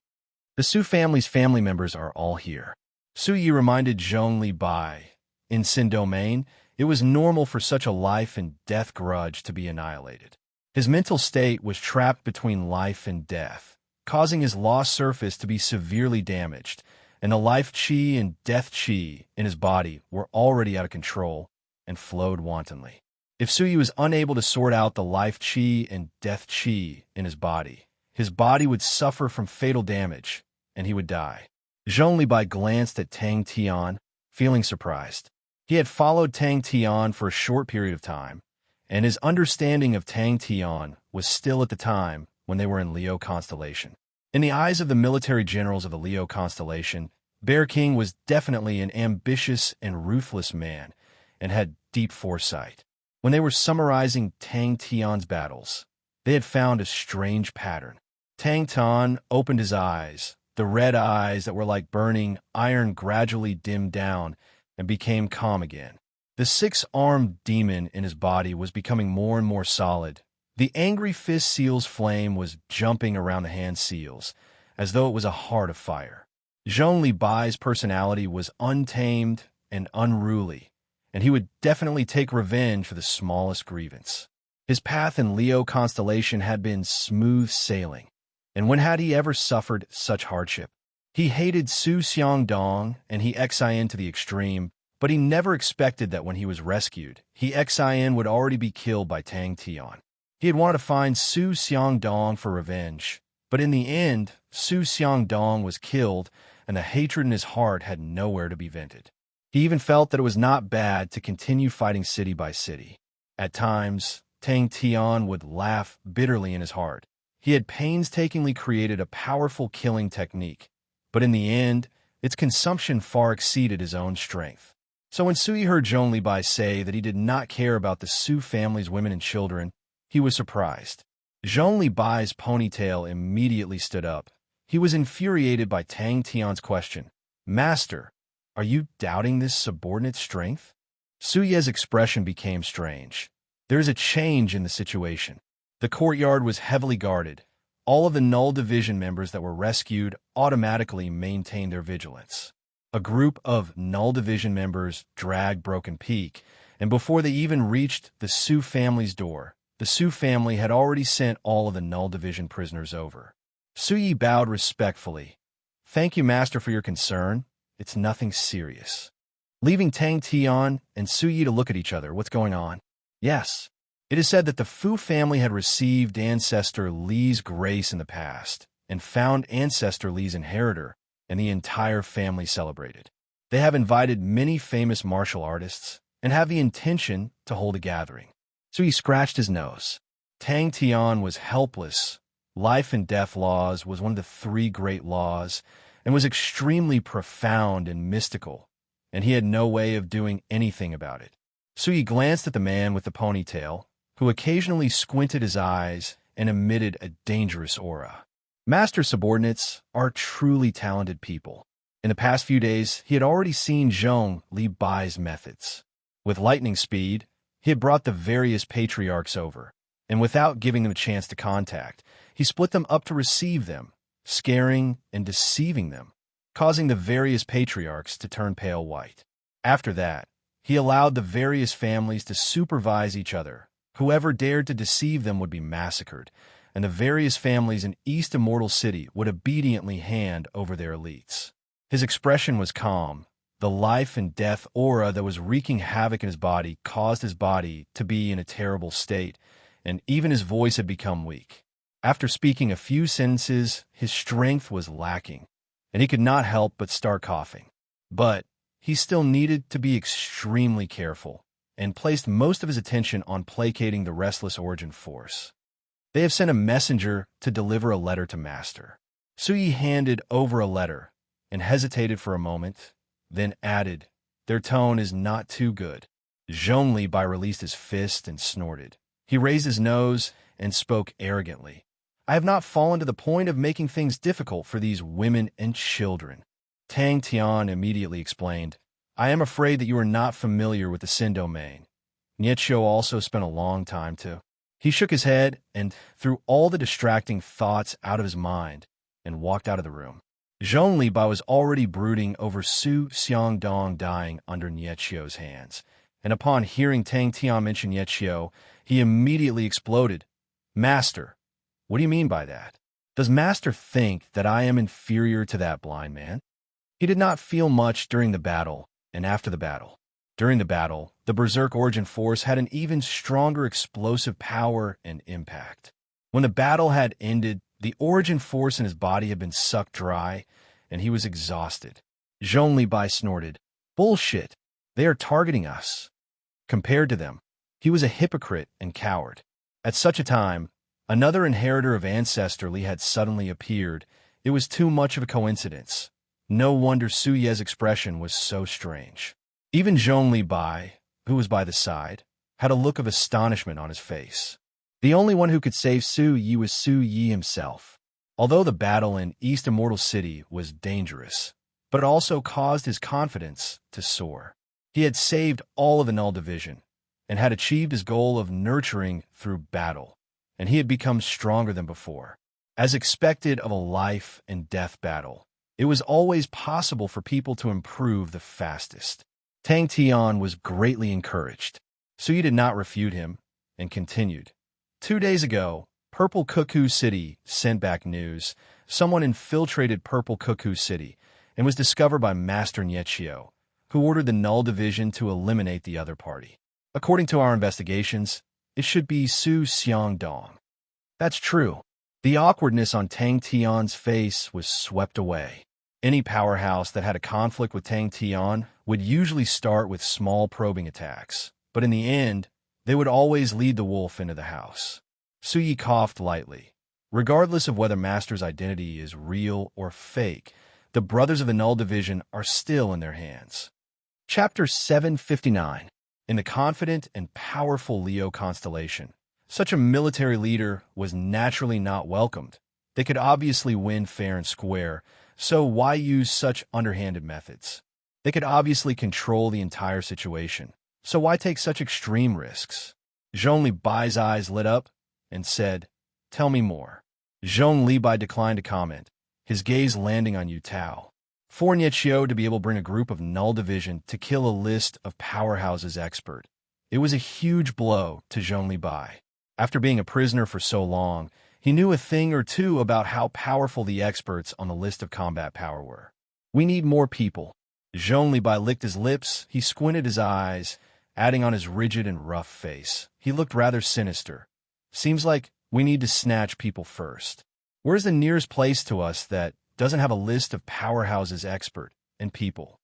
The Su family's family members are all here. Su Yi reminded Zhong Li Bai, in Sin Domain, it was normal for such a life and death grudge to be annihilated. His mental state was trapped between life and death, causing his lost surface to be severely damaged, and the life chi and death chi in his body were already out of control and flowed wantonly. If Su Yi was unable to sort out the life chi and death chi in his body would suffer from fatal damage, and he would die. Zhong Li Bai glanced at Tang Tian, feeling surprised. He had followed Tang Tian for a short period of time, and his understanding of Tang Tian was still at the time when they were in Leo constellation. In the eyes of the military generals of the Leo constellation, Bear King was definitely an ambitious and ruthless man and had deep foresight. When they were summarizing Tang Tian's battles, they had found a strange pattern. Tang Tian opened his eyes. The red eyes that were like burning iron gradually dimmed down and became calm again. The six-armed demon in his body was becoming more and more solid. The angry fist seal's flame was jumping around the hand seals, as though it was a heart of fire. Zhong Li Bai's personality was untamed and unruly, and he would definitely take revenge for the smallest grievance. His path in Leo constellation had been smooth sailing, and when had he ever suffered such hardship? He hated Su Xiangdong, and he XIN to the extreme, but he never expected that when he was rescued, he XIN would already be killed by Tang Tian. He had wanted to find Su Xiangdong for revenge, but in the end, Su Xiangdong was killed, and the hatred in his heart had nowhere to be vented. He even felt that it was not bad to continue fighting city by city. At times, Tang Tian would laugh bitterly in his heart. He had painstakingly created a powerful killing technique, but in the end, its consumption far exceeded his own strength. So when Sui heard Zhong Li Bai say that he did not care about the Su family's women and children, he was surprised. Zhong Li Bai's ponytail immediately stood up. He was infuriated by Tang Tian's question. "Master, are you doubting this subordinate strength?" Su Ye's expression became strange. There is a change in the situation. The courtyard was heavily guarded. All of the Null Division members that were rescued automatically maintained their vigilance. A group of Null Division members dragged Broken Peak, and before they even reached the Su family's door, the Su family had already sent all of the Null Division prisoners over. Su Yi bowed respectfully. "Thank you, Master, for your concern. It's nothing serious." Leaving Tang Tian and Su Yi to look at each other, what's going on? Yes, it is said that the Fu family had received Ancestor Li's grace in the past and found Ancestor Li's inheritor, and the entire family celebrated. They have invited many famous martial artists and have the intention to hold a gathering. So he scratched his nose. Tang Tian was helpless. Life and death laws was one of the three great laws and was extremely profound and mystical, and he had no way of doing anything about it. So he glanced at the man with the ponytail, who occasionally squinted his eyes and emitted a dangerous aura. Master subordinates are truly talented people. In the past few days, he had already seen Zhong Li Bai's methods. With lightning speed, he had brought the various patriarchs over, and without giving them a chance to contact, he split them up to receive them, scaring and deceiving them, causing the various patriarchs to turn pale white. After that, he allowed the various families to supervise each other. Whoever dared to deceive them would be massacred, and the various families in East Immortal City would obediently hand over their elites. His expression was calm. The life and death aura that was wreaking havoc in his body caused his body to be in a terrible state, and even his voice had become weak. After speaking a few sentences, his strength was lacking, and he could not help but start coughing. But he still needed to be extremely careful, and placed most of his attention on placating the restless Origin Force. They have sent a messenger to deliver a letter to Master. Sui handed over a letter and hesitated for a moment, then added, "Their tone is not too good." Zhong Li Bai released his fist and snorted. He raised his nose and spoke arrogantly. "I have not fallen to the point of making things difficult for these women and children." Tang Tian immediately explained, "I am afraid that you are not familiar with the Sin domain." Nietshio also spent a long time too. He shook his head and threw all the distracting thoughts out of his mind and walked out of the room. Zhong Li Bai was already brooding over Su Xiangdong dying under Nietshio's hands, and upon hearing Tang Tian mention Nietshio, he immediately exploded. "Master, what do you mean by that? Does Master think that I am inferior to that blind man?" He did not feel much during the battle and after the battle. During the battle, the Berserk Origin Force had an even stronger explosive power and impact. When the battle had ended, the Origin Force in his body had been sucked dry, and he was exhausted. Zhong Li Bai snorted. Bullshit. They are targeting us. Compared to them, he was a hypocrite and coward. At such a time, another inheritor of Ancestrally had suddenly appeared. It was too much of a coincidence. No wonder Su Ye's expression was so strange. Even Zhong Li Bai, who was by the side, had a look of astonishment on his face. The only one who could save Su Yi was Su Yi himself. Although the battle in East Immortal City was dangerous, but it also caused his confidence to soar. He had saved all of the Null Division and had achieved his goal of nurturing through battle, and he had become stronger than before. As expected of a life and death battle, it was always possible for people to improve the fastest. Tang Tian was greatly encouraged. Su Yi did not refute him and continued. 2 days ago, Purple Cuckoo City sent back news. Someone infiltrated Purple Cuckoo City and was discovered by Master Niechio, who ordered the Null Division to eliminate the other party. According to our investigations, it should be Su Xiangdong. That's true. The awkwardness on Tang Tian's face was swept away. Any powerhouse that had a conflict with Tang Tian would usually start with small probing attacks, but in the end, they would always lead the wolf into the house. Su Yi coughed lightly. Regardless of whether Master's identity is real or fake, the brothers of the Null Division are still in their hands. Chapter 759. In the confident and powerful Leo constellation, such a military leader was naturally not welcomed. They could obviously win fair and square, so why use such underhanded methods? They could obviously control the entire situation, so why take such extreme risks? Zhong Li Bai's eyes lit up and said, "Tell me more." Zhong Li Bai declined to comment, his gaze landing on Yu Tao. For Niechio to be able to bring a group of Null Division to kill a list of powerhouses expert, it was a huge blow to Zhong Li Bai. After being a prisoner for so long, he knew a thing or two about how powerful the experts on the list of combat power were. We need more people. Zhong Li Bai licked his lips, he squinted his eyes, adding on his rigid and rough face. He looked rather sinister. Seems like we need to snatch people first. Where's the nearest place to us that doesn't have a list of powerhouses expert and people?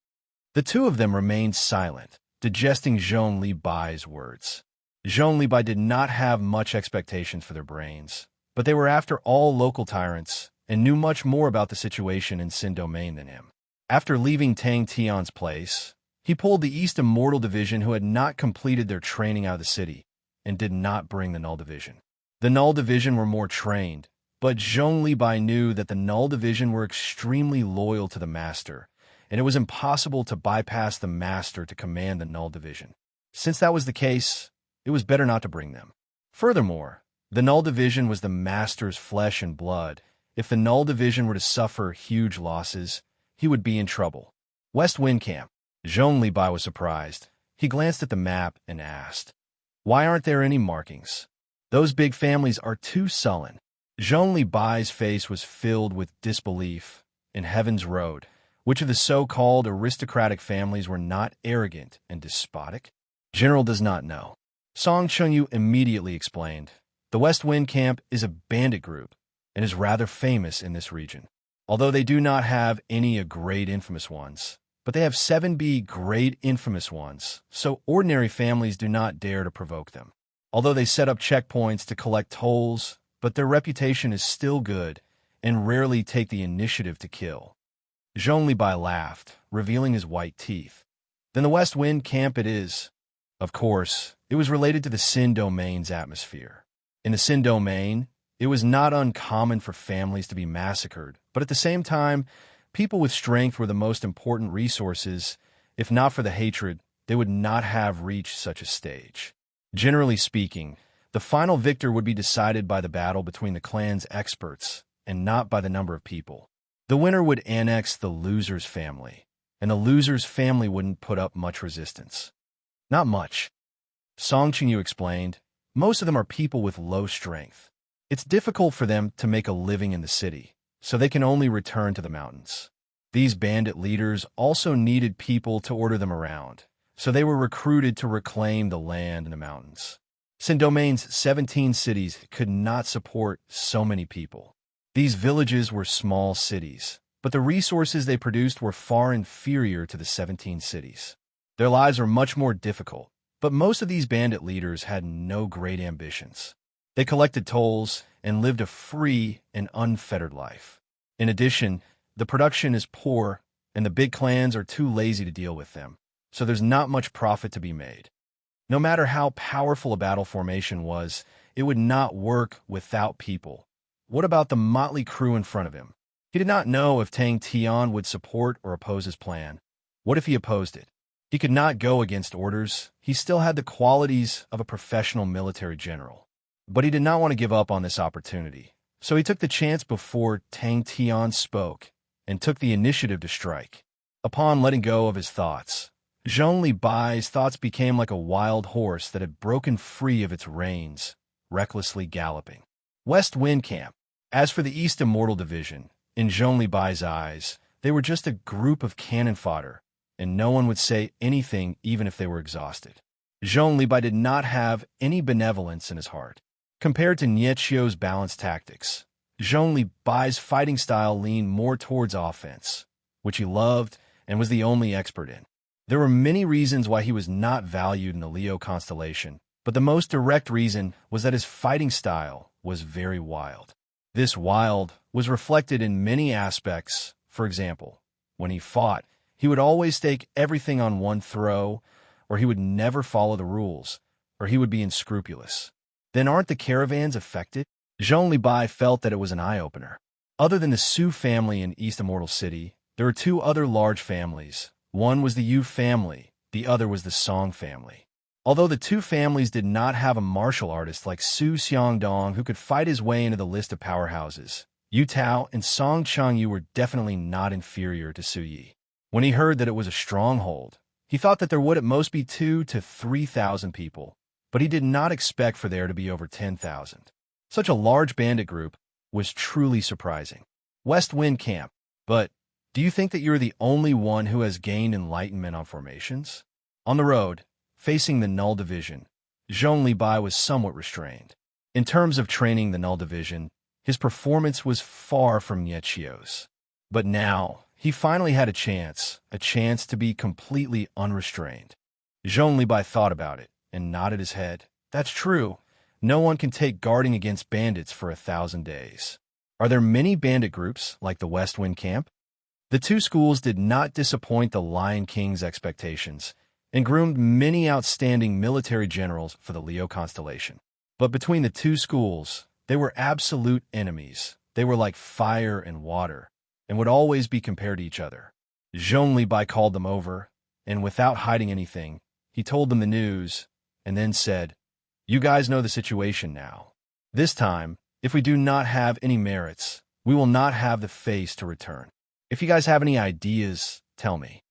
The two of them remained silent, digesting Zhong Li Bai's words. Zhong Li Bai did not have much expectations for their brains, but they were after all local tyrants and knew much more about the situation in Sin Domain than him. After leaving Tang Tian's place, he pulled the East Immortal Division who had not completed their training out of the city and did not bring the Null Division. The Null Division were more trained, but Zhong Li Bai knew that the Null Division were extremely loyal to the Master, and it was impossible to bypass the Master to command the Null Division. Since that was the case, it was better not to bring them. Furthermore, the Null Division was the Master's flesh and blood. If the Null Division were to suffer huge losses, he would be in trouble. West Wind Camp. Zhong Li Bai was surprised. He glanced at the map and asked, "Why aren't there any markings? Those big families are too sullen." Zhong Li Bai's face was filled with disbelief. In Heaven's Road, which of the so-called aristocratic families were not arrogant and despotic? General does not know. Song Chunyu immediately explained, "The West Wind Camp is a bandit group and is rather famous in this region. Although they do not have any great infamous ones, but they have 7 great infamous ones, so ordinary families do not dare to provoke them. Although they set up checkpoints to collect tolls, but their reputation is still good and rarely take the initiative to kill." Zhong Li Bai laughed, revealing his white teeth. "Then the West Wind Camp it is." Of course, it was related to the Sin Domain's atmosphere. In the Sin Domain, it was not uncommon for families to be massacred, but at the same time, people with strength were the most important resources. If not for the hatred, they would not have reached such a stage. Generally speaking, the final victor would be decided by the battle between the clan's experts and not by the number of people. The winner would annex the loser's family, and the loser's family wouldn't put up much resistance. Not much. Song Qingyu explained, most of them are people with low strength. It's difficult for them to make a living in the city, so they can only return to the mountains. These bandit leaders also needed people to order them around, so they were recruited to reclaim the land in the mountains. Sin Domain's 17 cities could not support so many people. These villages were small cities, but the resources they produced were far inferior to the 17 cities. Their lives were much more difficult, but most of these bandit leaders had no great ambitions. They collected tolls and lived a free and unfettered life. In addition, the production is poor, and the big clans are too lazy to deal with them, so there's not much profit to be made. No matter how powerful a battle formation was, it would not work without people. What about the motley crew in front of him? He did not know if Tang Tian would support or oppose his plan. What if he opposed it? He could not go against orders. He still had the qualities of a professional military general. But he did not want to give up on this opportunity. So he took the chance before Tang Tian spoke and took the initiative to strike. Upon letting go of his thoughts, Zhong Li Bai's thoughts became like a wild horse that had broken free of its reins, recklessly galloping. West Wind Camp. As for the East Immortal Division, in Zhong Li Bai's eyes, they were just a group of cannon fodder, and no one would say anything even if they were exhausted. Zhong Li Bai did not have any benevolence in his heart. Compared to Nie Chio's balanced tactics, Zhong Li Bai's fighting style leaned more towards offense, which he loved and was the only expert in. There were many reasons why he was not valued in the Leo constellation, but the most direct reason was that his fighting style was very wild. This wild was reflected in many aspects. For example, when he fought, he would always take everything on one throw, or he would never follow the rules, or he would be unscrupulous. Then aren't the caravans affected? Zhong Li Bai felt that it was an eye-opener. Other than the Su family in East Immortal City, there were two other large families. One was the Yu family, the other was the Song family. Although the two families did not have a martial artist like Su Xiangdong who could fight his way into the list of powerhouses, Yu Tao and Song Changyu were definitely not inferior to Su Yi. When he heard that it was a stronghold, he thought that there would at most be 2,000 to 3,000 people, but he did not expect for there to be over 10,000. Such a large bandit group was truly surprising. West Wind Camp. But do you think that you're the only one who has gained enlightenment on formations? On the road, facing the Null Division, Zhong Li Bai was somewhat restrained. In terms of training the Null Division, his performance was far from Nie Chio's. But now, he finally had a chance to be completely unrestrained. Zhong Li Bai thought about it and nodded his head. That's true. No one can take guarding against bandits for 1,000 days. Are there many bandit groups like the West Wind Camp? The two schools did not disappoint the Lion King's expectations and groomed many outstanding military generals for the Leo constellation. But between the two schools, they were absolute enemies. They were like fire and water, and would always be compared to each other. Zhong Li Bai called them over, and without hiding anything, he told them the news, and then said, "You guys know the situation now. This time, if we do not have any merits, we will not have the face to return. If you guys have any ideas, tell me."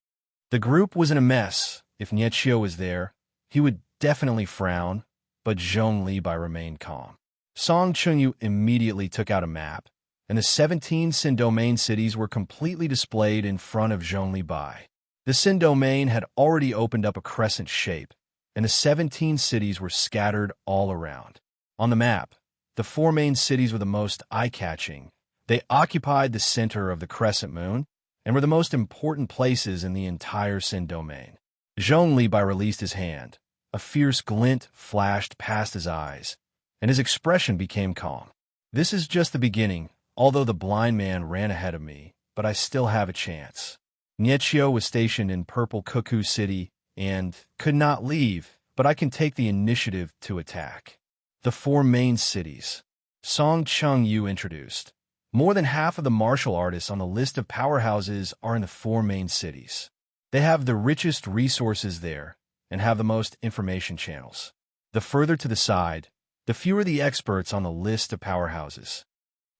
The group was in a mess. If Nie Chio was there, he would definitely frown, but Zhong Li Bai remained calm. Song Chunyu immediately took out a map, and the 17 Sin Domain cities were completely displayed in front of Zhong Li Bai. The Sin Domain had already opened up a crescent shape, and the 17 cities were scattered all around. On the map, the 4 main cities were the most eye-catching. They occupied the center of the crescent moon and were the most important places in the entire Sin Domain. Zhong Li Bai released his hand. A fierce glint flashed past his eyes, and his expression became calm. This is just the beginning. Although the blind man ran ahead of me, but I still have a chance. Nie Chio was stationed in Purple Cuckoo City and could not leave, but I can take the initiative to attack. The 4 main cities. Song Changyu introduced. More than half of the martial artists on the list of powerhouses are in the 4 main cities. They have the richest resources there and have the most information channels. The further to the side, the fewer the experts on the list of powerhouses.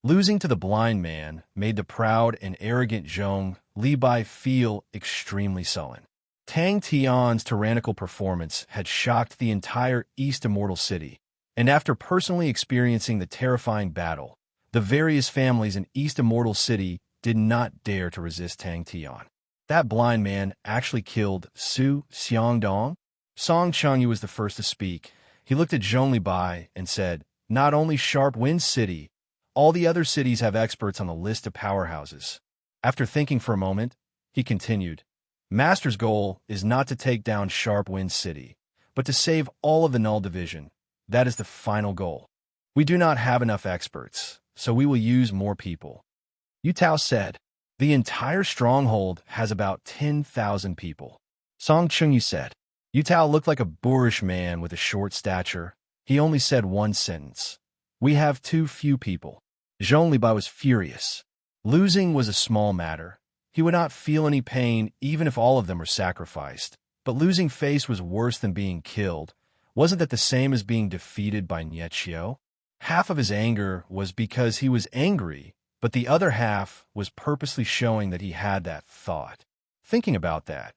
Losing to the blind man made the proud and arrogant Zhong Li Bai feel extremely sullen. Tang Tian's tyrannical performance had shocked the entire East Immortal City, and after personally experiencing the terrifying battle, the various families in East Immortal City did not dare to resist Tang Tian. That blind man actually killed Su Xiangdong. Song Changyu was the first to speak. He looked at Zhong Li Bai and said, "Not only Sharp Wind City, all the other cities have experts on the list of powerhouses." After thinking for a moment, he continued, Master's goal is not to take down Sharp Wind City, but to save all of the Null Division. That is the final goal. We do not have enough experts, so we will use more people. Yutao said, the entire stronghold has about 10,000 people. Song Chunyu said, Yutao looked like a boorish man with a short stature. He only said one sentence. We have too few people. Zhong Libai was furious. Losing was a small matter. He would not feel any pain even if all of them were sacrificed. But losing face was worse than being killed. Wasn't that the same as being defeated by Nietshio? Half of his anger was because he was angry, but the other half was purposely showing that he had that thought. Thinking about that,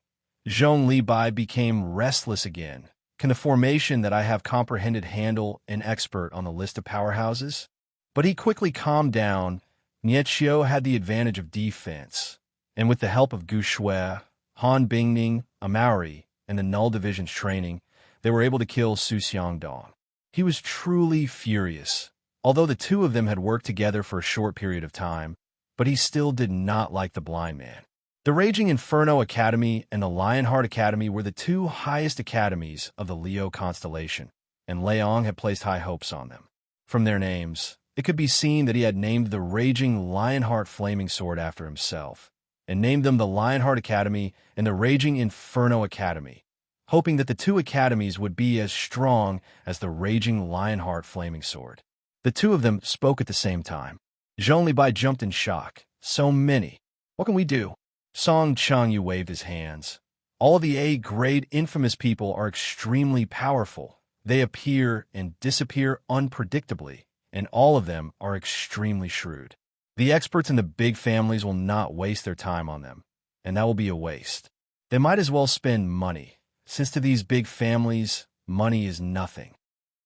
Zhong Libai became restless again. Can the formation that I have comprehended handle an expert on the list of powerhouses? But he quickly calmed down. Nietshio had the advantage of defense, and with the help of Gu Shui, Han Bingning, Amauri, and the Null Division's training, they were able to kill Su Xiangdong. He was truly furious, although the two of them had worked together for a short period of time, but he still did not like the blind man. The Raging Inferno Academy and the Lionheart Academy were the two highest academies of the Leo constellation, and Leong had placed high hopes on them. From their names, it could be seen that he had named the Raging Lionheart Flaming Sword after himself, and named them the Lionheart Academy and the Raging Inferno Academy, hoping that the two academies would be as strong as the Raging Lionheart Flaming Sword. The two of them spoke at the same time. Zhong Libai jumped in shock. So many. What can we do? Song Changyu waved his hands. All of the A-grade infamous people are extremely powerful. They appear and disappear unpredictably, and all of them are extremely shrewd. The experts in the big families will not waste their time on them, and that will be a waste. They might as well spend money, since to these big families, money is nothing.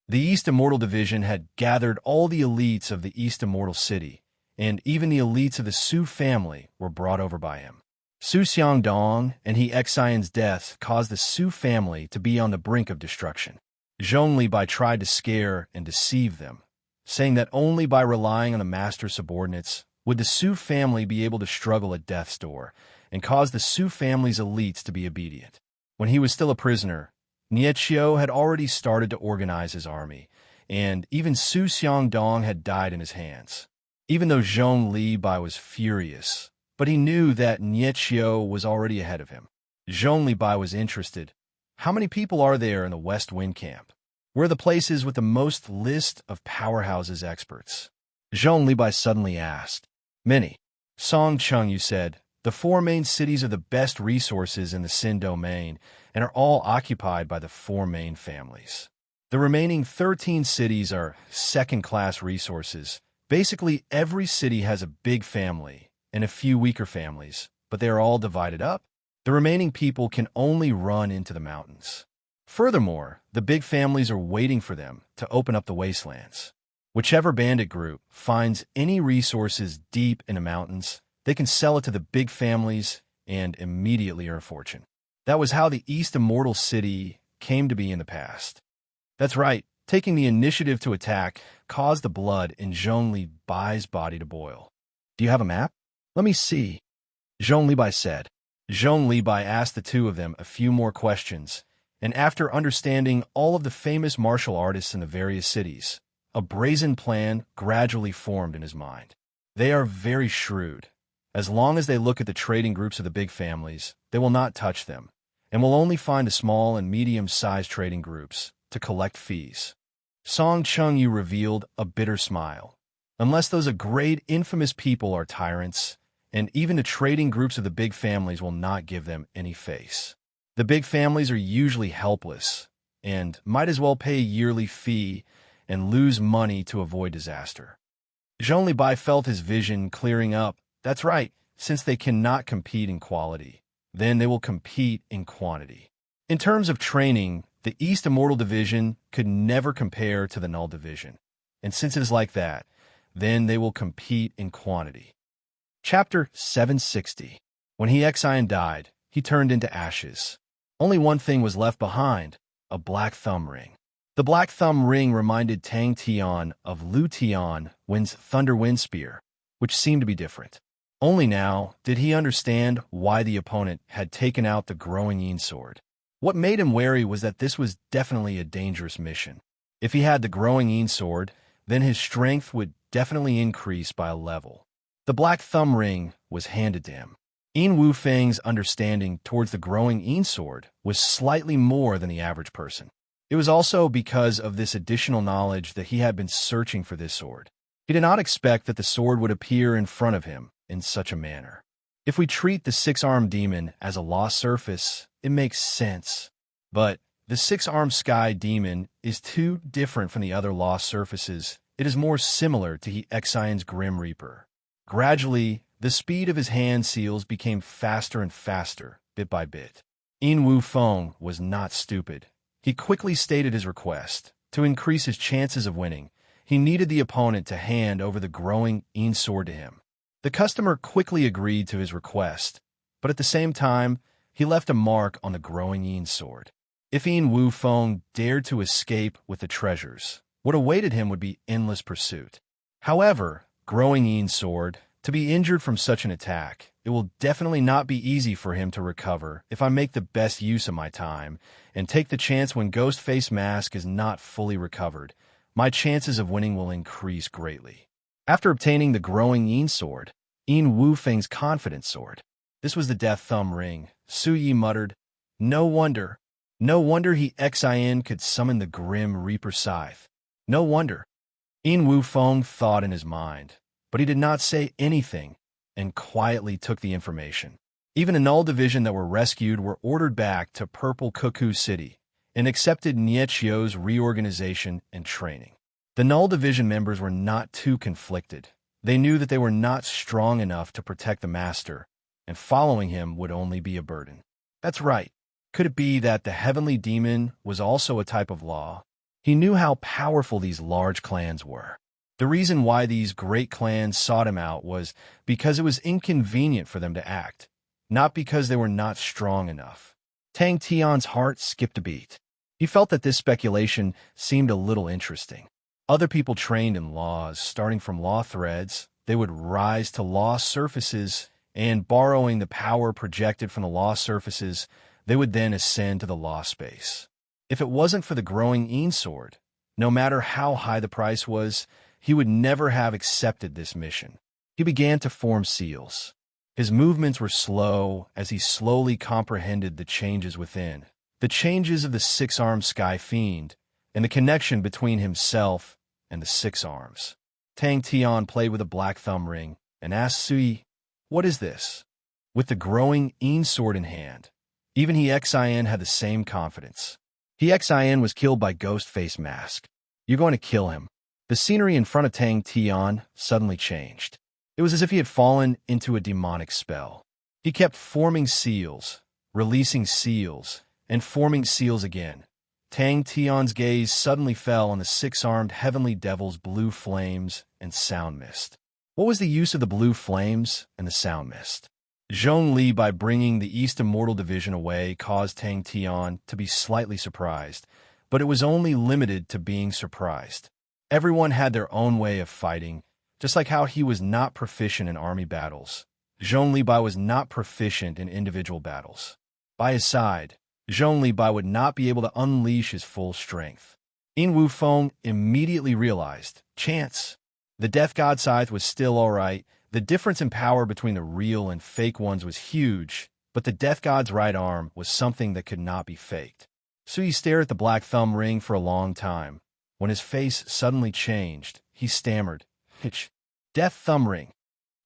The East Immortal Division had gathered all the elites of the East Immortal City, and even the elites of the Su family were brought over by him. Su Xiangdong and He Xian's death caused the Su family to be on the brink of destruction. Zhong Libai tried to scare and deceive them, saying that only by relying on the master subordinates would the Su family be able to struggle at death's door and cause the Su family's elites to be obedient. When he was still a prisoner, Nietshio had already started to organize his army, and even Su Xiangdong had died in his hands. Even though Zhong Libai was furious, but he knew that Nietshio was already ahead of him. Zhong Libai was interested. How many people are there in the West Wind Camp? Where are the places with the most list of powerhouses experts? Zhong Libai suddenly asked. Many. Song Chengyu said, the 4 main cities are the best resources in the Sin domain and are all occupied by the 4 main families. The remaining 13 cities are second-class resources. Basically, every city has a big family and a few weaker families, but they are all divided up. The remaining people can only run into the mountains. Furthermore, the big families are waiting for them to open up the wastelands. Whichever bandit group finds any resources deep in the mountains, they can sell it to the big families and immediately earn a fortune. That was how the East Immortal City came to be in the past. That's right, taking the initiative to attack caused the blood in Zhong Libai's body to boil. Do you have a map? Let me see, Zhong Libai said. Zhong Libai asked the two of them a few more questions, and after understanding all of the famous martial artists in the various cities, a brazen plan gradually formed in his mind. They are very shrewd. As long as they look at the trading groups of the big families, they will not touch them, and will only find the small and medium-sized trading groups to collect fees. Song Chengyu revealed a bitter smile. Unless those great infamous people are tyrants, and even the trading groups of the big families will not give them any face. The big families are usually helpless, and might as well pay a yearly fee and lose money to avoid disaster. Zhong Libai felt his vision clearing up. That's right, since they cannot compete in quality, then they will compete in quantity. In terms of training, the East Immortal Division could never compare to the Null Division, and since it is like that, then they will compete in quantity. Chapter 760. When He Xian died, he turned into ashes. Only one thing was left behind, a black thumb ring. The black thumb ring reminded Tang Tian of Lu Tian Win's Thunder Wind Spear, which seemed to be different. Only now did he understand why the opponent had taken out the growing sword. What made him wary was that this was definitely a dangerous mission. If he had the growing sword, then his strength would definitely increase by a level. The black thumb ring was handed to him. Wu Feng's understanding towards the growing sword was slightly more than the average person. It was also because of this additional knowledge that he had been searching for this sword. He did not expect that the sword would appear in front of him in such a manner. If we treat the six-armed demon as a lost surface, it makes sense. But the six-armed sky demon is too different from the other lost surfaces. It is more similar to Xian's Grim Reaper. Gradually, the speed of his hand seals became faster and faster, bit by bit. Wu Feng was not stupid. He quickly stated his request. To increase his chances of winning, he needed the opponent to hand over the growing sword to him. The customer quickly agreed to his request, but at the same time, he left a mark on the growing sword. If Wu Feng dared to escape with the treasures, what awaited him would be endless pursuit. However, growing sword, to be injured from such an attack, it will definitely not be easy for him to recover if I make the best use of my time and take the chance when Ghost Face Mask is not fully recovered. My chances of winning will increase greatly. After obtaining the growing sword, Wu Feng's confidence sword. This was the Death Thumb Ring. Su Yi muttered, No wonder Xian could summon the Grim Reaper Scythe. No wonder. Wu Feng thought in his mind, but he did not say anything and quietly took the information. Even the Null Division that were rescued were ordered back to Purple Cuckoo City and accepted Niechio's reorganization and training. The Null Division members were not too conflicted. They knew that they were not strong enough to protect the Master, and following him would only be a burden. That's right. Could it be that the Heavenly Demon was also a type of law? He knew how powerful these large clans were. The reason why these great clans sought him out was because it was inconvenient for them to act, not because they were not strong enough. Tang Tian's heart skipped a beat. He felt that this speculation seemed a little interesting. Other people trained in laws, starting from law threads, they would rise to law surfaces, and borrowing the power projected from the law surfaces, they would then ascend to the law space. If it wasn't for the growing sword, no matter how high the price was, he would never have accepted this mission. He began to form seals. His movements were slow as he slowly comprehended the changes within, the changes of the six-armed Sky Fiend, and the connection between himself and the six arms. Tang Tian played with a black thumb ring and asked Sui, What is this? With the growing sword in hand, even Xian had the same confidence. Xian was killed by Ghost Face Mask. You're going to kill him. The scenery in front of Tang Tian suddenly changed. It was as if he had fallen into a demonic spell. He kept forming seals, releasing seals, and forming seals again. Tang Tian's gaze suddenly fell on the six-armed Heavenly Devil's blue flames and sound mist. What was the use of the blue flames and the sound mist? Zhongli, by bringing the East Immortal Division away, caused Tang Tian to be slightly surprised, but it was only limited to being surprised. Everyone had their own way of fighting, just like how he was not proficient in army battles. Zhongli Bai was not proficient in individual battles. By his side, Zhongli Bai would not be able to unleash his full strength. Wu Feng immediately realized, chance. The Death God Scythe was still alright. The difference in power between the real and fake ones was huge, but the Death God's right arm was something that could not be faked. Sui stared at the black thumb ring for a long time. When his face suddenly changed, he stammered, Death Thumb Ring.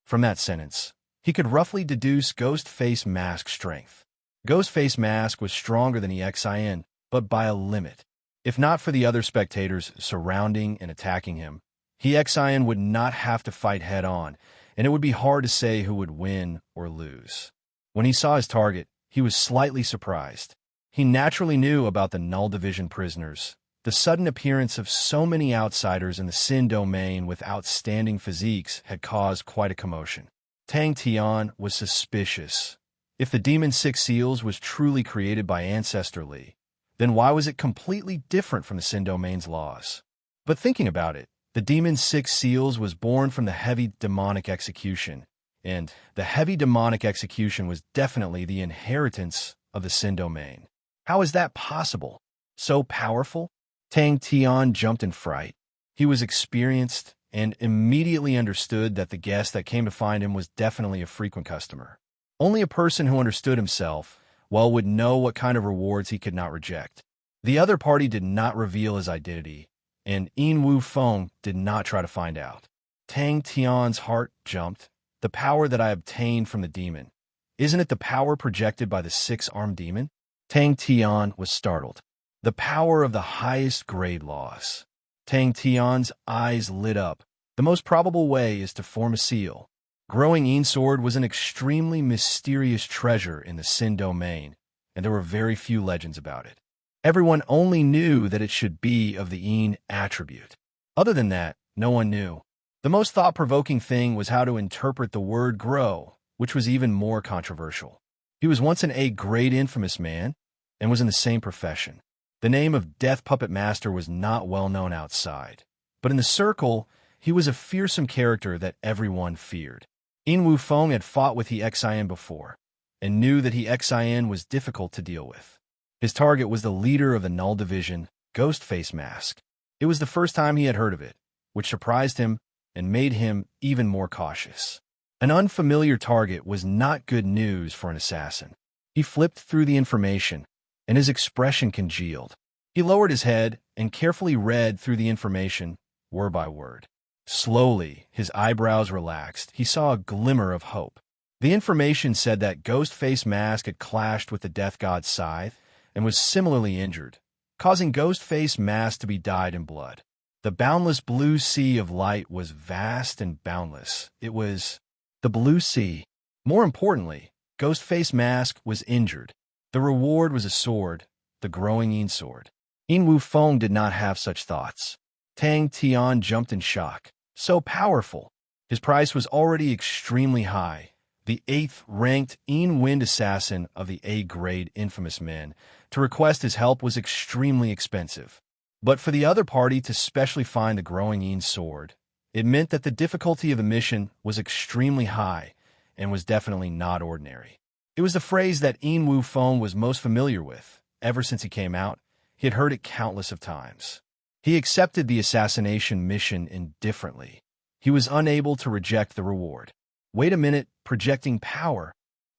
From that sentence, he could roughly deduce Ghost Face Mask's strength. Ghost Face Mask was stronger than Xian, but by a limit. If not for the other spectators surrounding and attacking him, Xian would not have to fight head-on, and it would be hard to say who would win or lose. When he saw his target, he was slightly surprised. He naturally knew about the Null Division prisoners. The sudden appearance of so many outsiders in the Sin domain with outstanding physiques had caused quite a commotion. Tang Tian was suspicious. If the Demon Six Seals was truly created by Ancestor Li, then why was it completely different from the Sin domain's laws? But thinking about it, the Demon Six Seals was born from the heavy demonic execution, and the heavy demonic execution was definitely the inheritance of the Sin domain. How is that possible? So powerful? Tang Tian jumped in fright. He was experienced and immediately understood that the guest that came to find him was definitely a frequent customer. Only a person who understood himself well would know what kind of rewards he could not reject. The other party did not reveal his identity, and Yin Wu Feng did not try to find out. Tang Tian's heart jumped. The power that I obtained from the demon. Isn't it the power projected by the six-armed demon? Tang Tian was startled. The power of the highest grade laws. Tang Tian's eyes lit up. The most probable way is to form a seal. Growing Yin sword was an extremely mysterious treasure in the Sin domain, and there were very few legends about it. Everyone only knew that it should be of the Yin attribute. Other than that, no one knew. The most thought-provoking thing was how to interpret the word grow, which was even more controversial. He was once an A-grade infamous man and was in the same profession. The name of Death Puppet Master was not well known outside, but in the circle, he was a fearsome character that everyone feared. Yin Wu Feng had fought with the Xin before, and knew that the Xin was difficult to deal with. His target was the leader of the Null Division, Ghostface Mask. It was the first time he had heard of it, which surprised him and made him even more cautious. An unfamiliar target was not good news for an assassin. He flipped through the information, and his expression congealed. He lowered his head and carefully read through the information, word by word. Slowly, his eyebrows relaxed. He saw a glimmer of hope. The information said that Ghostface Mask had clashed with the Death God's scythe and was similarly injured, causing Ghostface Mask to be dyed in blood. The boundless blue sea of light was vast and boundless. It was the blue sea. More importantly, Ghostface Mask was injured. The reward was a sword, the growing Yin sword. Yin Wu Feng did not have such thoughts. Tang Tian jumped in shock. So powerful. His price was already extremely high. The 8th-ranked Yin Wind assassin of the A-grade infamous men. To request his help was extremely expensive. But for the other party to specially find the growing Yin sword, it meant that the difficulty of the mission was extremely high and was definitely not ordinary. It was the phrase that Yin Wu Feng was most familiar with. Ever since he came out, he had heard it countless of times. He accepted the assassination mission indifferently. He was unable to reject the reward. Wait a minute, projecting power.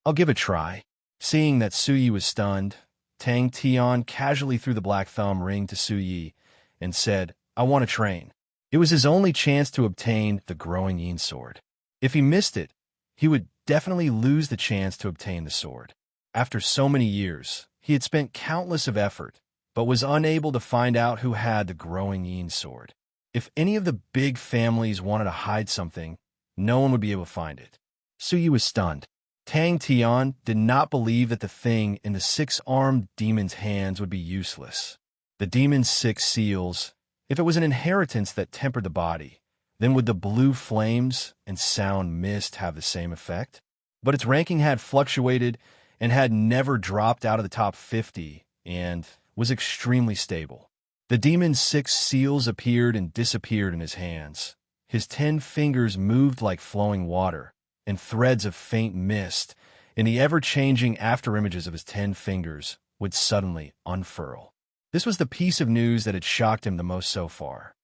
I'll give a try. Seeing that Su Yi was stunned, Tang Tian casually threw the black thumb ring to Su Yi and said, I want to train. It was his only chance to obtain the growing Yin sword. If he missed it, he would definitely lose the chance to obtain the sword. After so many years, he had spent countless of effort, but was unable to find out who had the growing Yin sword. If any of the big families wanted to hide something, no one would be able to find it. Su Yi was stunned. Tang Tian did not believe that the thing in the 6-armed demon's hands would be useless. The demon's 6 seals, if it was an inheritance that tempered the body, then would the blue flames and sound mist have the same effect? But its ranking had fluctuated and had never dropped out of the top 50 and was extremely stable. The demon's 6 seals appeared and disappeared in his hands. His 10 fingers moved like flowing water, and threads of faint mist in the ever-changing afterimages of his 10 fingers would suddenly unfurl. This was the piece of news that had shocked him the most so far.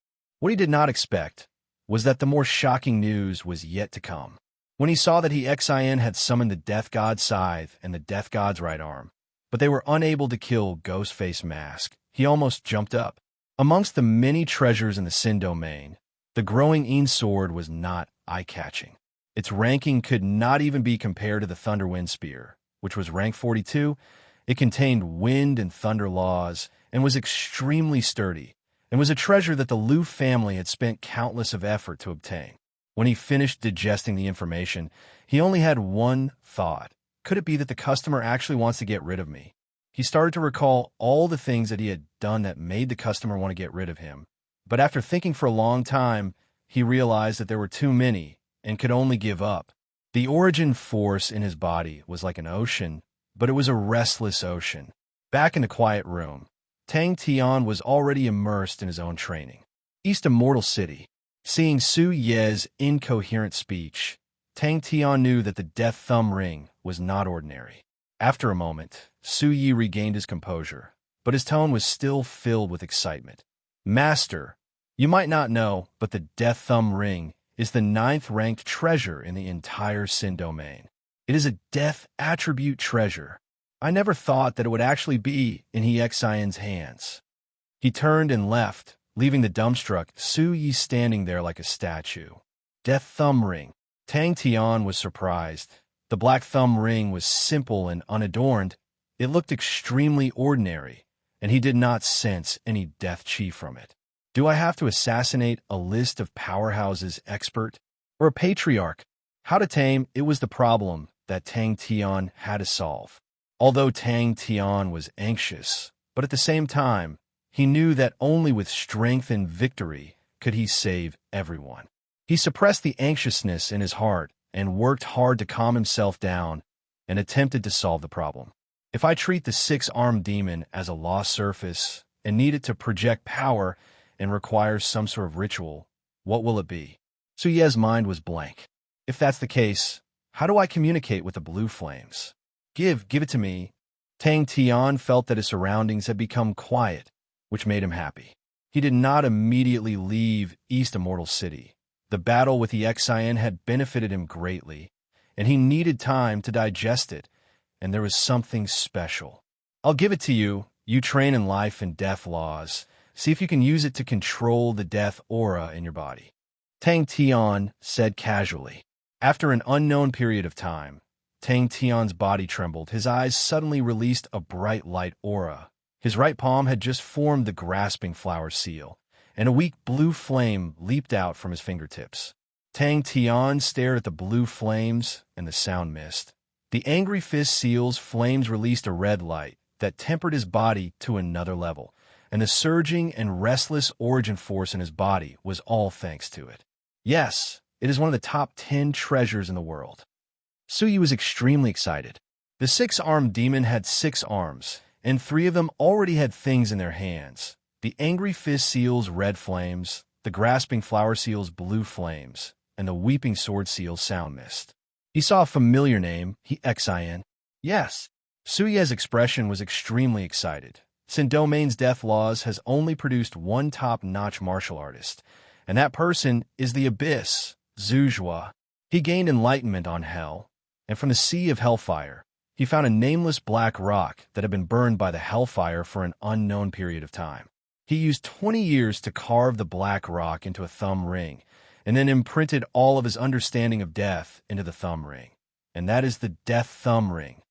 What he did not expect was that the more shocking news was yet to come. When he saw that the Xin had summoned the Death God's scythe and the Death God's right arm, but they were unable to kill Ghostface Mask, he almost jumped up. Amongst the many treasures in the Sin domain, the growing Yin sword was not eye-catching. Its ranking could not even be compared to the Thunderwind Spear, which was rank 42. It contained wind and thunder laws and was extremely sturdy, and was a treasure that the Liu family had spent countless of effort to obtain. When he finished digesting the information, he only had one thought. Could it be that the customer actually wants to get rid of me? He started to recall all the things that he had done that made the customer want to get rid of him. But after thinking for a long time, he realized that there were too many and could only give up. The origin force in his body was like an ocean, but it was a restless ocean. Back in the quiet room, Tang Tian was already immersed in his own training. East Immortal City. Seeing Su Ye's incoherent speech, Tang Tian knew that the death thumb ring was not ordinary. After a moment, Su Yi regained his composure, but his tone was still filled with excitement. Master, you might not know, but the death thumb ring is the 9th-ranked treasure in the entire Sin domain. It is a death attribute treasure. I never thought that it would actually be in He Xian's hands. He turned and left, leaving the dumbstruck Su Yi standing there like a statue. Death thumb ring. Tang Tian was surprised. The black thumb ring was simple and unadorned. It looked extremely ordinary, and he did not sense any death chi from it. Do I have to assassinate a list of powerhouses expert? Or a patriarch? How to tame it was the problem that Tang Tian had to solve. Although Tang Tian was anxious, but at the same time, he knew that only with strength and victory could he save everyone. He suppressed the anxiousness in his heart and worked hard to calm himself down and attempted to solve the problem. If I treat the 6-armed demon as a lost surface and need it to project power and requires some sort of ritual, what will it be? Su Ye's mind was blank. If that's the case, how do I communicate with the blue flames? Give it to me. Tang Tian felt that his surroundings had become quiet, which made him happy. He did not immediately leave East Immortal City. The battle with the Xian had benefited him greatly, and he needed time to digest it, and there was something special. I'll give it to you. You train in life and death laws. See if you can use it to control the death aura in your body. Tang Tian said casually. After an unknown period of time, Tang Tian's body trembled. His eyes suddenly released a bright light aura. His right palm had just formed the grasping flower seal, and a weak blue flame leaped out from his fingertips. Tang Tian stared at the blue flames and the sound mist. The angry fist seal's flames released a red light that tempered his body to another level, and the surging and restless origin force in his body was all thanks to it. Yes, it is one of the top 10 treasures in the world. Su Yi was extremely excited. The 6-armed demon had 6 arms, and 3 of them already had things in their hands. The angry fist seal's red flames, the grasping flower seal's blue flames, and the weeping sword seal's sound mist. He saw a familiar name, He Xian. Yes. Su Ye's expression was extremely excited. Sin Domain's death laws has only produced one top-notch martial artist, and that person is the Abyss, Zhu Zhua. He gained enlightenment on Hell, and from the Sea of Hellfire, he found a nameless black rock that had been burned by the Hellfire for an unknown period of time. He used 20 years to carve the black rock into a thumb ring, and then imprinted all of his understanding of death into the thumb ring. And that is the Death Thumb Ring.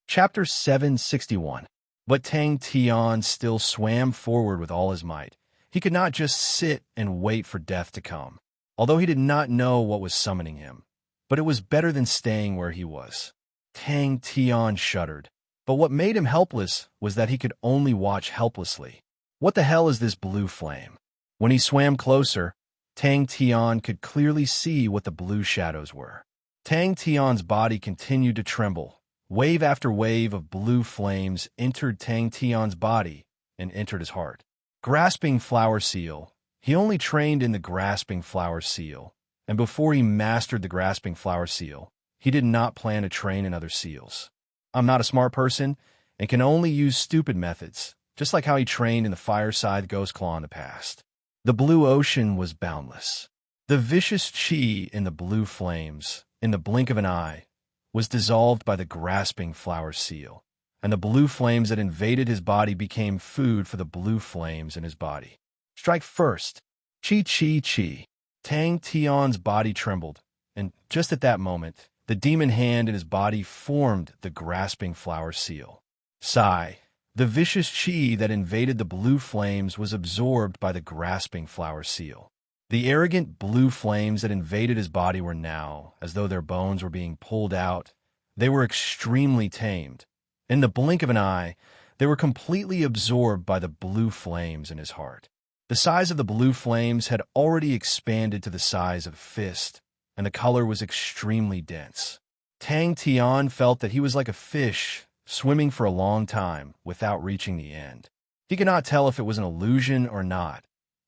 Chapter 761. But Tang Tian still swam forward with all his might. He could not just sit and wait for death to come, although he did not know what was summoning him. But it was better than staying where he was. Tang Tian shuddered. But what made him helpless was that he could only watch helplessly. What the hell is this blue flame? When he swam closer, Tang Tian could clearly see what the blue shadows were. Tang Tian's body continued to tremble. Wave after wave of blue flames entered Tang Tian's body and entered his heart. Grasping flower seal. He only trained in the grasping flower seal, and before he mastered the grasping flower seal, he did not plan to train in other seals. I'm not a smart person and can only use stupid methods, just like how he trained in the Fireside Ghost Claw in the past. The blue ocean was boundless. The vicious chi in the blue flames, in the blink of an eye, was dissolved by the grasping flower seal, and the blue flames that invaded his body became food for the blue flames in his body. Strike first. Chi, chi, chi. Tang Tian's body trembled, and just at that moment, the demon hand in his body formed the grasping flower seal. Sigh. The vicious chi that invaded the blue flames was absorbed by the grasping flower seal. The arrogant blue flames that invaded his body were now, as though their bones were being pulled out. They were extremely tamed. In the blink of an eye, they were completely absorbed by the blue flames in his heart. The size of the blue flames had already expanded to the size of a fist, and the color was extremely dense. Tang Tian felt that he was like a fish swimming for a long time without reaching the end. He could not tell if it was an illusion or not.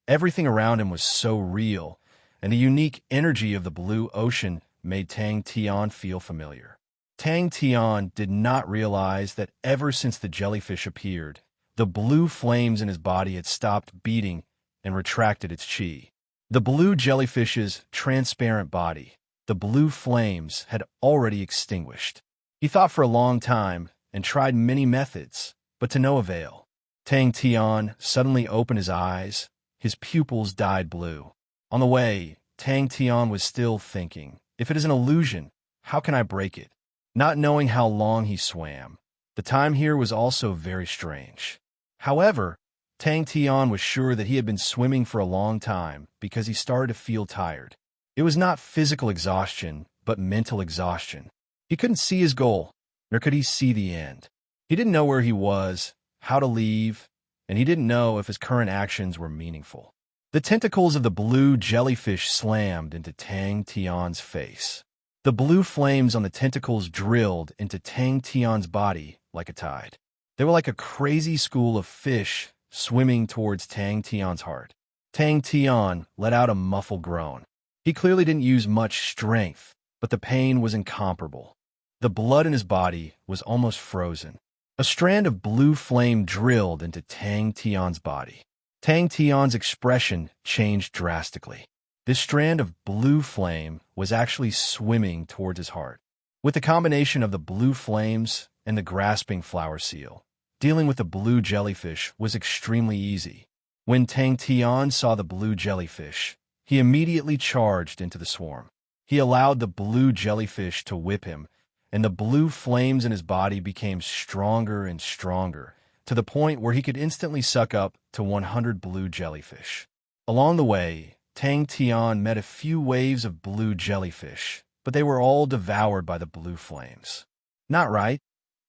Everything around him was so real, and the unique energy of the blue ocean made Tang Tian feel familiar. Tang Tian did not realize that ever since the jellyfish appeared, the blue flames in his body had stopped beating and retracted its chi. The blue jellyfish's transparent body, the blue flames, had already extinguished. He thought for a long time and tried many methods, but to no avail. Tang Tian suddenly opened his eyes. His pupils dyed blue. On the way, Tang Tian was still thinking, if it is an illusion, how can I break it? Not knowing how long he swam, the time here was also very strange. However, Tang Tian was sure that he had been swimming for a long time because he started to feel tired. It was not physical exhaustion, but mental exhaustion. He couldn't see his goal, nor could he see the end. He didn't know where he was, how to leave, and he didn't know if his current actions were meaningful. The tentacles of the blue jellyfish slammed into Tang Tian's face. The blue flames on the tentacles drilled into Tang Tian's body like a tide. They were like a crazy school of fish swimming towards Tang Tian's heart. Tang Tian let out a muffled groan. He clearly didn't use much strength, but the pain was incomparable. The blood in his body was almost frozen. A strand of blue flame drilled into Tang Tian's body. Tang Tian's expression changed drastically. This strand of blue flame was actually swimming towards his heart. With the combination of the blue flames and the grasping flower seal, dealing with the blue jellyfish was extremely easy. When Tang Tian saw the blue jellyfish, he immediately charged into the swarm. He allowed the blue jellyfish to whip him, and the blue flames in his body became stronger and stronger, to the point where he could instantly suck up to 100 blue jellyfish. Along the way, Tang Tian met a few waves of blue jellyfish, but they were all devoured by the blue flames. Not right.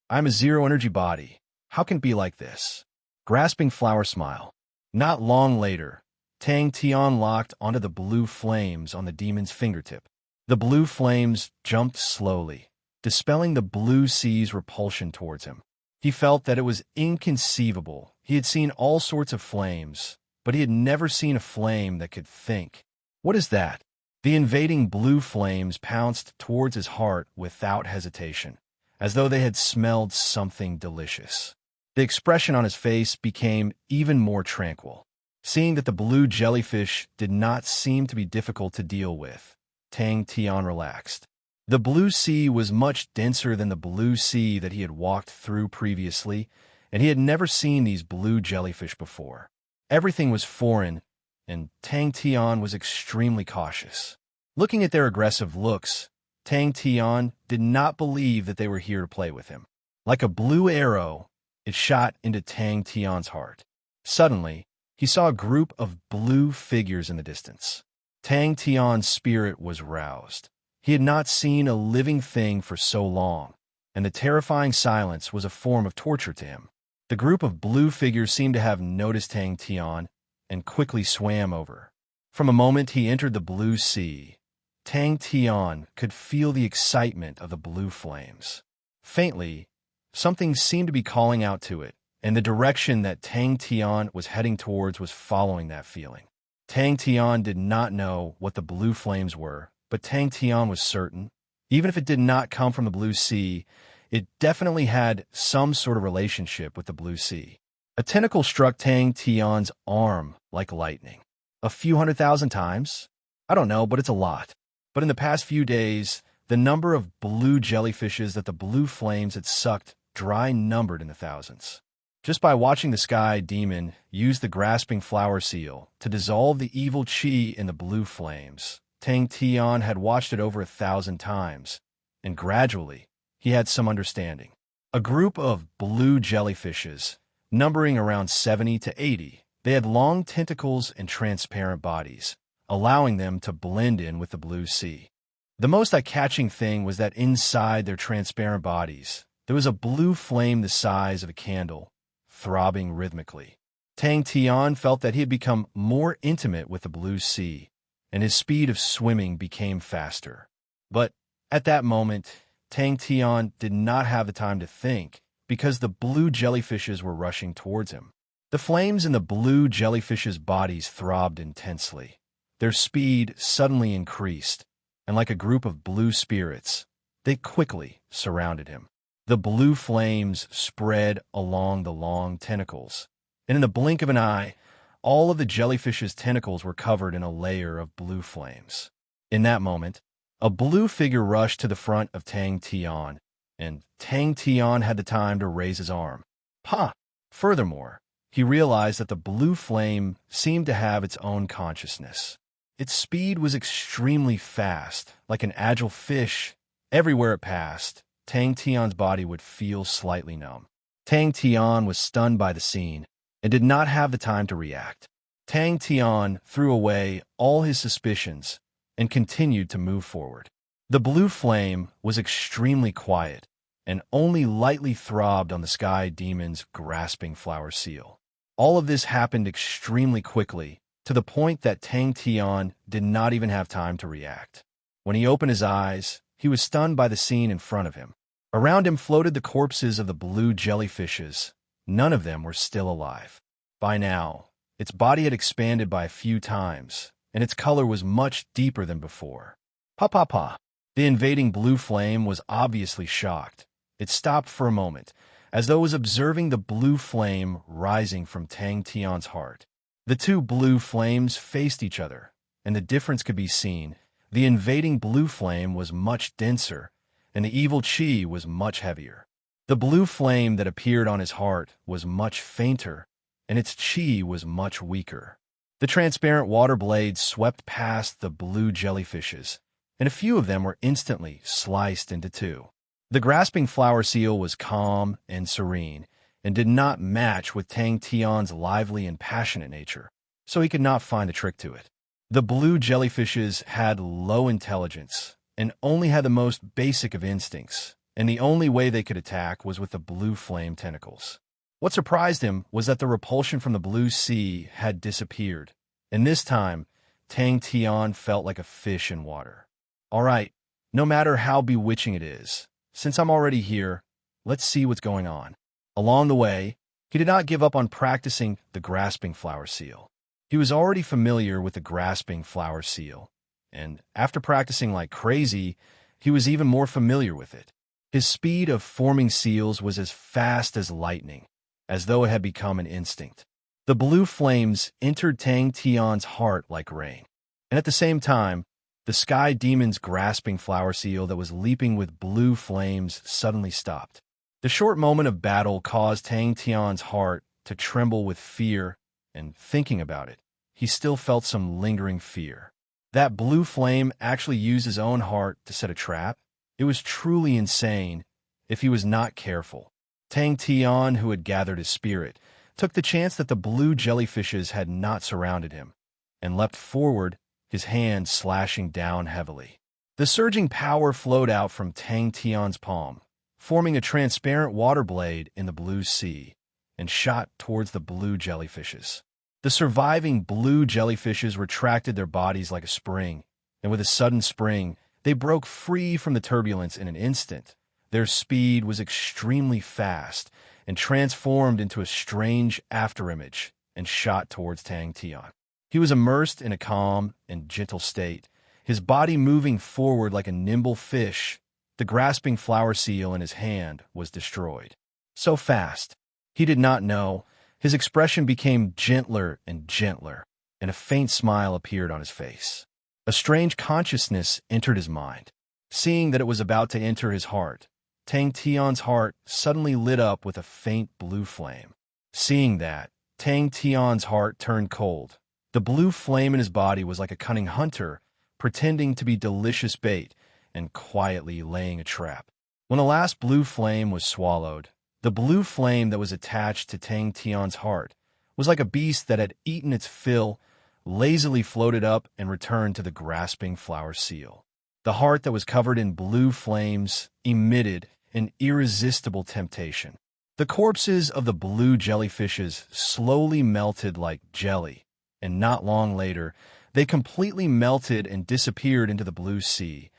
I'm a zero-energy body. How can it be like this? Grasping flower smile. Not long later, Tang Tian locked onto the blue flames on the demon's fingertip. The blue flames jumped slowly, dispelling the blue sea's repulsion towards him. He felt that it was inconceivable. He had seen all sorts of flames, but he had never seen a flame that could think. What is that? The invading blue flames pounced towards his heart without hesitation, as though they had smelled something delicious. The expression on his face became even more tranquil. Seeing that the blue jellyfish did not seem to be difficult to deal with, Tang Tian relaxed. The blue sea was much denser than the blue sea that he had walked through previously, and he had never seen these blue jellyfish before. Everything was foreign, and Tang Tian was extremely cautious. Looking at their aggressive looks, Tang Tian did not believe that they were here to play with him. Like a blue arrow, it shot into Tang Tian's heart. Suddenly, he saw a group of blue figures in the distance. Tang Tian's spirit was roused. He had not seen a living thing for so long, and the terrifying silence was a form of torture to him. The group of blue figures seemed to have noticed Tang Tian and quickly swam over. From a moment he entered the blue sea, Tang Tian could feel the excitement of the blue flames. Faintly, something seemed to be calling out to it, and the direction that Tang Tian was heading towards was following that feeling. Tang Tian did not know what the blue flames were, but Tang Tian was certain, even if it did not come from the blue sea, it definitely had some sort of relationship with the blue sea. A tentacle struck Tang Tian's arm like lightning. A few 100,000 times? I don't know, but it's a lot. But in the past few days, the number of blue jellyfishes that the blue flames had sucked dry numbered in the thousands. Just by watching the sky demon use the grasping flower seal to dissolve the evil chi in the blue flames, Tang Tian had watched it over 1,000 times, and gradually, he had some understanding. A group of blue jellyfishes, numbering around 70 to 80, they had long tentacles and transparent bodies, allowing them to blend in with the blue sea. The most eye-catching thing was that inside their transparent bodies, there was a blue flame the size of a candle, throbbing rhythmically. Tang Tian felt that he had become more intimate with the blue sea, and his speed of swimming became faster. But at that moment, Tang Tian did not have the time to think, because the blue jellyfishes were rushing towards him. The flames in the blue jellyfishes' bodies throbbed intensely. Their speed suddenly increased, and like a group of blue spirits, they quickly surrounded him. The blue flames spread along the long tentacles, and in the blink of an eye, all of the jellyfish's tentacles were covered in a layer of blue flames. In that moment, a blue figure rushed to the front of Tang Tian, and Tang Tian had the time to raise his arm. Ha! Furthermore, he realized that the blue flame seemed to have its own consciousness. Its speed was extremely fast, like an agile fish. Everywhere it passed, Tang Tian's body would feel slightly numb. Tang Tian was stunned by the scene and did not have the time to react. Tang Tian threw away all his suspicions and continued to move forward. The blue flame was extremely quiet and only lightly throbbed on the sky demon's grasping flower seal. All of this happened extremely quickly, to the point that Tang Tian did not even have time to react. When he opened his eyes, he was stunned by the scene in front of him. Around him floated the corpses of the blue jellyfishes. None of them were still alive. By now, its body had expanded by a few times, and its color was much deeper than before. Pa pa pa! The invading blue flame was obviously shocked. It stopped for a moment, as though it was observing the blue flame rising from Tang Tian's heart. The two blue flames faced each other, and the difference could be seen. The invading blue flame was much denser, and the evil chi was much heavier. The blue flame that appeared on his heart was much fainter, and its chi was much weaker. The transparent water blades swept past the blue jellyfishes, and a few of them were instantly sliced into two. The grasping flower seal was calm and serene, and did not match with Tang Tian's lively and passionate nature, so he could not find a trick to it. The blue jellyfishes had low intelligence, and only had the most basic of instincts, and the only way they could attack was with the blue flame tentacles. What surprised him was that the repulsion from the blue sea had disappeared, and this time, Tang Tian felt like a fish in water. All right, no matter how bewitching it is, since I'm already here, let's see what's going on. Along the way, he did not give up on practicing the grasping flower seal. He was already familiar with the grasping flower seal, and after practicing like crazy, he was even more familiar with it. His speed of forming seals was as fast as lightning, as though it had become an instinct. The blue flames entered Tang Tian's heart like rain, and at the same time, the sky demon's grasping flower seal that was leaping with blue flames suddenly stopped. The short moment of battle caused Tang Tian's heart to tremble with fear, and thinking about it, he still felt some lingering fear. That blue flame actually used his own heart to set a trap? It was truly insane if he was not careful. Tang Tian, who had gathered his spirit, took the chance that the blue jellyfishes had not surrounded him, and leapt forward, his hand slashing down heavily. The surging power flowed out from Tang Tian's palm, forming a transparent water blade in the blue sea, and shot towards the blue jellyfishes. The surviving blue jellyfishes retracted their bodies like a spring, and with a sudden spring, they broke free from the turbulence in an instant. Their speed was extremely fast and transformed into a strange afterimage and shot towards Tang Tian. He was immersed in a calm and gentle state, his body moving forward like a nimble fish. The grasping flower seal in his hand was destroyed. So fast, he did not know. His expression became gentler and gentler, and a faint smile appeared on his face. A strange consciousness entered his mind. Seeing that it was about to enter his heart, Tang Tian's heart suddenly lit up with a faint blue flame. Seeing that, Tang Tian's heart turned cold. The blue flame in his body was like a cunning hunter, pretending to be delicious bait and quietly laying a trap. When the last blue flame was swallowed, the blue flame that was attached to Tang Tian's heart was like a beast that had eaten its fill, lazily floated up and returned to the grasping flower seal. The heart that was covered in blue flames emitted an irresistible temptation. The corpses of the blue jellyfishes slowly melted like jelly, and not long later, they completely melted and disappeared into the blue sea,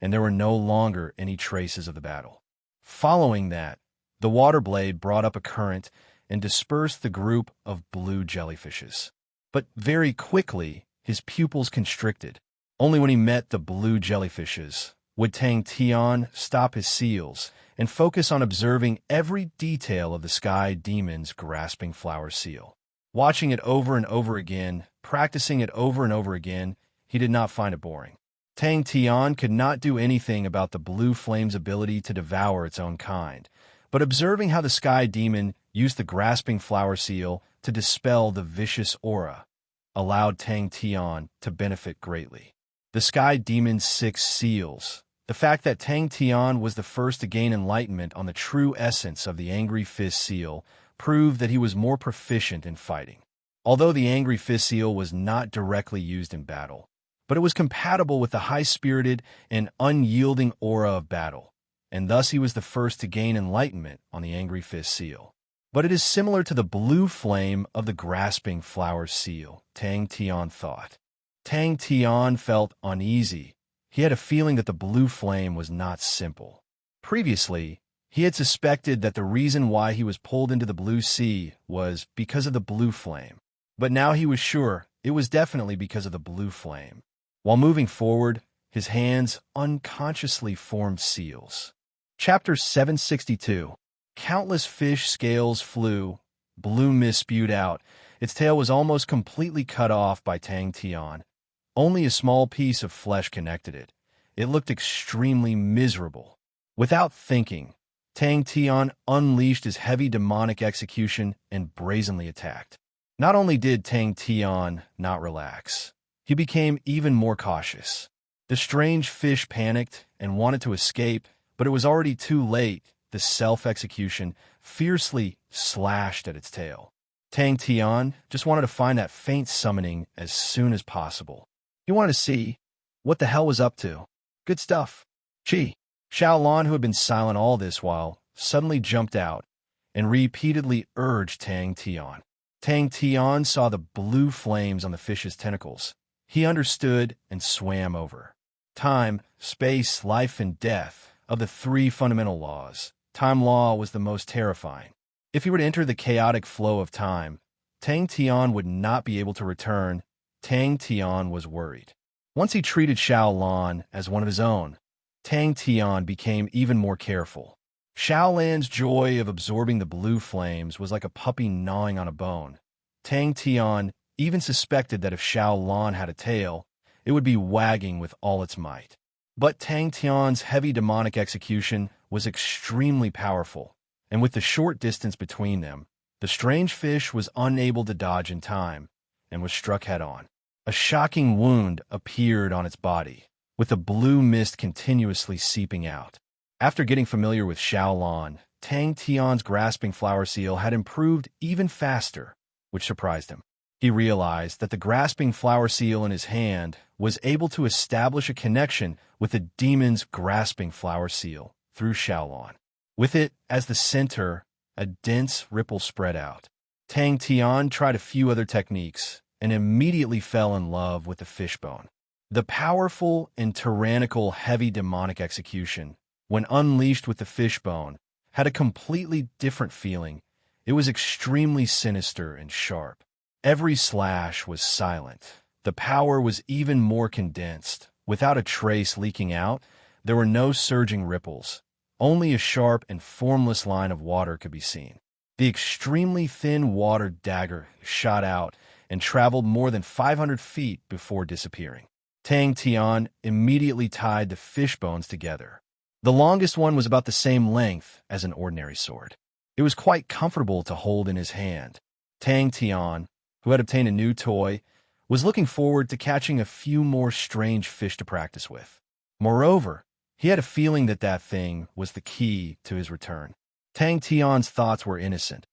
and there were no longer any traces of the battle. Following that, the water blade brought up a current and dispersed the group of blue jellyfishes. But very quickly, his pupils constricted, Only when he met the blue jellyfishes would Tang Tian stop his seals and focus on observing every detail of the sky demon's grasping flower seal. Watching it over and over again, practicing it over and over again, he did not find it boring. Tang Tian could not do anything about the blue flame's ability to devour its own kind, but observing how the sky demon used the grasping flower seal to dispel the vicious aura allowed Tang Tian to benefit greatly. The sky demon's 6 seals. The fact that Tang Tian was the first to gain enlightenment on the true essence of the Angry Fist seal proved that he was more proficient in fighting. Although the Angry Fist seal was not directly used in battle, but it was compatible with the high-spirited and unyielding aura of battle, and thus he was the first to gain enlightenment on the Angry Fist seal. But it is similar to the blue flame of the grasping flower seal, Tang Tian thought. Tang Tian felt uneasy. He had a feeling that the blue flame was not simple. Previously, he had suspected that the reason why he was pulled into the blue sea was because of the blue flame. But now he was sure it was definitely because of the blue flame. While moving forward, his hands unconsciously formed seals. Chapter 762. Countless fish scales flew, blue mist spewed out. Its tail was almost completely cut off by Tang Tian. Only a small piece of flesh connected it. It looked extremely miserable. Without thinking, Tang Tian unleashed his heavy demonic execution and brazenly attacked. Not only did Tang Tian not relax, he became even more cautious. The strange fish panicked and wanted to escape, but it was already too late. The self-execution fiercely slashed at its tail. Tang Tian just wanted to find that faint summoning as soon as possible. He wanted to see what the hell was up to. Good stuff. Gee. Xiaolan, who had been silent all this while, suddenly jumped out and repeatedly urged Tang Tian. Tang Tian saw the blue flames on the fish's tentacles. He understood and swam over. Time, space, life, and death of the 3 fundamental laws. Time law was the most terrifying. If he were to enter the chaotic flow of time, Tang Tian would not be able to return. Tang Tian was worried. Once he treated Xiaolan as one of his own, Tang Tian became even more careful. Xiaolan's joy of absorbing the blue flames was like a puppy gnawing on a bone. Tang Tian even suspected that if Xiaolan had a tail, it would be wagging with all its might. But Tang Tian's heavy demonic execution was extremely powerful, and with the short distance between them, the strange fish was unable to dodge in time and was struck head-on. A shocking wound appeared on its body, with the blue mist continuously seeping out. After getting familiar with Xiaolan, Tang Tian's grasping flower seal had improved even faster, which surprised him. He realized that the grasping flower seal in his hand was able to establish a connection with the demon's grasping flower seal through Xiaolan. With it as the center, a dense ripple spread out. Tang Tian tried a few other techniques and immediately fell in love with the fishbone. The powerful and tyrannical heavy demonic execution, when unleashed with the fishbone, had a completely different feeling. It was extremely sinister and sharp. Every slash was silent. The power was even more condensed. Without a trace leaking out, there were no surging ripples. Only a sharp and formless line of water could be seen. The extremely thin water dagger shot out and traveled more than 500 feet before disappearing. Tang Tian immediately tied the fish bones together. The longest one was about the same length as an ordinary sword. It was quite comfortable to hold in his hand. Tang Tian, who had obtained a new toy, was looking forward to catching a few more strange fish to practice with. Moreover, he had a feeling that that thing was the key to his return. Tang Tian's thoughts were innocent,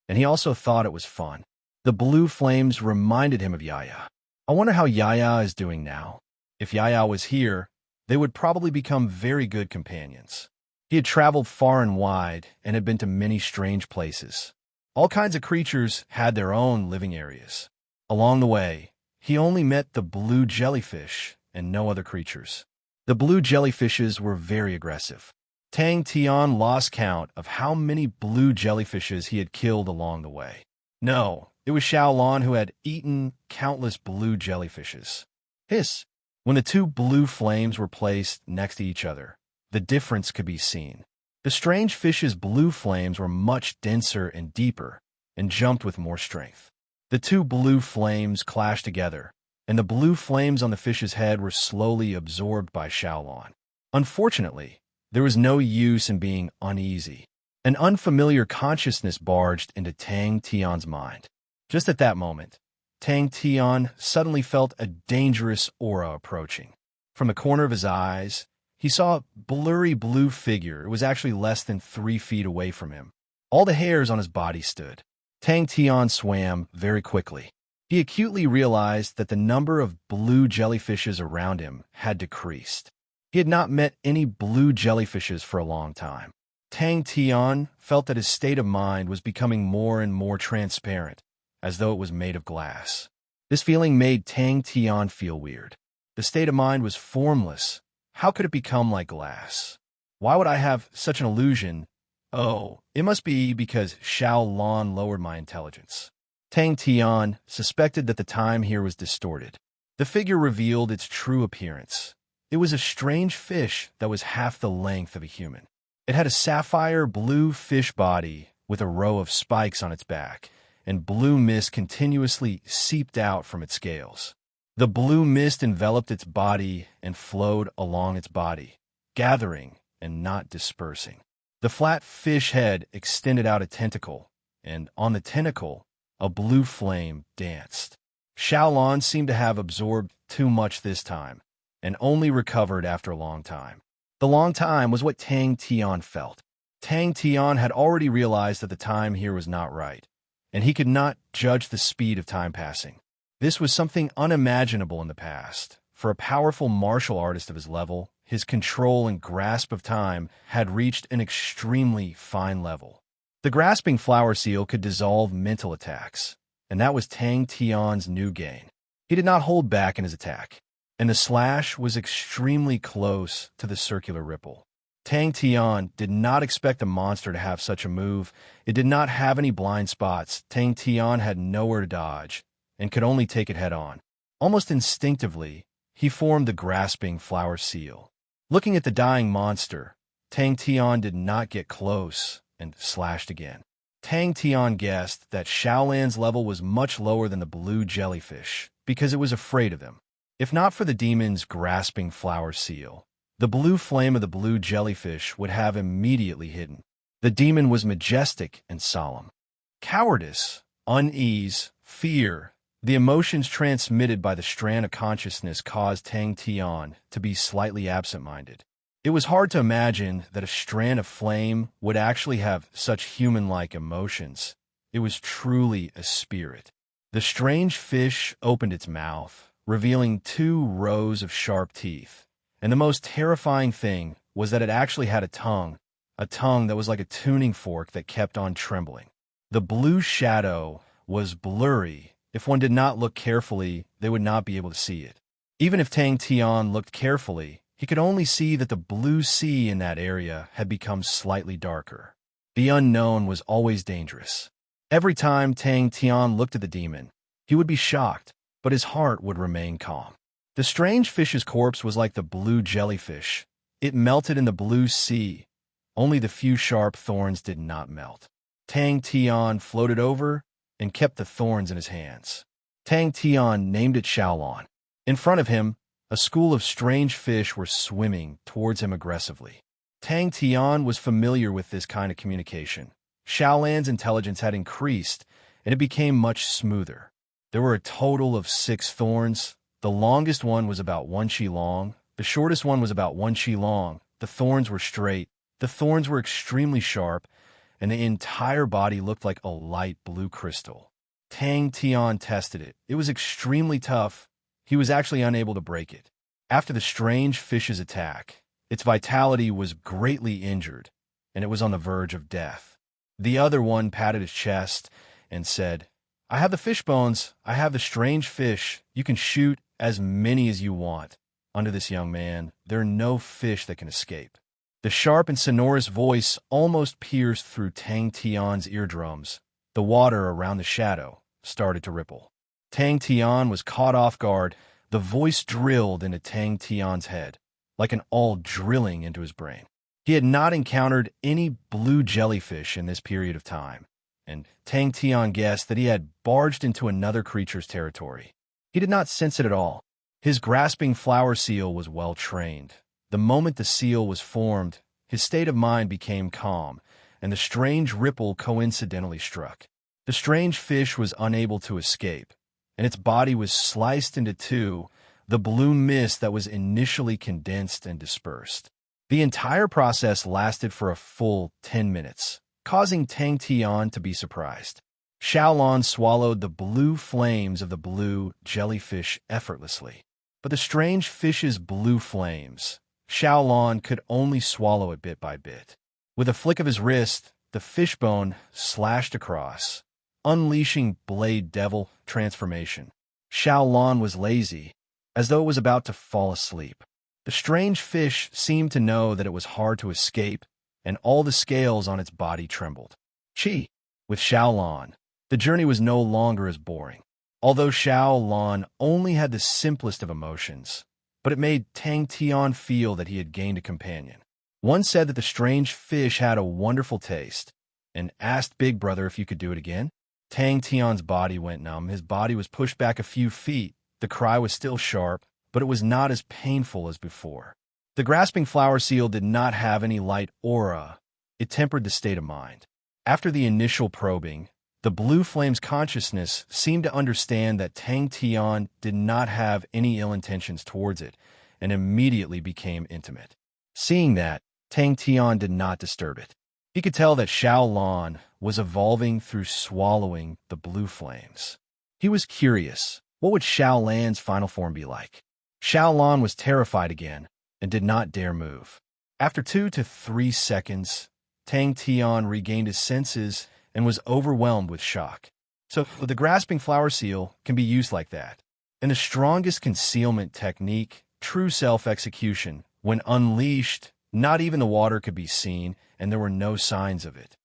and he also thought it was fun. The blue flames reminded him of Yaya. I wonder how Yaya is doing now. If Yaya was here, they would probably become very good companions. He had traveled far and wide and had been to many strange places. All kinds of creatures had their own living areas. Along the way, he only met the blue jellyfish and no other creatures. The blue jellyfishes were very aggressive. Tang Tian lost count of how many blue jellyfishes he had killed along the way. No, it was Xiaolan who had eaten countless blue jellyfishes. Hiss! When the two blue flames were placed next to each other, the difference could be seen. The strange fish's blue flames were much denser and deeper, and jumped with more strength. The two blue flames clashed together, and the blue flames on the fish's head were slowly absorbed by Xiaolon. Unfortunately, there was no use in being uneasy. An unfamiliar consciousness barged into Tang Tian's mind. Just at that moment, Tang Tian suddenly felt a dangerous aura approaching. From the corner of his eyes, he saw a blurry blue figure. It was actually less than 3 feet away from him. All the hairs on his body stood. Tang Tian swam very quickly. He acutely realized that the number of blue jellyfishes around him had decreased. He had not met any blue jellyfishes for a long time. Tang Tian felt that his state of mind was becoming more and more transparent, as though it was made of glass. This feeling made Tang Tian feel weird. The state of mind was formless. How could it become like glass? Why would I have such an illusion? Oh, it must be because Xiaolon lowered my intelligence. Tang Tian suspected that the time here was distorted. The figure revealed its true appearance. It was a strange fish that was half the length of a human. It had a sapphire blue fish body with a row of spikes on its back, and blue mist continuously seeped out from its scales. The blue mist enveloped its body and flowed along its body, gathering and not dispersing. The flat fish head extended out a tentacle, and on the tentacle, a blue flame danced. Xiaolon seemed to have absorbed too much this time, and only recovered after a long time. The long time was what Tang Tian felt. Tang Tian had already realized that the time here was not right, and he could not judge the speed of time passing. This was something unimaginable in the past. For a powerful martial artist of his level, his control and grasp of time had reached an extremely fine level. The grasping flower seal could dissolve mental attacks, and that was Tang Tian's new gain. He did not hold back in his attack, and the slash was extremely close to the circular ripple. Tang Tian did not expect the monster to have such a move. It did not have any blind spots. Tang Tian had nowhere to dodge, and could only take it head-on. Almost instinctively, he formed the grasping flower seal. Looking at the dying monster, Tang Tian did not get close and slashed again. Tang Tian guessed that Xiaolan's level was much lower than the blue jellyfish because it was afraid of him. If not for the demon's grasping flower seal, the blue flame of the blue jellyfish would have immediately hidden. The demon was majestic and solemn. Cowardice, unease, fear, the emotions transmitted by the strand of consciousness caused Tang Tian to be slightly absent-minded. It was hard to imagine that a strand of flame would actually have such human-like emotions. It was truly a spirit. The strange fish opened its mouth, revealing 2 rows of sharp teeth. And the most terrifying thing was that it actually had a tongue that was like a tuning fork that kept on trembling. The blue shadow was blurry. If one did not look carefully, they would not be able to see it. Even if Tang Tian looked carefully, he could only see that the blue sea in that area had become slightly darker. The unknown was always dangerous. Every time Tang Tian looked at the demon, he would be shocked, but his heart would remain calm. The strange fish's corpse was like the blue jellyfish. It melted in the blue sea. Only the few sharp thorns did not melt. Tang Tian floated over and kept the thorns in his hands. Tang Tian named it Xiaolon. In front of him, a school of strange fish were swimming towards him aggressively. Tang Tian was familiar with this kind of communication. Xiaolan's intelligence had increased, and it became much smoother. There were a total of 6 thorns. The longest one was about 1 qi long. The shortest one was about 1 qi long. The thorns were straight. The thorns were extremely sharp, and the entire body looked like a light blue crystal. Tang Tian tested it. It was extremely tough. He was actually unable to break it. After the strange fish's attack, its vitality was greatly injured, and it was on the verge of death. The other one patted his chest and said, "I have the fish bones. I have the strange fish. You can shoot as many as you want. Under this young man, there are no fish that can escape." The sharp and sonorous voice almost pierced through Tang Tian's eardrums. The water around the shadow started to ripple. Tang Tian was caught off guard, The voice drilled into Tang Tian's head, like an awl drilling into his brain. He had not encountered any blue jellyfish in this period of time, and Tang Tian guessed that he had barged into another creature's territory. He did not sense it at all. His grasping flower seal was well trained. The moment the seal was formed, his state of mind became calm, and the strange ripple coincidentally struck. The strange fish was unable to escape, and its body was sliced into two, the blue mist that was initially condensed and dispersed. The entire process lasted for a full 10 minutes, causing Tang Tian to be surprised. Xiaolan swallowed the blue flames of the blue jellyfish effortlessly. But the strange fish's blue flames, Xiaolan could only swallow it bit by bit. With a flick of his wrist, the fishbone slashed across, unleashing Blade Devil transformation. Xiaolan was lazy, as though it was about to fall asleep. The strange fish seemed to know that it was hard to escape, and all the scales on its body trembled. With Xiaolan, the journey was no longer as boring. Although Xiaolan only had the simplest of emotions, but it made Tang Tian feel that he had gained a companion. One said that the strange fish had a wonderful taste, and asked Big Brother if you could do it again. Tang Tian's body went numb. His body was pushed back a few feet. The cry was still sharp, but it was not as painful as before. The grasping flower seal did not have any light aura. It tempered the state of mind. After the initial probing, the blue flame's consciousness seemed to understand that Tang Tian did not have any ill intentions towards it, and immediately became intimate. Seeing that, Tang Tian did not disturb it. He could tell that Xiaolan was evolving through swallowing the blue flames. He was curious. What would Xiaolan's final form be like? Xiaolan was terrified again and did not dare move. After 2 to 3 seconds, Tang Tian regained his senses and was overwhelmed with shock. So the grasping flower seal can be used like that. In the strongest concealment technique, true self-execution, when unleashed, not even the water could be seen, and there were no signs of it.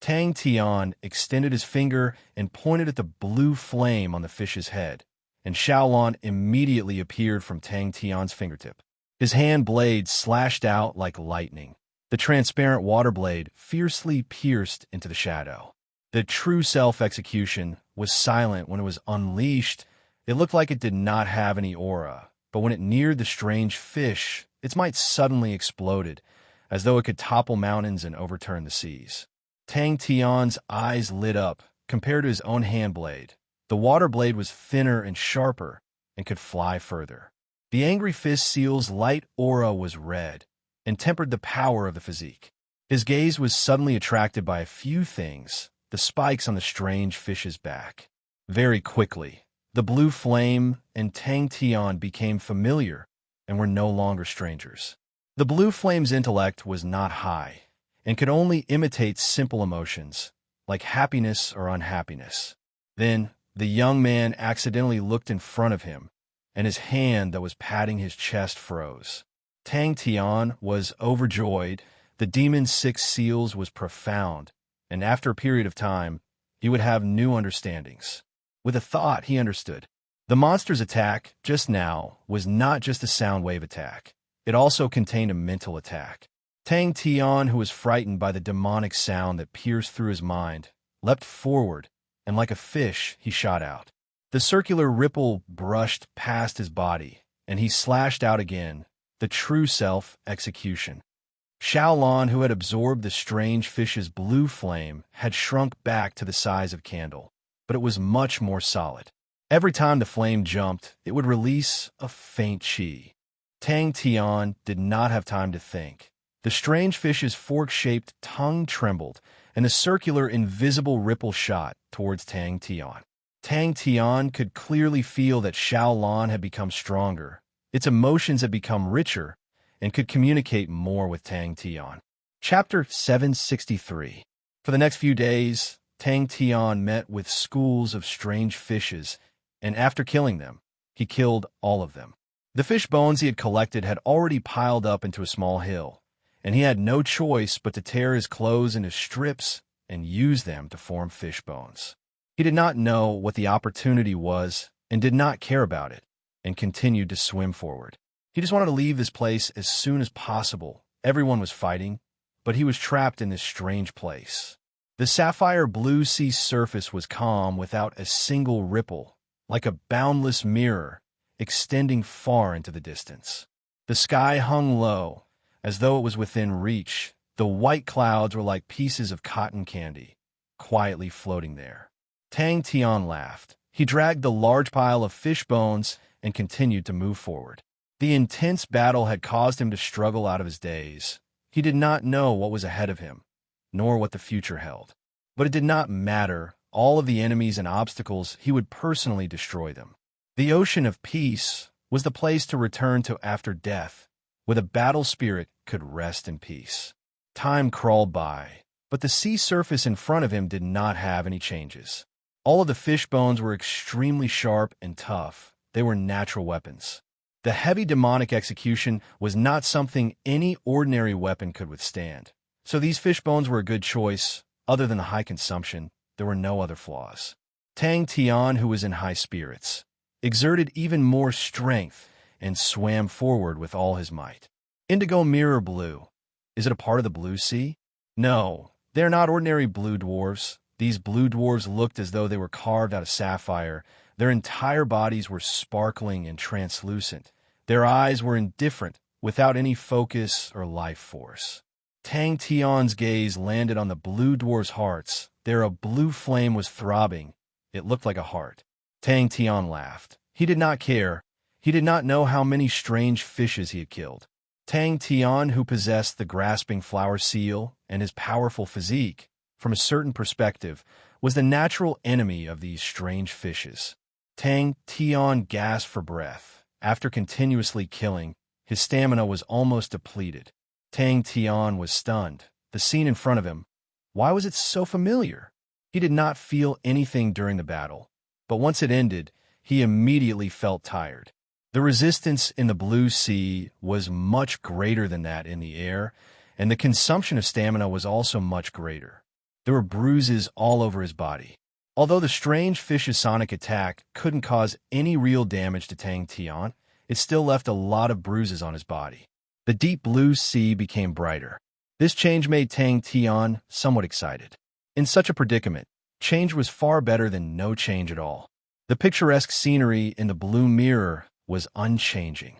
Tang Tian extended his finger and pointed at the blue flame on the fish's head, and Xiaolan immediately appeared from Tang Tian's fingertip. His hand blade slashed out like lightning. The transparent water blade fiercely pierced into the shadow. The true self-execution was silent when it was unleashed. It looked like it did not have any aura, but when it neared the strange fish, its might suddenly exploded, as though it could topple mountains and overturn the seas. Tang Tian's eyes lit up. Compared to his own hand blade, the water blade was thinner and sharper and could fly further. The angry fish seal's light aura was red and tempered the power of the physique. His gaze was suddenly attracted by a few things, the spikes on the strange fish's back. Very quickly, the blue flame and Tang Tian became familiar and were no longer strangers. The blue flame's intellect was not high and could only imitate simple emotions, like happiness or unhappiness. Then, the young man accidentally looked in front of him, and his hand that was patting his chest froze. Tang Tian was overjoyed. The demon's 6 seals was profound, and after a period of time, he would have new understandings. With a thought, he understood. The monster's attack, just now, was not just a sound wave attack. It also contained a mental attack. Tang Tian, who was frightened by the demonic sound that pierced through his mind, leapt forward, and like a fish, he shot out. The circular ripple brushed past his body, and he slashed out again, the true self-execution. Xiaolan, who had absorbed the strange fish's blue flame, had shrunk back to the size of candle, but it was much more solid. Every time the flame jumped, it would release a faint qi. Tang Tian did not have time to think. The strange fish's fork-shaped tongue trembled, and the circular, invisible ripple shot towards Tang Tian. Tang Tian could clearly feel that Xiaolan had become stronger. Its emotions had become richer and could communicate more with Tang Tian. Chapter 763. For the next few days, Tang Tian met with schools of strange fishes, and after killing them, he killed all of them. The fish bones he had collected had already piled up into a small hill, and he had no choice but to tear his clothes into strips and use them to form fish bones. He did not know what the opportunity was and did not care about it. and continued to swim forward. He just wanted to leave this place as soon as possible. Everyone was fighting, but he was trapped in this strange place. The sapphire blue sea surface was calm without a single ripple, like a boundless mirror extending far into the distance. The sky hung low, as though it was within reach. The white clouds were like pieces of cotton candy, quietly floating there. Tang Tian laughed. He dragged the large pile of fish bones and continued to move forward. The intense battle had caused him to struggle out of his daze. He did not know what was ahead of him, nor what the future held. But it did not matter. All of the enemies and obstacles, he would personally destroy them. The ocean of peace was the place to return to after death, where the battle spirit could rest in peace. Time crawled by, but the sea surface in front of him did not have any changes. All of the fish bones were extremely sharp and tough. They were natural weapons. The heavy demonic execution was not something any ordinary weapon could withstand. So these fish bones were a good choice. Other than the high consumption, there were no other flaws. Tang Tian, who was in high spirits, exerted even more strength and swam forward with all his might. Indigo mirror blue. Is it a part of the blue sea? No, they're not ordinary blue dwarves. These blue dwarves looked as though they were carved out of sapphire. Their entire bodies were sparkling and translucent. Their eyes were indifferent, without any focus or life force. Tang Tian's gaze landed on the blue dwarves' hearts. There a blue flame was throbbing. It looked like a heart. Tang Tian laughed. He did not care. He did not know how many strange fishes he had killed. Tang Tian, who possessed the grasping flower seal and his powerful physique, from a certain perspective, was the natural enemy of these strange fishes. Tang Tian gasped for breath. After continuously killing, his stamina was almost depleted. Tang Tian was stunned. The scene in front of him, why was it so familiar? He did not feel anything during the battle, but once it ended, he immediately felt tired. The resistance in the blue sea was much greater than that in the air, and the consumption of stamina was also much greater. There were bruises all over his body. Although the strange fish's sonic attack couldn't cause any real damage to Tang Tian, it still left a lot of bruises on his body. The deep blue sea became brighter. This change made Tang Tian somewhat excited. In such a predicament, change was far better than no change at all. The picturesque scenery in the blue mirror was unchanging.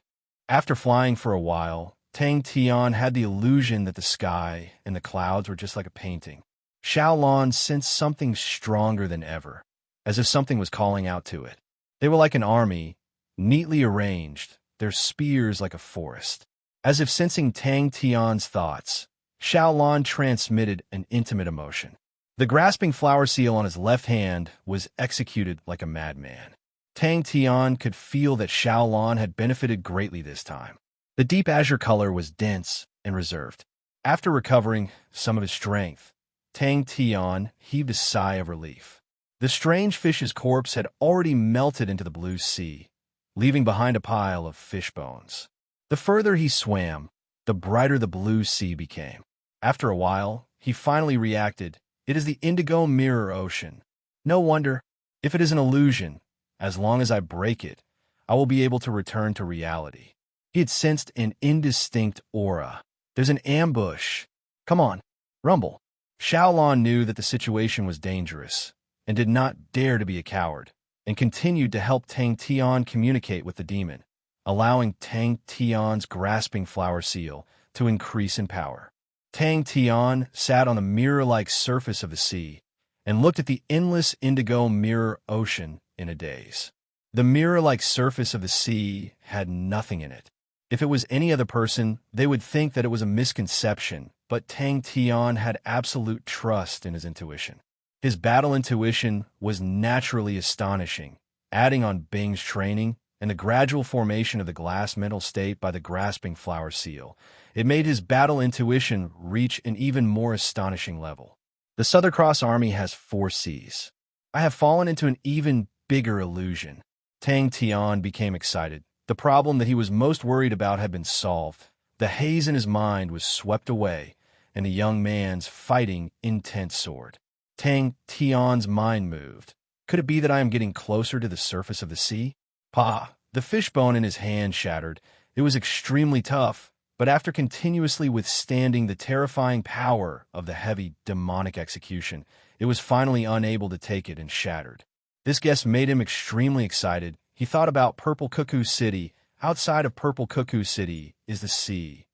After flying for a while, Tang Tian had the illusion that the sky and the clouds were just like a painting. Xiaolan sensed something stronger than ever, as if something was calling out to it. They were like an army, neatly arranged, their spears like a forest. As if sensing Tang Tian's thoughts, Xiaolan transmitted an intimate emotion. The grasping flower seal on his left hand was executed like a madman. Tang Tian could feel that Xiaolan had benefited greatly this time. The deep azure color was dense and reserved. After recovering some of his strength, Tang Tian heaved a sigh of relief. The strange fish's corpse had already melted into the blue sea, leaving behind a pile of fish bones. The further he swam, the brighter the blue sea became. After a while, he finally reacted. It is the indigo mirror ocean. No wonder. If it is an illusion, as long as I break it, I will be able to return to reality. He had sensed an indistinct aura. There's an ambush. Come on, rumble. Xiaolan knew that the situation was dangerous and did not dare to be a coward, and continued to help Tang Tian communicate with the demon, allowing Tang Tian's grasping flower seal to increase in power. Tang Tian sat on the mirror-like surface of the sea and looked at the endless indigo mirror ocean in a daze. The mirror-like surface of the sea had nothing in it. If it was any other person, they would think that it was a misconception, but Tang Tian had absolute trust in his intuition. His battle intuition was naturally astonishing, adding on Bing's training and the gradual formation of the glass mental state by the grasping flower seal. It made his battle intuition reach an even more astonishing level. The Southern Cross Army has 4 Cs. I have fallen into an even bigger illusion. Tang Tian became excited. The problem that he was most worried about had been solved. The haze in his mind was swept away, and the young man's fighting intense sword. Tang Tian's mind moved. Could it be that I am getting closer to the surface of the sea? Pa, The fishbone in his hand shattered. It was extremely tough, but after continuously withstanding the terrifying power of the heavy, demonic execution, it was finally unable to take it and shattered. This guess made him extremely excited. He thought about Purple Cuckoo City. Outside of Purple Cuckoo City is the sea.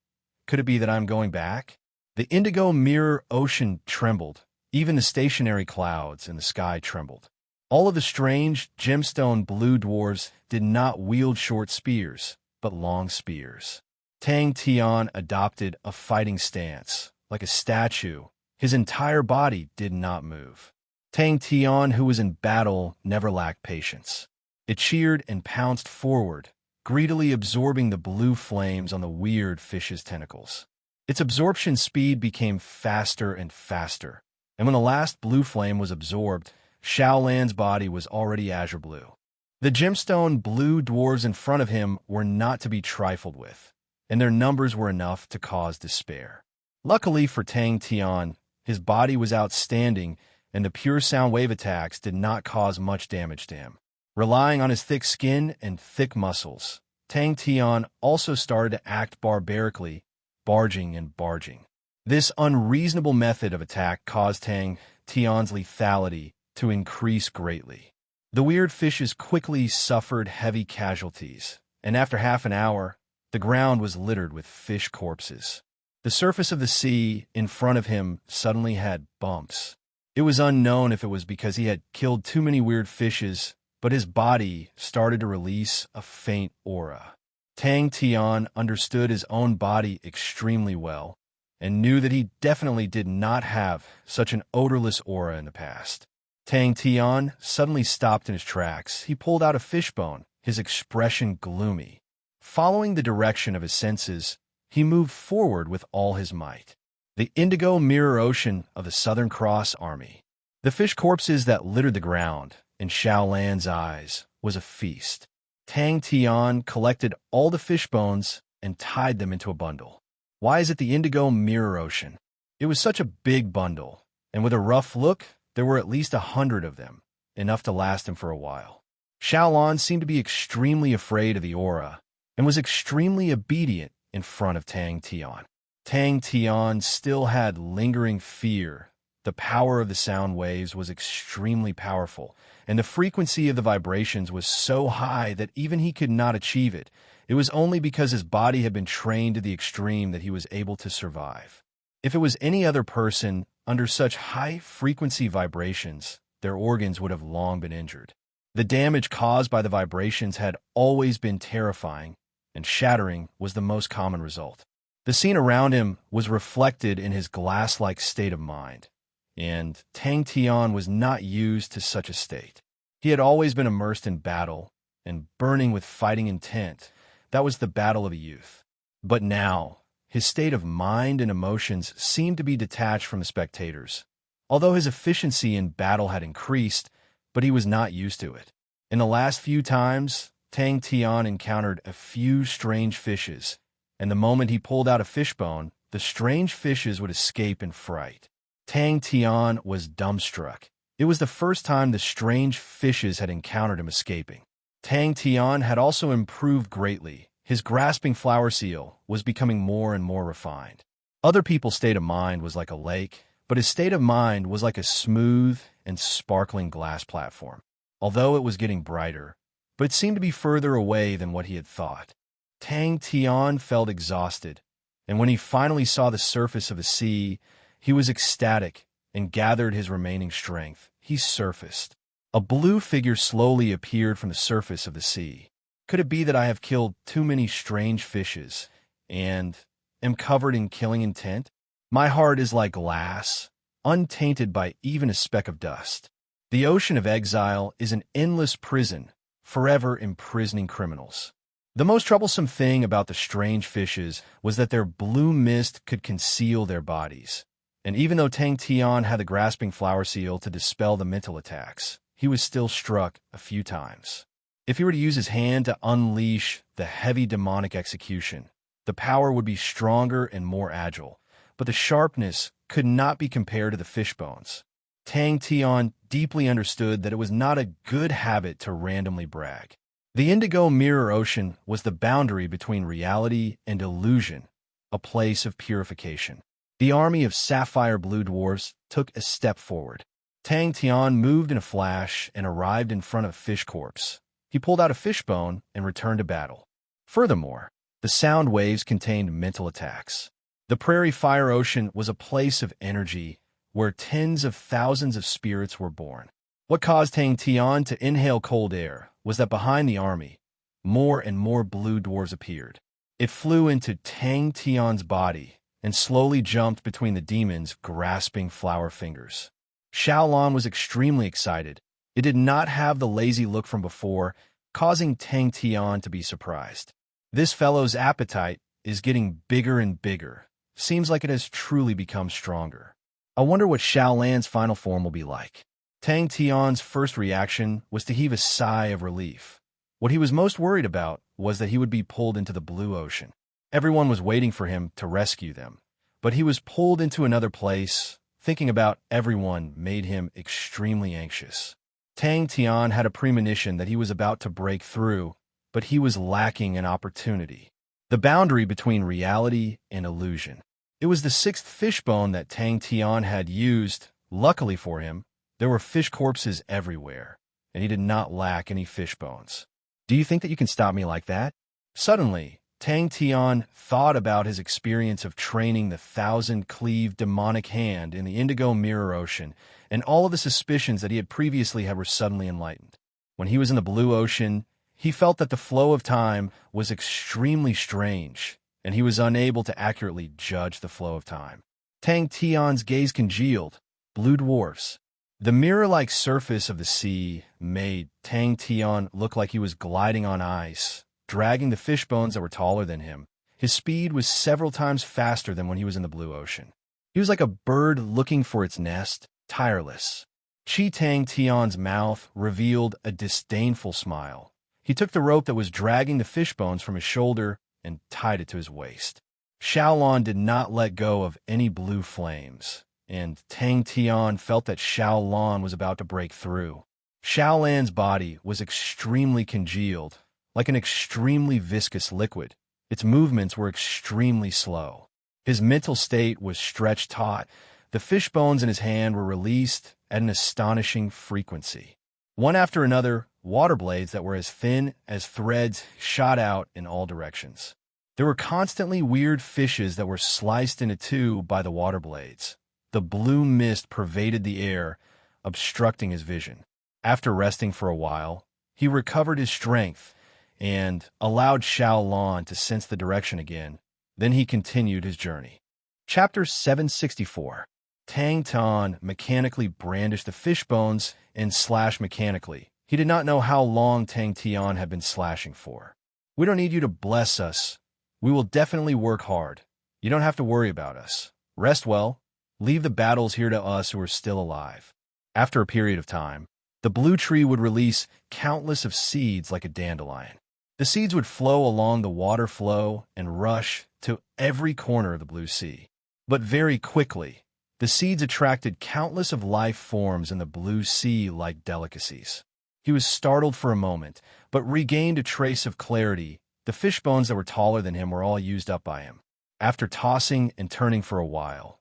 Could it be that I'm going back? The indigo mirror ocean trembled. Even the stationary clouds in the sky trembled. All of the strange gemstone blue dwarves did not wield short spears, but long spears. Tang Tian adopted a fighting stance. Like a statue, his entire body did not move. Tang Tian, who was in battle, never lacked patience. It cheered and pounced forward, greedily absorbing the blue flames on the weird fish's tentacles. Its absorption speed became faster and faster, and when the last blue flame was absorbed, Xiaolan's body was already azure blue. The gemstone blue dwarves in front of him were not to be trifled with, and their numbers were enough to cause despair. Luckily for Tang Tian, his body was outstanding, and the pure sound wave attacks did not cause much damage to him. Relying on his thick skin and thick muscles, Tang Tian also started to act barbarically, barging and barging. This unreasonable method of attack caused Tang Tian's lethality to increase greatly. The weird fishes quickly suffered heavy casualties, and after half an hour, the ground was littered with fish corpses. The surface of the sea in front of him suddenly had bumps. It was unknown if it was because he had killed too many weird fishes, but his body started to release a faint aura. Tang Tian understood his own body extremely well, and knew that he definitely did not have such an odorless aura in the past. Tang Tian suddenly stopped in his tracks. He pulled out a fishbone, his expression gloomy. Following the direction of his senses, he moved forward with all his might. The indigo mirror ocean of the Southern Cross Army. The fish corpses that littered the ground, in Xiaolan's eyes, was a feast. Tang Tian collected all the fish bones and tied them into a bundle. Why is it the indigo mirror ocean? It was such a big bundle, and with a rough look, there were at least 100 of them, enough to last him for a while. Xiaolan seemed to be extremely afraid of the aura, and was extremely obedient in front of Tang Tian. Tang Tian still had lingering fear. The power of the sound waves was extremely powerful, and the frequency of the vibrations was so high that even he could not achieve it. It was only because his body had been trained to the extreme that he was able to survive. If it was any other person, under such high-frequency vibrations, their organs would have long been injured. The damage caused by the vibrations had always been terrifying, and shattering was the most common result. The scene around him was reflected in his glass-like state of mind, and Tang Tian was not used to such a state. He had always been immersed in battle and burning with fighting intent. That was the battle of a youth. But now, his state of mind and emotions seemed to be detached from the spectators. Although his efficiency in battle had increased, but he was not used to it. In the last few times, Tang Tian encountered a few strange fishes, and the moment he pulled out a fishbone, the strange fishes would escape in fright. Tang Tian was dumbstruck. It was the first time the strange fishes had encountered him escaping. Tang Tian had also improved greatly. His grasping flower seal was becoming more and more refined. Other people's state of mind was like a lake, but his state of mind was like a smooth and sparkling glass platform. Although it was getting brighter, but it seemed to be further away than what he had thought. Tang Tian felt exhausted, and when he finally saw the surface of the sea, he was ecstatic and gathered his remaining strength. He surfaced. A blue figure slowly appeared from the surface of the sea. Could it be that I have killed too many strange fishes and am covered in killing intent? My heart is like glass, untainted by even a speck of dust. The ocean of exile is an endless prison, forever imprisoning criminals. The most troublesome thing about the strange fishes was that their blue mist could conceal their bodies. And even though Tang Tian had the grasping flower seal to dispel the mental attacks, he was still struck a few times. If he were to use his hand to unleash the heavy demonic execution, the power would be stronger and more agile, but the sharpness could not be compared to the fish bones. Tang Tian deeply understood that it was not a good habit to randomly brag. The indigo mirror ocean was the boundary between reality and illusion, a place of purification. The army of sapphire blue dwarfs took a step forward. Tang Tian moved in a flash and arrived in front of a fish corpse. He pulled out a fishbone and returned to battle. Furthermore, the sound waves contained mental attacks. The prairie fire ocean was a place of energy where tens of thousands of spirits were born. What caused Tang Tian to inhale cold air was that behind the army, more and more blue dwarfs appeared. It flew into Tang Tian's body and slowly jumped between the demons, grasping flower fingers. Xiaolan was extremely excited. It did not have the lazy look from before, causing Tang Tian to be surprised. This fellow's appetite is getting bigger and bigger. Seems like it has truly become stronger. I wonder what Xiaolan's final form will be like. Tang Tian's first reaction was to heave a sigh of relief. What he was most worried about was that he would be pulled into the blue ocean. Everyone was waiting for him to rescue them, but he was pulled into another place. Thinking about everyone made him extremely anxious. Tang Tian had a premonition that he was about to break through, but he was lacking an opportunity. The boundary between reality and illusion. It was the sixth fishbone that Tang Tian had used. Luckily for him, there were fish corpses everywhere, and he did not lack any fish bones. Do you think that you can stop me like that? Suddenly, Tang Tian thought about his experience of training the thousand-cleaved demonic hand in the indigo mirror ocean, and all of the suspicions that he had previously had were suddenly enlightened. When he was in the blue ocean, he felt that the flow of time was extremely strange, and he was unable to accurately judge the flow of time. Tang Tian's gaze congealed. Blue dwarfs. The mirror-like surface of the sea made Tang Tian look like he was gliding on ice, dragging the fish bones that were taller than him. His speed was several times faster than when he was in the blue ocean. He was like a bird looking for its nest, tireless. Tang Tian's mouth revealed a disdainful smile. He took the rope that was dragging the fish bones from his shoulder and tied it to his waist. Xiaolan did not let go of any blue flames, and Tang Tian felt that Xiaolan was about to break through. Xiaolan's body was extremely congealed, like an extremely viscous liquid. Its movements were extremely slow. His mental state was stretched taut. The fish bones in his hand were released at an astonishing frequency. One after another, water blades that were as thin as threads shot out in all directions. There were constantly weird fishes that were sliced into two by the water blades. The blue mist pervaded the air, obstructing his vision. After resting for a while, he recovered his strength and allowed Xiaolan to sense the direction again. Then he continued his journey. Chapter 764. Tang Tian mechanically brandished the fish bones and slashed mechanically. He did not know how long Tang Tian had been slashing for. "We don't need you to bless us. We will definitely work hard. You don't have to worry about us. Rest well. Leave the battles here to us who are still alive." After a period of time, the blue tree would release countless of seeds like a dandelion. The seeds would flow along the water flow and rush to every corner of the blue sea. But very quickly, the seeds attracted countless of life forms in the blue sea like delicacies. He was startled for a moment, but regained a trace of clarity. The fish bones that were taller than him were all used up by him. After tossing and turning for a while,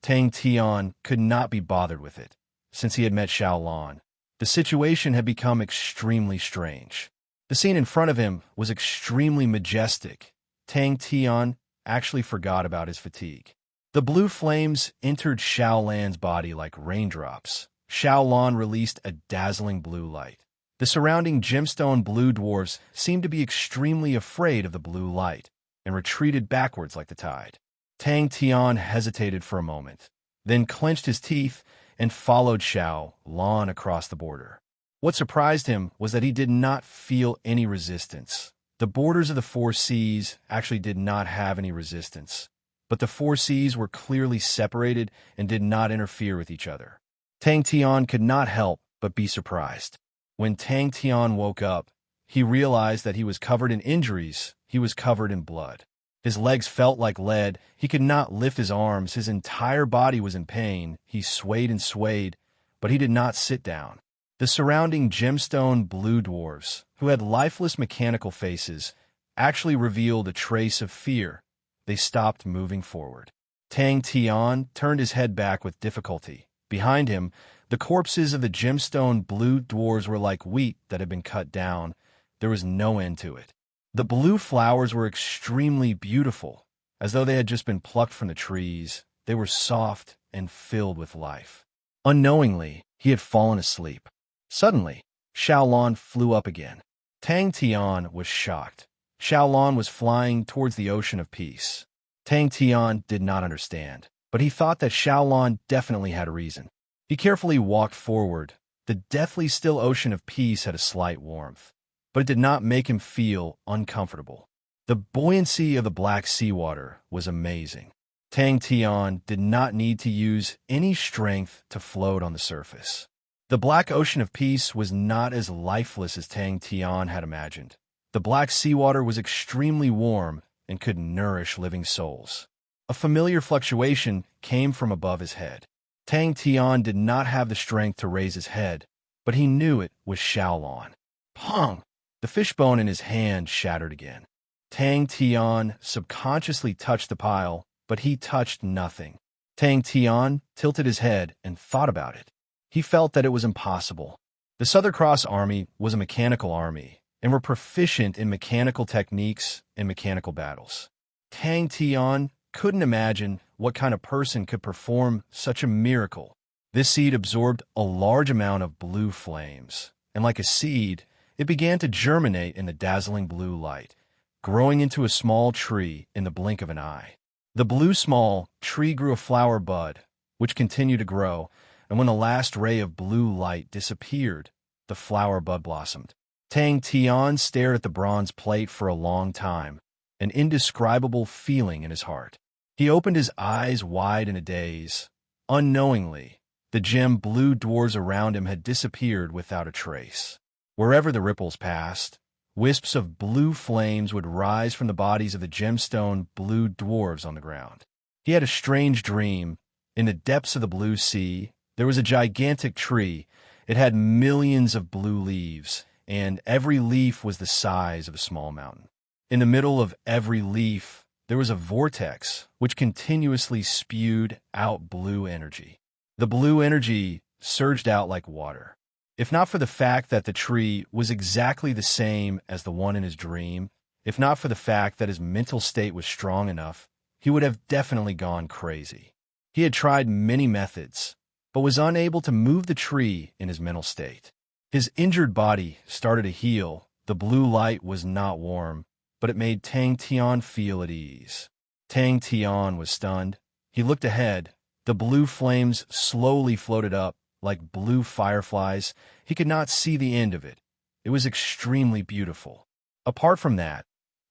Tang Tian could not be bothered with it. Since he had met Xiaolan, the situation had become extremely strange. The scene in front of him was extremely majestic. Tang Tian actually forgot about his fatigue. The blue flames entered Xiaolan's body like raindrops. Xiaolan released a dazzling blue light. The surrounding gemstone blue dwarfs seemed to be extremely afraid of the blue light and retreated backwards like the tide. Tang Tian hesitated for a moment, then clenched his teeth and followed Xiaolan across the border. What surprised him was that he did not feel any resistance. The borders of the four seas actually did not have any resistance, but the four seas were clearly separated and did not interfere with each other. Tang Tian could not help but be surprised. When Tang Tian woke up, he realized that he was covered in injuries. He was covered in blood. His legs felt like lead. He could not lift his arms. His entire body was in pain. He swayed and swayed, but he did not sit down. The surrounding gemstone blue dwarves, who had lifeless mechanical faces, actually revealed a trace of fear. They stopped moving forward. Tang Tian turned his head back with difficulty. Behind him, the corpses of the gemstone blue dwarves were like wheat that had been cut down. There was no end to it. The blue flowers were extremely beautiful, as though they had just been plucked from the trees. They were soft and filled with life. Unknowingly, he had fallen asleep. Suddenly, Xiaolon flew up again. Tang Tian was shocked. Xiaolon was flying towards the ocean of peace. Tang Tian did not understand, but he thought that Xiaolon definitely had a reason. He carefully walked forward. The deathly still ocean of peace had a slight warmth, but it did not make him feel uncomfortable. The buoyancy of the black seawater was amazing. Tang Tian did not need to use any strength to float on the surface. The black ocean of peace was not as lifeless as Tang Tian had imagined. The black seawater was extremely warm and could nourish living souls. A familiar fluctuation came from above his head. Tang Tian did not have the strength to raise his head, but he knew it was Xiaolon. Pong! The fishbone in his hand shattered again. Tang Tian subconsciously touched the pile, but he touched nothing. Tang Tian tilted his head and thought about it. He felt that it was impossible. The Southern Cross Army was a mechanical army, and were proficient in mechanical techniques and mechanical battles. Tang Tian couldn't imagine what kind of person could perform such a miracle. This seed absorbed a large amount of blue flames, and like a seed, it began to germinate in the dazzling blue light, growing into a small tree in the blink of an eye. The blue small tree grew a flower bud, which continued to grow, and when the last ray of blue light disappeared, the flower bud blossomed. Tang Tian stared at the bronze plate for a long time, an indescribable feeling in his heart. He opened his eyes wide in a daze. Unknowingly, the gem blue dwarves around him had disappeared without a trace. Wherever the ripples passed, wisps of blue flames would rise from the bodies of the gemstone blue dwarves on the ground. He had a strange dream. In the depths of the blue sea, there was a gigantic tree. It had millions of blue leaves, and every leaf was the size of a small mountain. In the middle of every leaf, there was a vortex which continuously spewed out blue energy. The blue energy surged out like water. If not for the fact that the tree was exactly the same as the one in his dream, if not for the fact that his mental state was strong enough, he would have definitely gone crazy. He had tried many methods, but was unable to move the tree in his mental state. His injured body started to heal. The blue light was not warm, but it made Tang Tian feel at ease. Tang Tian was stunned. He looked ahead. The blue flames slowly floated up like blue fireflies. He could not see the end of it. It was extremely beautiful. Apart from that,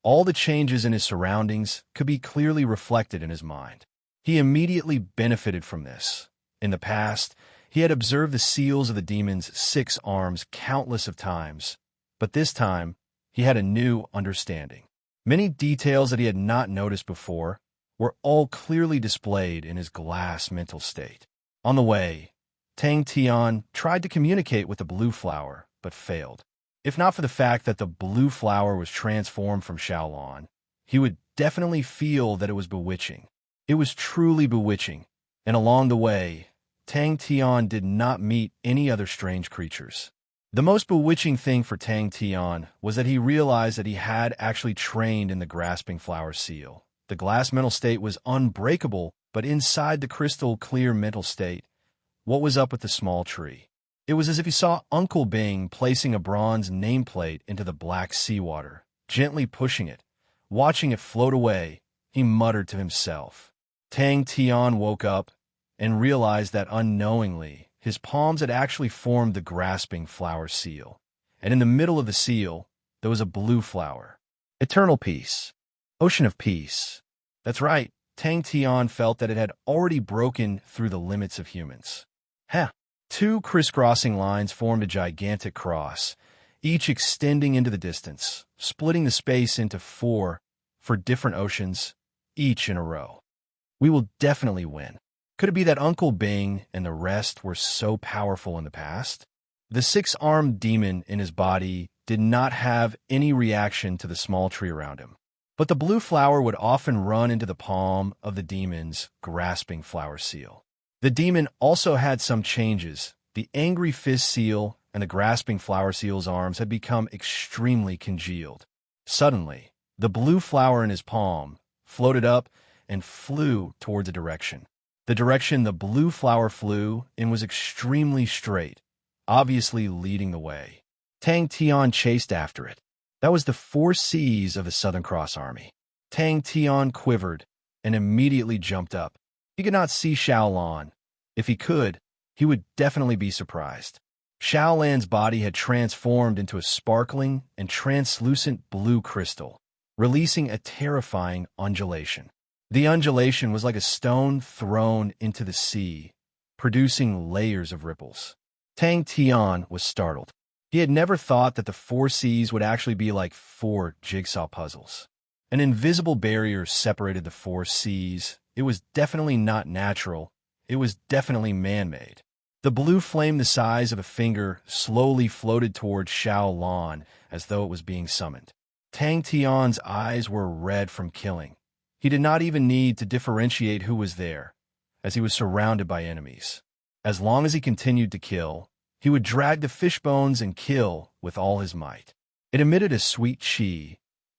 all the changes in his surroundings could be clearly reflected in his mind. He immediately benefited from this. In the past, he had observed the seals of the demon's 6 arms countless of times, but this time, he had a new understanding. Many details that he had not noticed before were all clearly displayed in his glass mental state. On the way, Tang Tian tried to communicate with the blue flower, but failed. If not for the fact that the blue flower was transformed from Xiaolon, he would definitely feel that it was bewitching. It was truly bewitching, and along the way, Tang Tian did not meet any other strange creatures. The most bewitching thing for Tang Tian was that he realized that he had actually trained in the grasping flower seal. The glass mental state was unbreakable, but inside the crystal clear mental state, what was up with the small tree? It was as if he saw Uncle Bing placing a bronze nameplate into the black seawater, gently pushing it. Watching it float away, he muttered to himself. Tang Tian woke up and realized that unknowingly, his palms had actually formed the grasping flower seal, and in the middle of the seal, there was a blue flower. Eternal peace. Ocean of peace. That's right, Tang Tian felt that it had already broken through the limits of humans. 2 crisscrossing lines formed a gigantic cross, each extending into the distance, splitting the space into 4 for different oceans, each in a row. We will definitely win. Could it be that Uncle Bing and the rest were so powerful in the past? The six-armed demon in his body did not have any reaction to the small tree around him. But the blue flower would often run into the palm of the demon's grasping flower seal. The demon also had some changes. The angry fist seal and the grasping flower seal's arms had become extremely congealed. Suddenly, the blue flower in his palm floated up and flew towards a direction. The direction the blue flower flew in was extremely straight, obviously leading the way. Tang Tian chased after it. That was the 4 C's of the Southern Cross Army. Tang Tian quivered and immediately jumped up. He could not see Xiaolan. If he could, he would definitely be surprised. Xiaolan's body had transformed into a sparkling and translucent blue crystal, releasing a terrifying undulation. The undulation was like a stone thrown into the sea, producing layers of ripples. Tang Tian was startled. He had never thought that the 4 C's would actually be like 4 jigsaw puzzles. An invisible barrier separated the 4 C's. It was definitely not natural. It was definitely man-made. The blue flame the size of a finger slowly floated towards Xiaolan as though it was being summoned. Tang Tian's eyes were red from killing. He did not even need to differentiate who was there, as he was surrounded by enemies. As long as he continued to kill, he would drag the fish bones and kill with all his might. It emitted a sweet chi,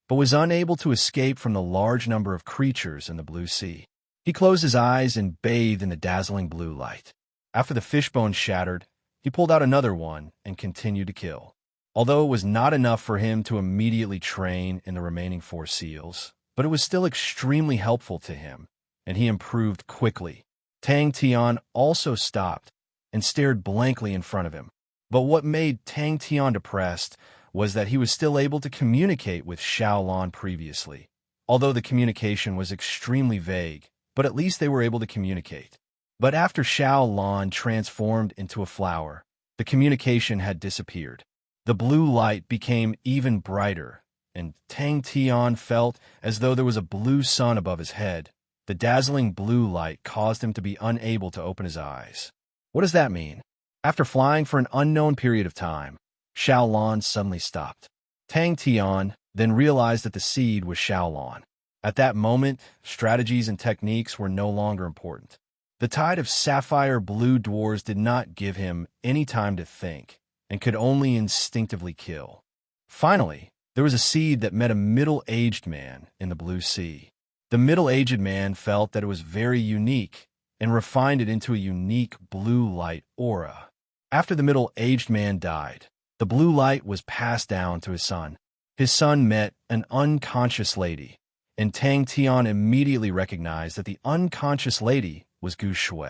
but was unable to escape from the large number of creatures in the blue sea. He closed his eyes and bathed in the dazzling blue light. After the fish bones shattered, he pulled out another one and continued to kill. Although it was not enough for him to immediately train in the remaining 4 seals, but it was still extremely helpful to him, and he improved quickly. Tang Tian also stopped and stared blankly in front of him. But what made Tang Tian depressed was that he was still able to communicate with Xiaolan previously. Although the communication was extremely vague, but at least they were able to communicate. But after Xiaolan transformed into a flower, the communication had disappeared. The blue light became even brighter, and Tang Tian felt as though there was a blue sun above his head. The dazzling blue light caused him to be unable to open his eyes. What does that mean? After flying for an unknown period of time, Xiaolan suddenly stopped. Tang Tian then realized that the seed was Xiaolan. At that moment, strategies and techniques were no longer important. The tide of sapphire blue dwarves did not give him any time to think, and could only instinctively kill. Finally, there was a seed that met a middle-aged man in the blue sea. The middle-aged man felt that it was very unique and refined it into a unique blue light aura. After the middle-aged man died, the blue light was passed down to his son. His son met an unconscious lady, and Tang Tian immediately recognized that the unconscious lady was Gu Shui.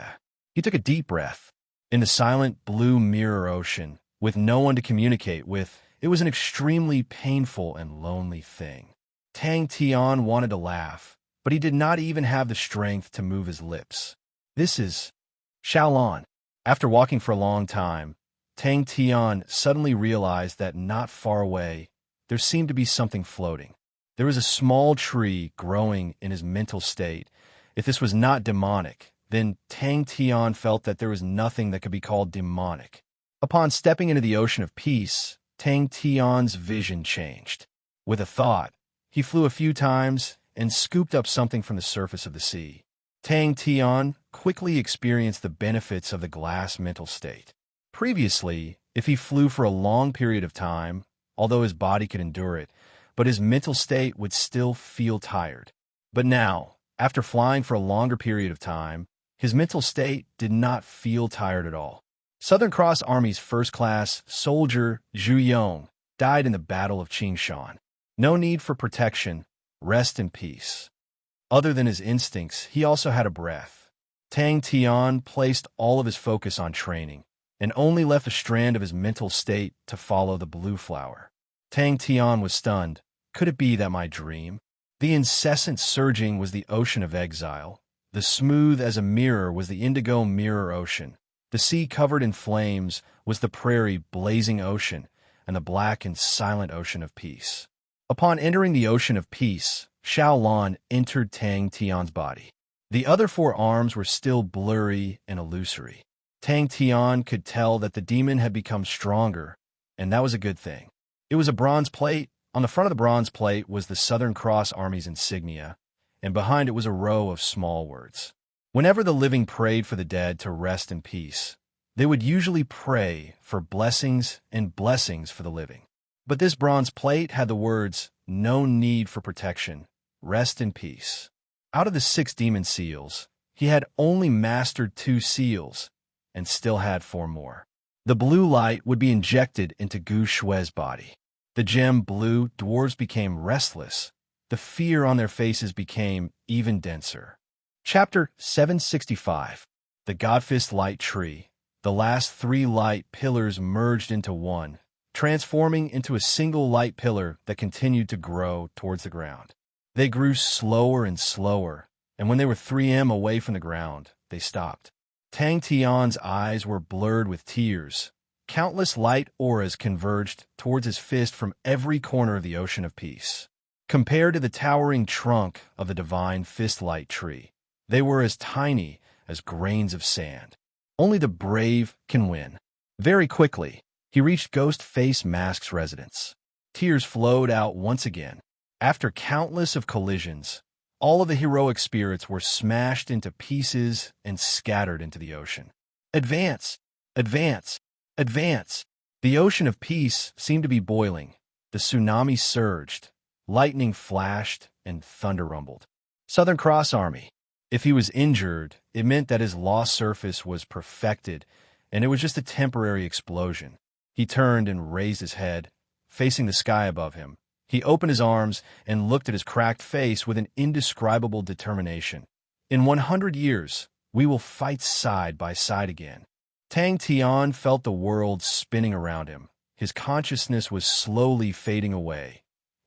He took a deep breath. In the silent blue mirror ocean, with no one to communicate with, it was an extremely painful and lonely thing. Tang Tian wanted to laugh, but he did not even have the strength to move his lips. This is Xiaolan. After walking for a long time, Tang Tian suddenly realized that not far away, there seemed to be something floating. There was a small tree growing in his mental state. If this was not demonic, then Tang Tian felt that there was nothing that could be called demonic. Upon stepping into the ocean of peace, Tang Tian's vision changed. With a thought, he flew a few times and scooped up something from the surface of the sea. Tang Tian quickly experienced the benefits of the glass mental state. Previously, if he flew for a long period of time, although his body could endure it, but his mental state would still feel tired. But now, after flying for a longer period of time, his mental state did not feel tired at all. Southern Cross Army's first-class soldier Zhu Yong died in the Battle of Qingshan. No need for protection, rest in peace. Other than his instincts, he also had a breath. Tang Tian placed all of his focus on training, and only left a strand of his mental state to follow the blue flower. Tang Tian was stunned. Could it be that my dream? The incessant surging was the ocean of exile. The smooth as a mirror was the indigo mirror ocean. The sea covered in flames was the prairie blazing ocean, and the black and silent ocean of peace. Upon entering the ocean of peace, Xiaolan entered Tang Tian's body. The other 4 arms were still blurry and illusory. Tang Tian could tell that the demon had become stronger, and that was a good thing. It was a bronze plate. On the front of the bronze plate was the Southern Cross Army's insignia, and behind it was a row of small words. Whenever the living prayed for the dead to rest in peace, they would usually pray for blessings and blessings for the living. But this bronze plate had the words, "No need for protection. Rest in peace." Out of the 6 demon seals, he had only mastered 2 seals, and still had 4 more. The blue light would be injected into Gu Shui's body. The gem blue dwarves became restless. The fear on their faces became even denser. Chapter 765. The Godfist Light Tree. The last 3 light pillars merged into one, transforming into a single light pillar that continued to grow towards the ground. They grew slower and slower, and when they were 3 m away from the ground, they stopped. Tang Tian's eyes were blurred with tears. Countless light auras converged towards his fist from every corner of the ocean of peace. Compared to the towering trunk of the divine fist light tree, they were as tiny as grains of sand. Only the brave can win. Very quickly, he reached Ghost Face Mask's residence. Tears flowed out once again. After countless of collisions, all of the heroic spirits were smashed into pieces and scattered into the ocean. Advance! Advance! Advance! The ocean of peace seemed to be boiling. The tsunami surged, lightning flashed, and thunder rumbled. Southern Cross Army. If he was injured, it meant that his lost surface was perfected, and it was just a temporary explosion. He turned and raised his head, facing the sky above him. He opened his arms and looked at his cracked face with an indescribable determination. In 100 years, we will fight side by side again. Tang Tian felt the world spinning around him. His consciousness was slowly fading away,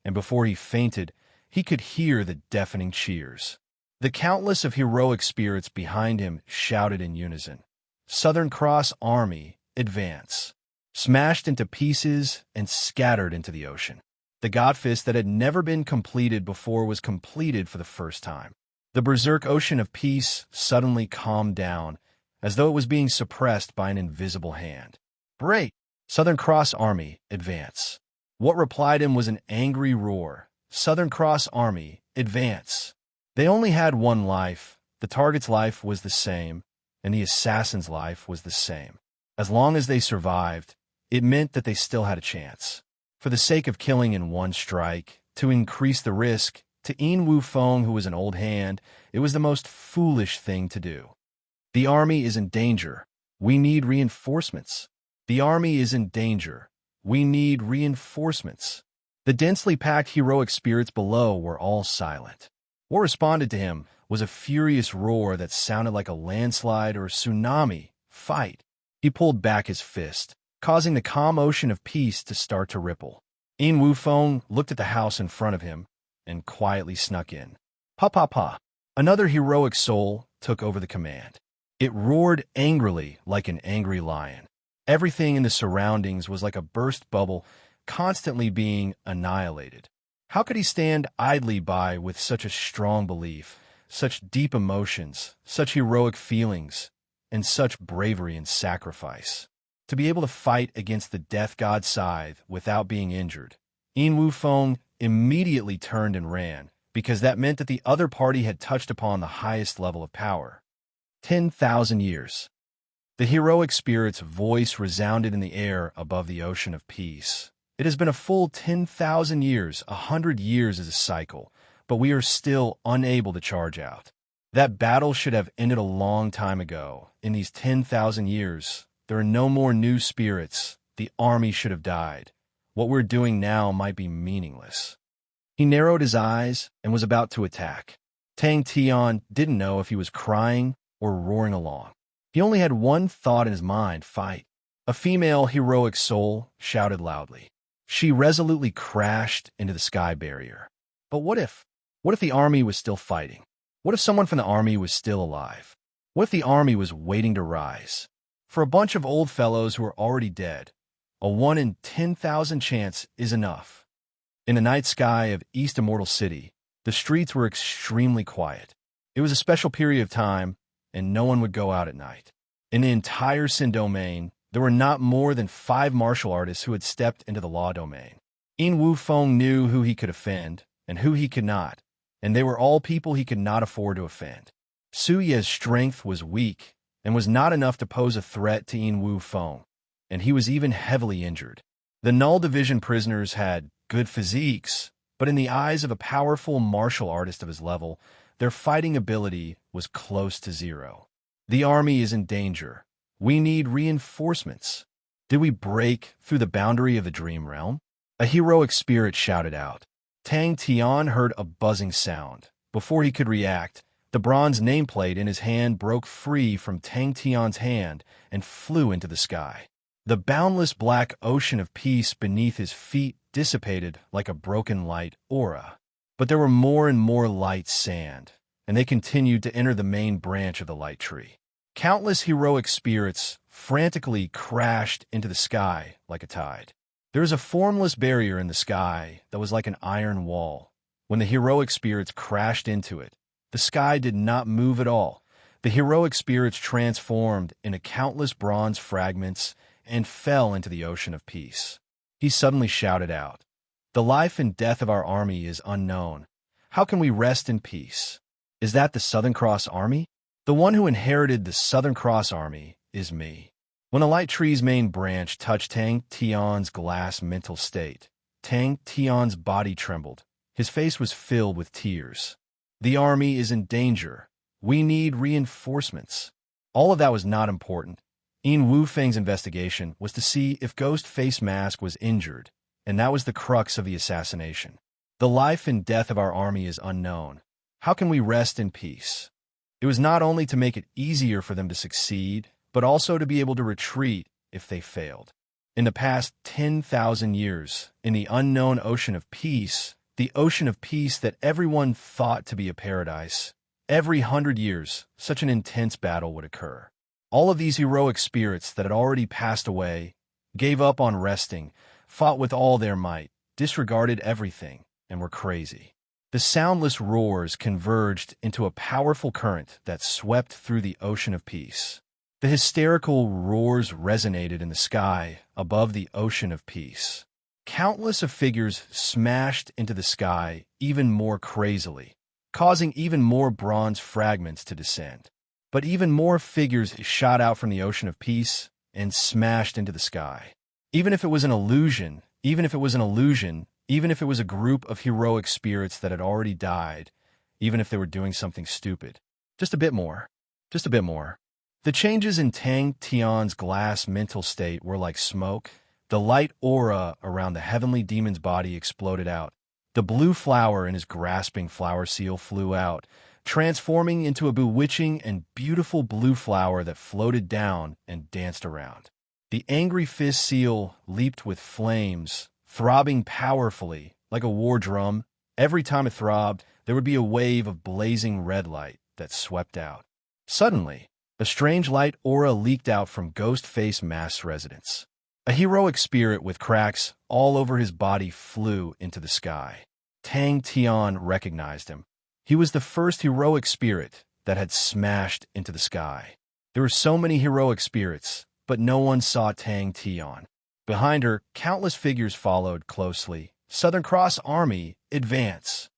and before he fainted, he could hear the deafening cheers. The countless of heroic spirits behind him shouted in unison, "Southern Cross Army, advance!" Smashed into pieces and scattered into the ocean. The Godfist that had never been completed before was completed for the first time. The berserk ocean of peace suddenly calmed down, as though it was being suppressed by an invisible hand. "Break! Southern Cross Army, advance!" What replied him was an angry roar. "Southern Cross Army, advance!" They only had 1 life. The target's life was the same, and the assassin's life was the same. As long as they survived, it meant that they still had a chance. For the sake of killing in 1 strike, to increase the risk, to Yin Wufeng, who was an old hand, it was the most foolish thing to do. The army is in danger. We need reinforcements. The army is in danger. We need reinforcements. The densely packed heroic spirits below were all silent. What responded to him was a furious roar that sounded like a landslide or a tsunami. Fight! He pulled back his fist, causing the calm ocean of peace to start to ripple. Yin Wufeng looked at the house in front of him and quietly snuck in. "Pa pa pa!" Another heroic soul took over the command. It roared angrily like an angry lion. Everything in the surroundings was like a burst bubble, constantly being annihilated. How could he stand idly by with such a strong belief, such deep emotions, such heroic feelings, and such bravery and sacrifice? To be able to fight against the death god's scythe without being injured. Yin Wufeng immediately turned and ran, because that meant that the other party had touched upon the highest level of power. 10,000 years. The heroic spirit's voice resounded in the air above the ocean of peace. It has been a full 10,000 years. 100 years is a cycle, but we are still unable to charge out. That battle should have ended a long time ago. In these 10,000 years, there are no more new spirits. The army should have died. What we're doing now might be meaningless. He narrowed his eyes and was about to attack. Tang Tian didn't know if he was crying or roaring along. He only had one thought in his mind: fight. A female heroic soul shouted loudly. She resolutely crashed into the sky barrier. But what if? What if the army was still fighting? What if someone from the army was still alive? What if the army was waiting to rise? For a bunch of old fellows who are already dead, a 1 in 10,000 chance is enough. In the night sky of East Immortal City, the streets were extremely quiet. It was a special period of time, and no one would go out at night. In the entire Sin domain, there were not more than 5 martial artists who had stepped into the law domain. In Wufeng knew who he could offend and who he could not, and they were all people he could not afford to offend. Su Ye's strength was weak and was not enough to pose a threat to In Wufeng, and he was even heavily injured. The Null Division prisoners had good physiques, but in the eyes of a powerful martial artist of his level, their fighting ability was close to zero. The army is in danger. We need reinforcements. Did we break through the boundary of the dream realm? A heroic spirit shouted out. Tang Tian heard a buzzing sound. Before he could react, the bronze nameplate in his hand broke free from Tang Tian's hand and flew into the sky. The boundless black ocean of peace beneath his feet dissipated like a broken light aura. But there were more and more light sand, and they continued to enter the main branch of the light tree. Countless heroic spirits frantically crashed into the sky like a tide. There is a formless barrier in the sky that was like an iron wall. When the heroic spirits crashed into it, the sky did not move at all. The heroic spirits transformed into countless bronze fragments and fell into the ocean of peace. He suddenly shouted out, "The life and death of our army is unknown. How can we rest in peace?" Is that the Southern Cross Army? The one who inherited the Southern Cross Army is me. When the light tree's main branch touched Tang Tian's glass mental state, Tang Tian's body trembled. His face was filled with tears. The army is in danger. We need reinforcements. All of that was not important. In Wufeng's investigation was to see if Ghost Face Mask was injured, and that was the crux of the assassination. The life and death of our army is unknown. How can we rest in peace? It was not only to make it easier for them to succeed, but also to be able to retreat if they failed. In the past 10,000 years, in the unknown ocean of peace, the ocean of peace that everyone thought to be a paradise, every 100 years, such an intense battle would occur. All of these heroic spirits that had already passed away, gave up on resting, fought with all their might, disregarded everything, and were crazy. The soundless roars converged into a powerful current that swept through the ocean of peace. The hysterical roars resonated in the sky above the ocean of peace. Countless of figures smashed into the sky even more crazily, causing even more bronze fragments to descend. But even more figures shot out from the ocean of peace and smashed into the sky. Even if it was an illusion, even if it was a group of heroic spirits that had already died, even if they were doing something stupid. Just a bit more. Just a bit more. The changes in Tang Tian's glass mental state were like smoke. The light aura around the heavenly demon's body exploded out. The blue flower in his grasping flower seal flew out, transforming into a bewitching and beautiful blue flower that floated down and danced around. The angry fist seal leaped with flames, throbbing powerfully like a war drum. Every time it throbbed, there would be a wave of blazing red light that swept out. Suddenly, a strange light aura leaked out from Ghost Face Mask's residence. A heroic spirit with cracks all over his body flew into the sky. Tang Tian recognized him. He was the first heroic spirit that had smashed into the sky. There were so many heroic spirits, but no one saw Tang Tian. Behind her, countless figures followed closely. Southern Cross Army, advance!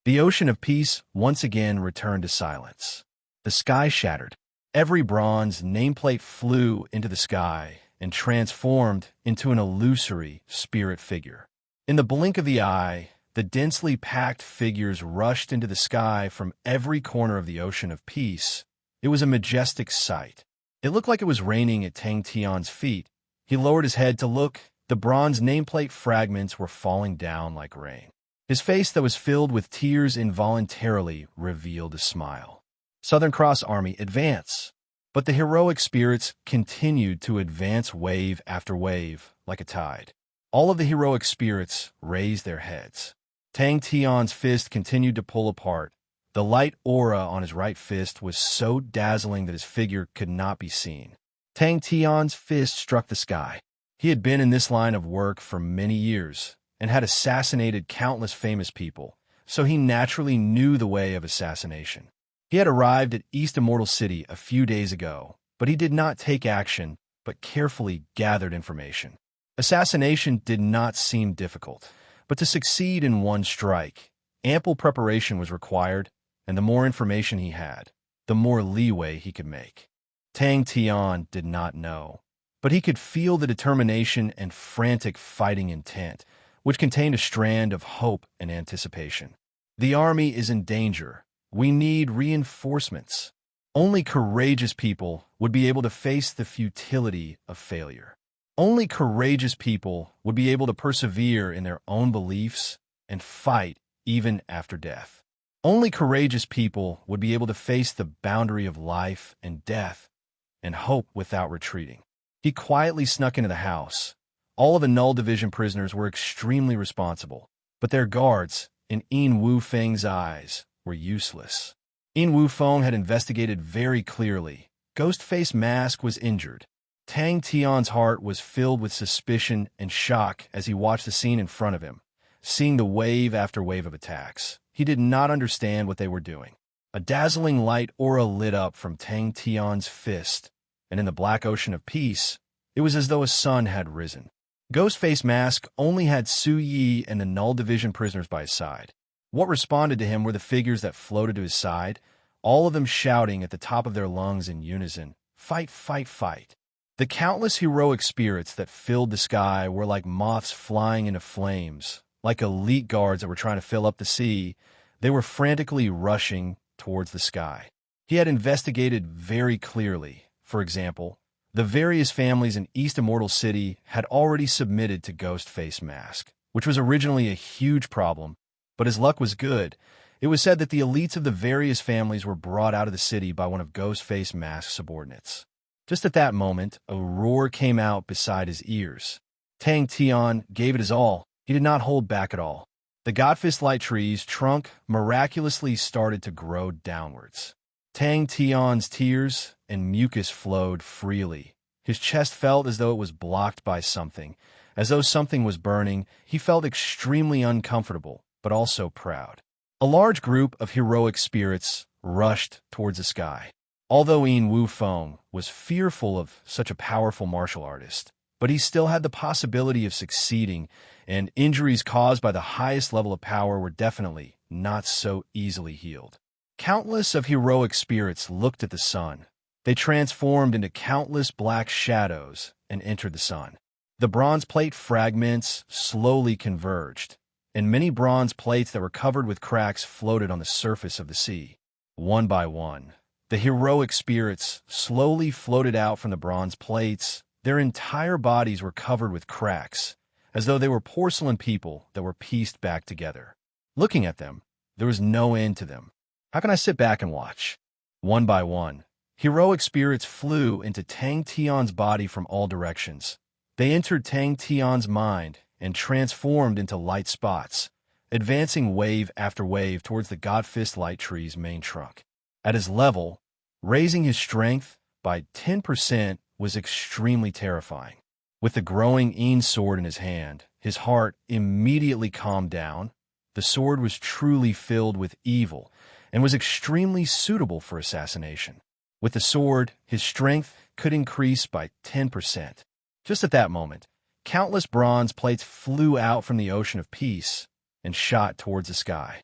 The ocean of peace once again returned to silence. The sky shattered. Every bronze nameplate flew into the sky and transformed into an illusory spirit figure. In the blink of the eye, the densely packed figures rushed into the sky from every corner of the ocean of peace. It was a majestic sight. It looked like it was raining at Tang Tian's feet. He lowered his head to look. The bronze nameplate fragments were falling down like rain. His face that was filled with tears involuntarily revealed a smile. Southern Cross Army, advance! But the heroic spirits continued to advance wave after wave like a tide. All of the heroic spirits raised their heads. Tang Tian's fist continued to pull apart. The light aura on his right fist was so dazzling that his figure could not be seen. Tang Tian's fist struck the sky. He had been in this line of work for many years and had assassinated countless famous people, so he naturally knew the way of assassination. He had arrived at East Immortal City a few days ago, but he did not take action, but carefully gathered information. Assassination did not seem difficult, but to succeed in one strike, ample preparation was required, and the more information he had, the more leeway he could make. Tang Tian did not know, but he could feel the determination and frantic fighting intent, which contained a strand of hope and anticipation. The army is in danger. We need reinforcements. Only courageous people would be able to face the futility of failure. Only courageous people would be able to persevere in their own beliefs and fight even after death. Only courageous people would be able to face the boundary of life and death and hope without retreating. He quietly snuck into the house. All of the Null Division prisoners were extremely responsible, but their guards, in Yin Wu Feng's eyes, were useless. Yin Wu Feng had investigated very clearly. Ghostface Mask was injured. Tang Tian's heart was filled with suspicion and shock as he watched the scene in front of him, seeing the wave after wave of attacks. He did not understand what they were doing. A dazzling light aura lit up from Tang Tian's fist, and in the black ocean of peace, it was as though a sun had risen. Ghostface Mask only had Su Yi and the Null Division prisoners by his side. What responded to him were the figures that floated to his side, all of them shouting at the top of their lungs in unison, "Fight, fight, fight." The countless heroic spirits that filled the sky were like moths flying into flames, like elite guards that were trying to fill up the sea. They were frantically rushing towards the sky. He had investigated very clearly. For example, the various families in East Immortal City had already submitted to Ghostface Mask, which was originally a huge problem, but his luck was good. It was said that the elites of the various families were brought out of the city by one of Ghostface Mask's subordinates. Just at that moment, a roar came out beside his ears. Tang Tian gave it his all. He did not hold back at all. The Godfist Light Tree's trunk miraculously started to grow downwards. Tang Tian's tears and mucus flowed freely. His chest felt as though it was blocked by something, as though something was burning. He felt extremely uncomfortable, but also proud. A large group of heroic spirits rushed towards the sky. Although Yin Wu Feng was fearful of such a powerful martial artist, but he still had the possibility of succeeding, and injuries caused by the highest level of power were definitely not so easily healed. Countless of heroic spirits looked at the sun. They transformed into countless black shadows and entered the sun. The bronze plate fragments slowly converged, and many bronze plates that were covered with cracks floated on the surface of the sea. One by one, the heroic spirits slowly floated out from the bronze plates. Their entire bodies were covered with cracks, as though they were porcelain people that were pieced back together. Looking at them, there was no end to them. How can I sit back and watch? One by one, heroic spirits flew into Tang Tian's body from all directions. They entered Tang Tian's mind and transformed into light spots, advancing wave after wave towards the Godfist Light Tree's main trunk. At his level, raising his strength by 10% was extremely terrifying. With the growing Yin sword in his hand, his heart immediately calmed down. The sword was truly filled with evil and was extremely suitable for assassination. With the sword, his strength could increase by 10%. Just at that moment, countless bronze plates flew out from the ocean of peace and shot towards the sky.